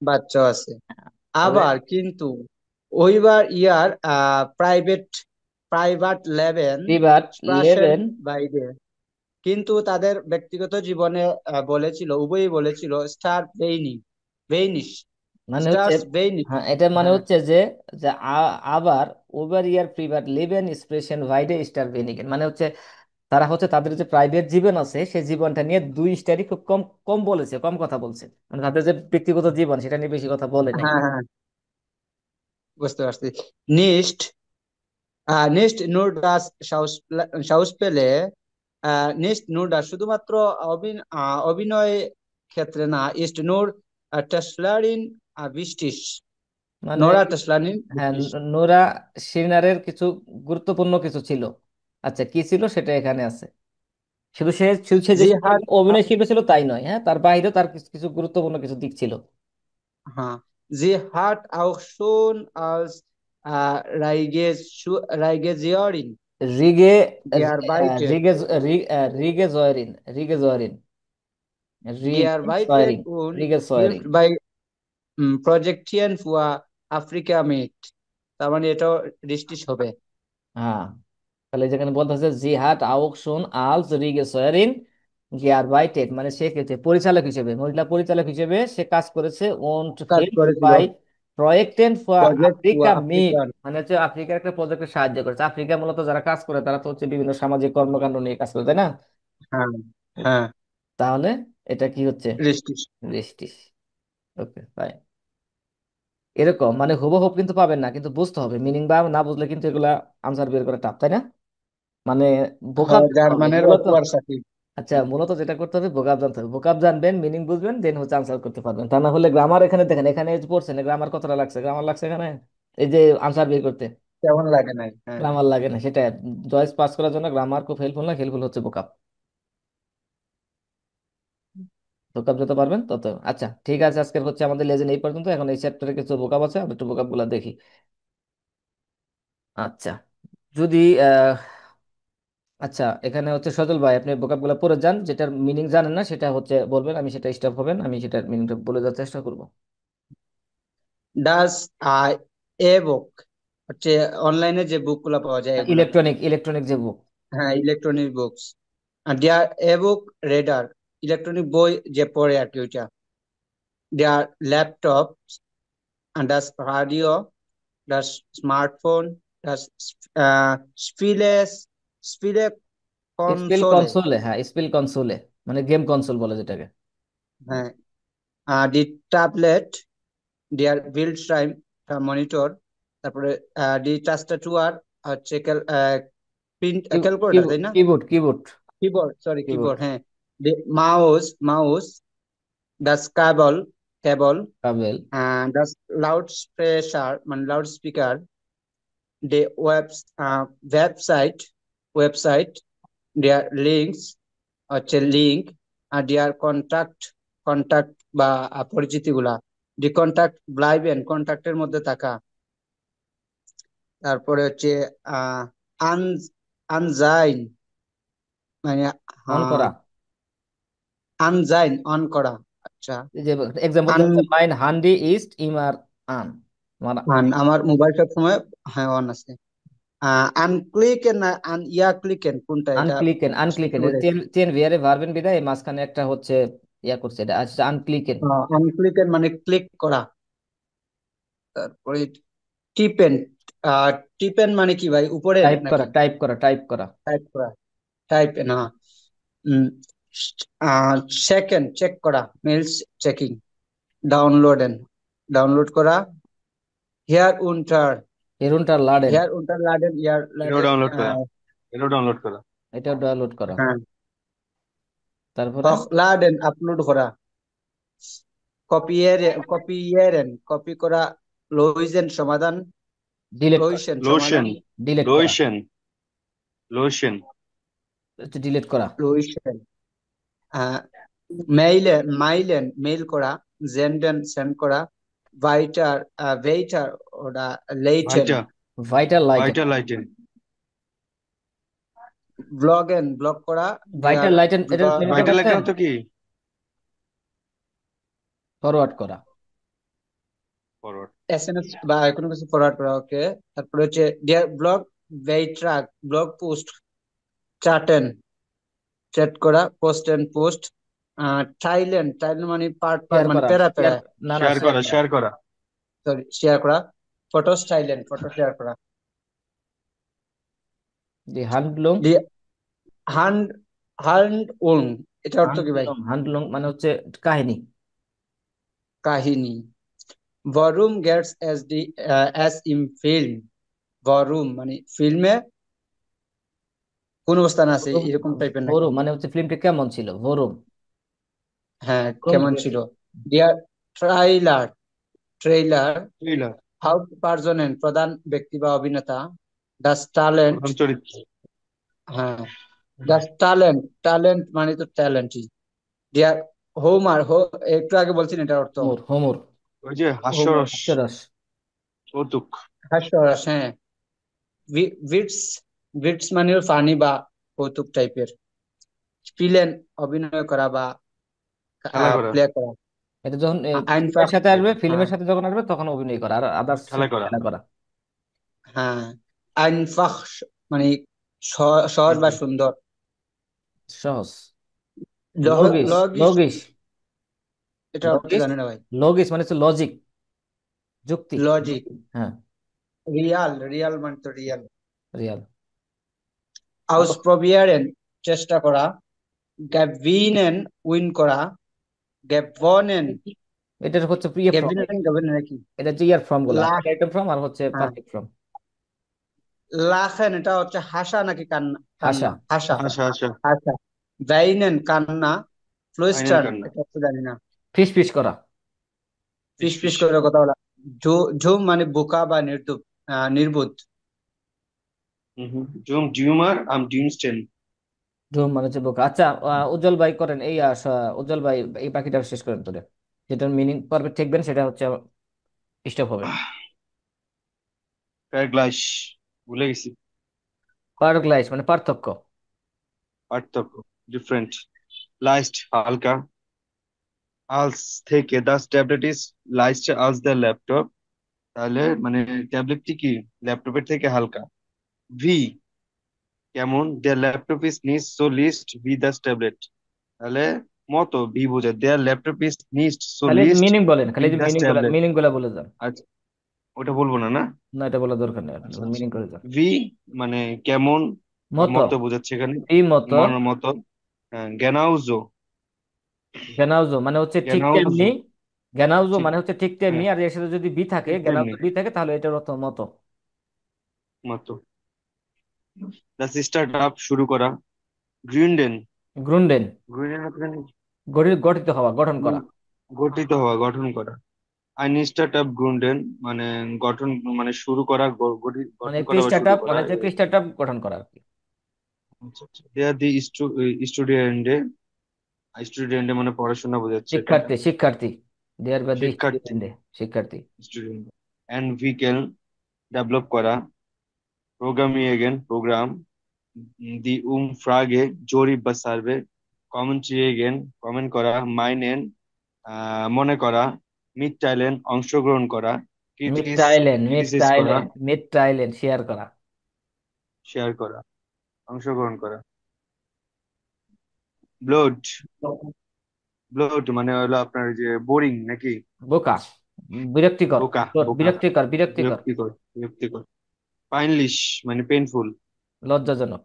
বাচ্চা আছে। তাহলে আবার কিন্তু ওইবার ইয়ার প্রাইভেট প্রাইভেট লেভেন বিবাদ স্প্রাশেন লেবেন, বাইরে, কিন্তু তাদের ব্যক্তিগত জীবনে বলেছিল, উভয়ই বলেছিল স্টার ভেইনিশ মানে হচ্ছে, স্টার্স ভেইনিশ। হ্যাঁ এটা মানে হ্যাঁ হচ্ছে যে যে আবার ওভার ইয়ার প্রিভার লিভেন স্প্রেশন ভাইডে স্টার বেনিগেন, মানে হচ্ছে তারা হচ্ছে তাদের যে প্রাইভেট জীবন আছে সেই জীবনটা নিয়ে দুই স্টারই খুব কম কম বলেছে, কম কথা বলছে, মানে তাদের যে ব্যক্তিগত জীবন সেটা নিয়ে বেশি কথা বলে নাই। হ্যাঁ হ্যাঁ বুঝতে পারছি। নিস্ট নিস্ট nur das Schauspiele, নিস্ট nur das শুধুমাত্র অভিনয় ক্ষেত্রে না, ist nur Tesla'rin wichtig, মানে নোরা টেসলানিন হ্যাঁ, wichtig। নোরা সিনারের কিছু গুরুত্বপূর্ণ কিছু ছিল। আচ্ছা, কি ছিল সেটা এখানে আছে। সে যে Sie শুধু hat অভিনয় শিল্পী ছিল তাই নয়, হ্যাঁ, তার বাইরেও তার কিছু কিছু গুরুত্বপূর্ণ কিছু দিক ছিল। Sie hat auch schon als Regiseurin রিগে gearbeitet, রিগে রিগে জয়রিন, রিগে জয়রিন, রিগে gearbeitet সয়ারিং, und রিগে সয়ারিং। hilft bei Projektieren für Afrika mit। তার মানে এটাও রিস্টিস হবে। হ্যাঁ, তাহলে যেখানে বলতেছে জি হাট আউক শুন আলস রিগে সয়ারিন গিয়ারবাইটেড, মানে সে ক্ষেত্রে পরিচালক হিসেবে, মহিলা পরিচালক হিসেবে সে কাজ করেছে und কাজ hilft করেছিল bei Projekten für project for Afrika mit, African. মানে হচ্ছে আফ্রিকার একটা প্রজেক্টে সাহায্য করেছে। আফ্রিকা মূলত যারা কাজ করে তারা তো হচ্ছে বিভিন্ন সামাজিক কর্মকাণ্ড নিয়ে কাজ করে, তাই না? হ্যাঁ হ্যাঁ তাহলে এটা কি হচ্ছে? রিস্টিস। রেস্টিস। ওকে, ফাইন। এরকম মানে হুবহুব কিন্তু পাবেন না, কিন্তু বুঝতে হবে মিনিং, বা না বুঝলে কিন্তু এগুলা আনসার বের করা টাফ, তাই না? মানে ভোকাব জানতে হবে জার্মানের মূলত। অপু আর সাকিব। আচ্ছা, মূলত যেটা করতে হবে ভোকাব জানতে হবে, ভোকাব জানবেন, মিনিং বুঝবেন, দেন হচ্ছে আনসার করতে পারবেন। তা না হলে গ্রামার এখানে দেখেন, এখানে এই যে পড়ছেন গ্রামার কতটা লাগছে, গ্রামার লাগছে এখানে এই যে আনসার বের করতে কেমন লাগে নাই? হ্যাঁ গ্রামার লাগে না, সেটা জয়েস পাস করার জন্য গ্রামার খুব হেল্পফুল না, হেল্পফুল হচ্ছে ভোকাব। ভোকাব যত পারবেন তত। আচ্ছা ঠিক আছে, আজকের হচ্ছে আমাদের লেজেন্ড এই পর্যন্ত। এখন এই চ্যাপ্টারে কিছু ভোকাব আছে, আমরা একটু ভোকাব গুলা দেখি। আচ্ছা, যদি আচ্ছা এখানে হচ্ছে সজল ভাই, আপনি ভোকাব গুলা পড়ে যান, যেটার মিনিং জানেন না সেটা হচ্ছে বলবেন, আমি সেটা স্টপ হবেন, আমি সেটার মিনিংটা বলে যাওয়ার চেষ্টা করবো। ডাস এ বুক হচ্ছে অনলাইনে যে বুক গুলা পাওয়া যায় এগুলা। ইলেকট্রনিক যে বুক। হ্যাঁ ইলেকট্রনিক বুকস। আর দেয়ার এ বুক রেডার, ইলেকট্রনিক বই যে পড়ে আর কি ওইটা। দেয়ার ল্যাপটপ, ডাস রেডিও, ডাস স্মার্টফোন, ডাস স্পিলেস স্পিলে স্পিল কনসোলে। কনসোলে, হ্যাঁ স্পিল কনসোলে, মানে গেম কনসোল বলে যেটাকে। হ্যাঁ দি ট্যাবলেট, দেয়ার বিল্ড টাইম মনিটর। তারপরে দি টাস্টাটুয়ার হচ্ছে প্রিন্ট ক্যালকুলেটর, তাই না? Keyboard keyboard keyboard, sorry keyboard. Keyboard, হ্যাঁ। মাউস, das কেবল, কাবেল। das লাউড মানে loud speaker, the website, their links হচ্ছে লিঙ্ক, আর their কন্টাক্ট বা পরিচিতি গুলা, দি কন্টাক্ট ব্লাইবেন কন্টাক্টের মধ্যে থাকা। তারপরে হচ্ছে আন আনজাইন মানে অন করা। আনজাইন অন করা। আচ্ছা। এই যে এক্সাম্পল আন হচ্ছে মাইন হান্ডি ইস্ট ইমার আন, মানে আমার মোবাইল সব সময় হ্যাঁ অন আছে। আনক্লিকেন না আন ইয়া ক্লিকেন কোনটা এটা আনক্লিকেন, শিখতে আনক্লিকেন বলে। চেন ভিয়ারে ভার্বেন বিদায় মাঝখানে একটা হচ্ছে ইয়া করছে, এটা আচ্ছা আনক্লিকেন। আনক্লিকেন মানে ক্লিক করা। তারপরে টিপেন। টিপেন মানে কি ভাই, উপরে টাইপ করা, নাকি? টাইপ করা, টাইপ করা। টাইপ করা, টাইপ না। সেকেন্ড চেক করা, মেলস চেকিং। ডাউনলোড করা। হেয়ার উন্টার, এরুনটার লাডেন, হেয়ার উন্টার লাডেন, ইয়ার এটাও লাডেন। ডাউনলোড করা, এটাও ডাউনলোড করা। এটাও ডাউনলোড করা। হ্যাঁ। তারপরে লাডেন আপলোড করা। কপিয়েরেন কপি করা। লোইজেন সমাধান। ডিলিট করা, লোইসেন লোশন, সমাধান। ডিলিট করা, লোশন, লোশন। ডিলিট করা। লোইসেন। মাইলেন মেইল করা। জেন্ডেন সেন্ড করা। ভাইটার ভেইটার ওটা লেইটেন। ভাইটা, ভাইটাল লাইটেন, ভাইটা লাইটেন। ব্লক করা। ভাইটাল দেয়ার লাইটেন এটার ব্লগ মিনিংটা ভাইটা লাইটেন পাচ্ছেন? তো কি? ফরওয়ার্ড করা। ফরওয়ার্ড। এসএমএস বা কোনো কিছু ফরওয়ার্ড করা। ওকে। তারপরে হচ্ছে ডিয়ার ব্লগ ভেইট্রাক ব্লগ পোস্ট। চাটেন চ্যাট করা। পোস্ট। থাইল্যান্ড মানে পার্ট শেয়ার মানে করা, প্যারা শেয়ার, প্যারা। না না শেয়ার শেয়ার করা, করা। শেয়ার করা। সরি শেয়ার করা। ফটোস থাইল্যান্ড ফটো শেয়ার করা। জি হ্যান্ডলুম, হ্যান্ড হ্যান্ড ওন এটা অর্থ কি ভাই? হ্যান্ডলুম, হ্যান্ডলুম মানে হচ্ছে কাহিনী। কাহিনী। ভরুম গেটস এস ইন ফিল্ম। ভরুম মানে ফিল্মে কোন অবস্থান আছে ভোরুম, এরকম টাইপের নাকি? ভোরুম মানে হচ্ছে ফিল্মটা কেমন ছিল, ভোরুম। হ্যাঁ ভোরুম কেমন গেছে। ছিল। ডিয়ার ট্রাইলার ট্রেইলার। ট্রেইলার, হাউ পারজনেন প্রধান ব্যক্তি বা অভিনেতা। দাস ট্যালেন্ট। প্রধান চরিত্র। হ্যাঁ দাস ট্যালেন্ট মানে তো ট্যালেন্টই। ডিয়ার হোমার একটু আগে বলছেন এটার অর্থ। হোমর, হোমর, ওই যে হোমার হাস্যরস, হাস্যরস। কৌতুক। হাস্যরস। হ্যাঁ। উইটস। উইটস মানে ফানি বা কৌতুক টাইপের। স্পিলেন অভিনয় করা বা খেলা করা, প্লে করা। এটা যখন ফিল্মের আইনফাখ। সাথে আসবে, হ্যাঁ ফিল্মের সাথে যখন আসবে তখন অভিনয় করা, আর আদার্স খেলা করা। হ্যাঁ আইনফাখ মানে সহজ বা সুন্দর। সহজ। লগিশ, লগিশ লগিশ, এটা অর্থ লগিশ, জানি না ভাই। লগিশ মানে হচ্ছে লজিক, যুক্তি। লজিক। হ্যাঁ, রিয়াল মানে তো রিয়াল। রিয়াল। আউসপ্রবিয়ারেন চেষ্টা করা। গ্যাভিনেন উইন করা। গ্যাভনেন এটা হচ্ছে প্রিয় ফর্ম, গ্যাভিনেন নাকি? এটা হচ্ছে ইয়ার ফর্ম গুলা, লাখ। আইটেম ফর্ম আর হচ্ছে হ্যাঁ পারফেক্ট ফর্ম। লাখেন এটা হচ্ছে হাসা নাকি কান্না? হাসা, কান্না হাসা। আশা, আশা। হাসা। ভাইনেন কান্না। আইনের ফ্লুইস্টার্ন কান্না। এটা তো জানি না। ফিস ফিস করা। ফিস ফিস ফিসফিস। করে কথা বলা। ঝুম মানে বোকা বা নির্বোধ। জুম ডিউমার আম ডিউনস্টেন। ডুম মানে হচ্ছে বোকা। আচ্ছা, উজ্জ্বল ভাই করেন এই উজ্জ্বল ভাই এই পাখিটা শেষ করেন তোরে, যেটার মিনিং পারবে ঠিকবেন সেটা হচ্ছে স্টপ হবে। প্যারাগ্লাইস, ভুলে গেছি। প্যারাগ্লাইস মানে পার্থক্য। পার্থক্য, ডিফারেন্ট। লাইস্ট, হালকা। আলস থেকে দাস ট্যাবলেট ইজ লাইস্ট আলস দ্য ল্যাপটপ। তাহলে মানে ট্যাবলেটটি কি ল্যাপটপের থেকে হালকা। ভি, কেমন, দেয়ার ল্যাপটপ ইজ নিস সো লিস্ট ভি দাস ট্যাবলেট। তাহলে মতো ভি বোঝায়, দেয়ার ল্যাপটপ ইজ নিস্ট সো খালি লিস্ট মিনিং বলেন, ভি খালি যে দাস মিনিং গুলা, ট্যাবলেট। মিনিং গুলা বলে যান। আচ্ছা, ওটা বলবো না না। না এটা বলা দরকার নেই, আচ্ছা আচ্ছা। মিনিং করে যান। ভি মানে কেমন বা মতো, মতো বোঝাচ্ছে এখানে। এই মতো। মনের মতো। হ্যাঁ, জ্ঞানাউজো। জ্ঞানাউজো মানে হচ্ছে ঠিক তেমনি। জ্ঞানাউজো, জ্ঞানাউজো ঠিক। মানে হচ্ছে ঠিক তেমনি, হ্যাঁ, আর এর সাথে যদি বি থাকে, ঠিক তেমনি। জ্ঞানাউজো বি থাকে, তাহলে এটার অর্থ মতো। মতো। দ্য স্টার্ট আপ, শুরু করা। গ্রিনডেন, গ্রুন্ডেন গ্রিনডেন অর্থ জানি? গঠিত হওয়া, গঠন করা। গঠিত হওয়া, গঠন করা। আইন স্টার্ট আপ গ্রুন্ডেন মানে গঠন, মানে শুরু করা, মানে গঠন একটি করা বা স্টার্ট শুরু আপ করা। মানে হচ্ছে একটি স্টার্ট আপ গঠন করা আর কি। আচ্ছা আচ্ছা। দে আর দি স্টুডেন্টে, স্টুডেন্টে মানে পড়াশোনা বোঝাচ্ছে এটা। শিক্ষার্থী, শিক্ষার্থী। দেয়ার বা দি শিক্ষার্থী, স্টুডেন্ট, শিক্ষার্থী। স্টুডেন্ট। অ্যান্ড ভেহিকেল, ডেভেলপ করা। Programmieren, Programm, die Umfrage, জরিপ বা সার্ভে, Kommentieren, কমেন্ট করা, meinen, মনে করা, mitteilen, অংশগ্রহণ করা, ক্রিটিসিস করা, মিড টাইলেন শেয়ার করা। শেয়ার করা, অংশগ্রহণ করা। ব্লোড, ব্লোড মানে হলো আপনার যে বোরিং নাকি? বোকা, বিরক্তিকর, বোকা, বোকা, বিরক্তিকর, বিরক্তিকর, বিরক্তিকর, বিরক্তিকর। পাইনলিশ মানে পেইনফুল, লজ্জাজনক।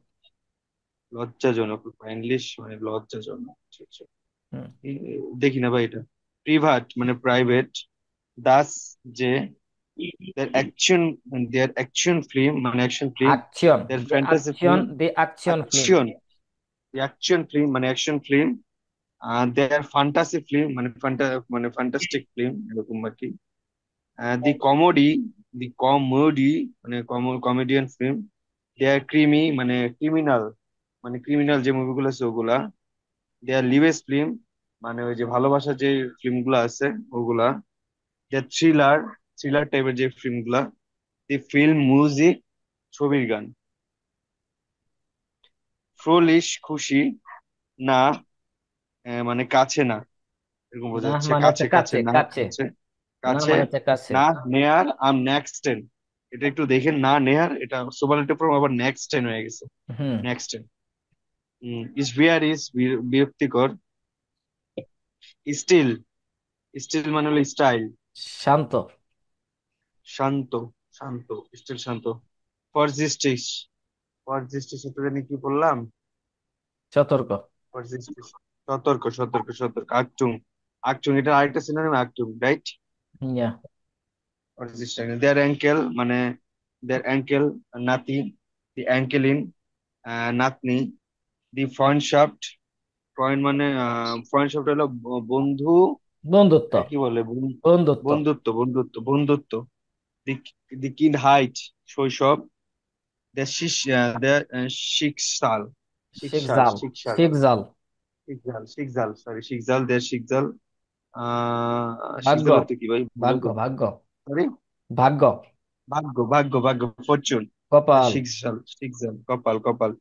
লজ্জাজনক। পাইনলিশ মানে লজ্জাজনক। আচ্ছা, আচ্ছা। হুম। দেখি না ভাই এটা। প্রিভাট মানে প্রাইভেট। দাস যে their action film মানে action film. Action, their the fantasy action, film the action film. action the action film মানে action film. their fantasy film মানে ফ্যান্টাস্টিক ফিল্ম এরকম আর কি। দি কমেডি, দি কমেডি মানে কমেডিয়ান ফিল্ম। দেয়ার ক্রিমি মানে ক্রিমিনাল, মানে ক্রিমিনাল যে মুভিগুলো আছে ওগুলা। দেয়ার লিভেস ফিল্ম মানে ওই যে ভালোবাসার যে ফিল্ম গুলা আছে ওগুলা। দেয়ার থ্রিলার, থ্রিলার টাইপের যে ফিল্ম গুলা। দি ফিল্ম মিউজিক, ছবির গান। ফ্রোলিশ খুশি, না মানে কাছে না, এরকম না বোঝাচ্ছে। মানে হচ্ছে কাছে কাছে কাছে, না কাছে। কাছে না কাছে। মানে হচ্ছে কাছে। না নেয়ার আম নেক্সট টেন, এটা একটু দেখেন। না নেয়ার এটা সুপারলেটিভ ফর্ম, আবার নেক্সট টেন হয়ে গেছে। হুম। Next ten. ইস বিয়ার ইস বিরক্তিকর। স্টিল, স্টিল মানে হলো স্টাইল। শান্ত, শান্ত, শান্ত, স্টিল শান্ত। পারজিস্টিস, পারজিস্টিস এটা জানি কি বললাম? সতর্ক। পারজিস্টিস সতর্ক, সতর্ক, সতর্ক। আকটুং, আকটুং এটা আরেকটা সিনোনিম আকটুং, রাইট? ইয়া। পারজিস্টিস দেয়ার অ্যাঙ্কেল মানে দেয়ার অ্যাঙ্কেল নাতি, দি অ্যাঙ্কেলিন নাতনি। দি ফ্রেন্ডশাফট, ফ্রেন্ড মানে ফ্রেন্ডশাফট হলো বন্ধু, বন্ধুত্ব, কি বলে বন্ধুত্ব। বন্ধুত্ব, বন্ধুত্ব, বন্ধুত্ব। দি দি কিন্ড হাইট, শৈশব। দ্য শিশ দ্য শিকসাল, শিকসাল, শিকজাল, শিকসাল, শিকজাল। শিকজাল, শিকজাল, সরি শিকজাল, দ্য শিকজাল। ভাগ্য, শিকজাল হচ্ছে কি ভাই, ভুলে ভাগ্য, গো। ভাগ্য, সরি, ভাগ্য, ভাগ্য, ভাগ্য, ভাগ্য, ফরচুন। দ্য কপাল। শিকজাল, শিকজাল, কপাল, কপাল।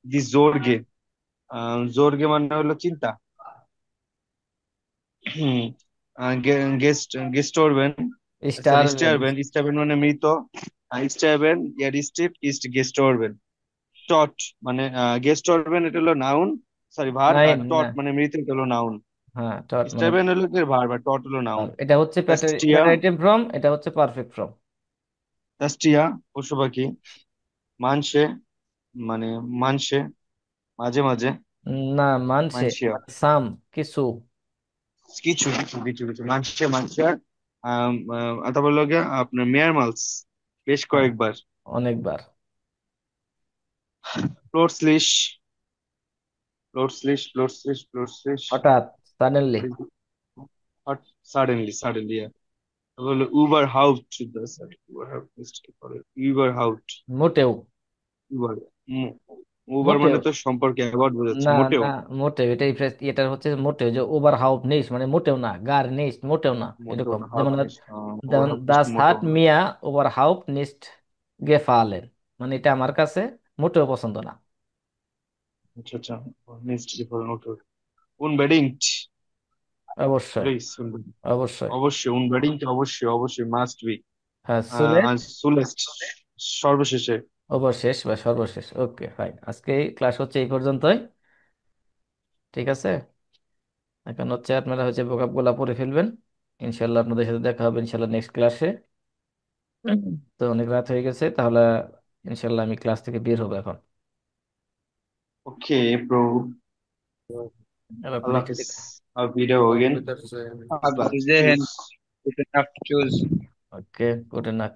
দি জোরগে, জোরগে মানে হলো চিন্তা। গেস্ট, গেস্টরবেন, সরি স্টারবেন, স্টারবেন, স্টারবেন মানে মৃত। স্টারবেন ইয়ার স্টিপ ইস্ট গেস্টরবেন। টট মানে গেস্টরবেন এটা হলো নাউন, সরি ভার্ব। নাই আর না। টট মানে মৃত, এটা হলো নাউন। হ্যাঁ, টট মানে স্টারবেন হলো কি ভার্ব, আর টট হলো নাউন। verb। এটা হচ্ছে তাস্টিয়া, প্যাটারেটিভ ফর্ম, এটা হচ্ছে পারফেক্ট ফর্ম। তাস্টিয়া পশু পাখি। মানসে মানে মানসে, মাঝে মাঝে। না মানছে, মানসিয়া সাম, কিছু। কিছু কিছু কিছু কিছু মানসে, মানসার। তারপর হলো গিয়ে আপনার মেয়ার মালস, বেশ হ্যাঁ, কয়েকবার। অনেকবার। প্লোটসলিশ, প্লোটসলিশ, প্লোটসলিশ, প্লোটসলিশ। হঠাৎ, সাডেনলি। Hot, suddenly, suddenly. তারপর হলো উবার হাউট, উবার হাউট মিস্টেক করে, উবার হাউট। মোটেও, উবার, উবার মানে মোটেও। তো সম্পর্কে অ্যাবাউট বোঝাচ্ছে, না মোটেও। না, মোটেও এটাই এটা হচ্ছে মোটেও, যে ওভার হাউপ নিস মানে মোটেও না, গার নিস মোটেও না, মোটেও এরকম। না, হাউট যেমন মিস, ওভার যেমন হাউট মিস দাস হাট মোটেও না। মিয়া ওভার হাউপ নিস্ট গেফালেন, মানে এটা আমার কাছে মোটেও পছন্দ না। আচ্ছা, আচ্ছা। মিস্টেক করে, ওকে। উনবেডিংট, অবশ্যই, প্লিজ। অবশ্যই। অবশ্যই উনবেডিংট, অবশ্যই, অবশ্যই মাস্ট বি। হ্যাঁ, সুলেট। সুলেস্ট, সর্বশেষে। অবশেষ বা সর্বশেষ। ওকে ফাইন, আজকে ক্লাস হচ্ছে এই পর্যন্তই। ঠিক আছে, এখন হচ্ছে আপনারা হচ্ছে ভোকাব গুলা পড়ে ফেলবেন। ইনশাল্লাহ আপনাদের সাথে দেখা হবে ইনশাল্লাহ নেক্সট ক্লাসে। তো অনেক রাত হয়ে গেছে, তাহলে ইনশাল্লাহ আমি ক্লাস থেকে বের হবো এখন। ওকে ব্রো, আর আপনি আল্লাহ যদি হাফিজ। Video Auf again. Wiedersehen. Auf Bye. Wiedersehen. Cheers. Gute Nacht. Tschüss. ওকে, গুড নাইট।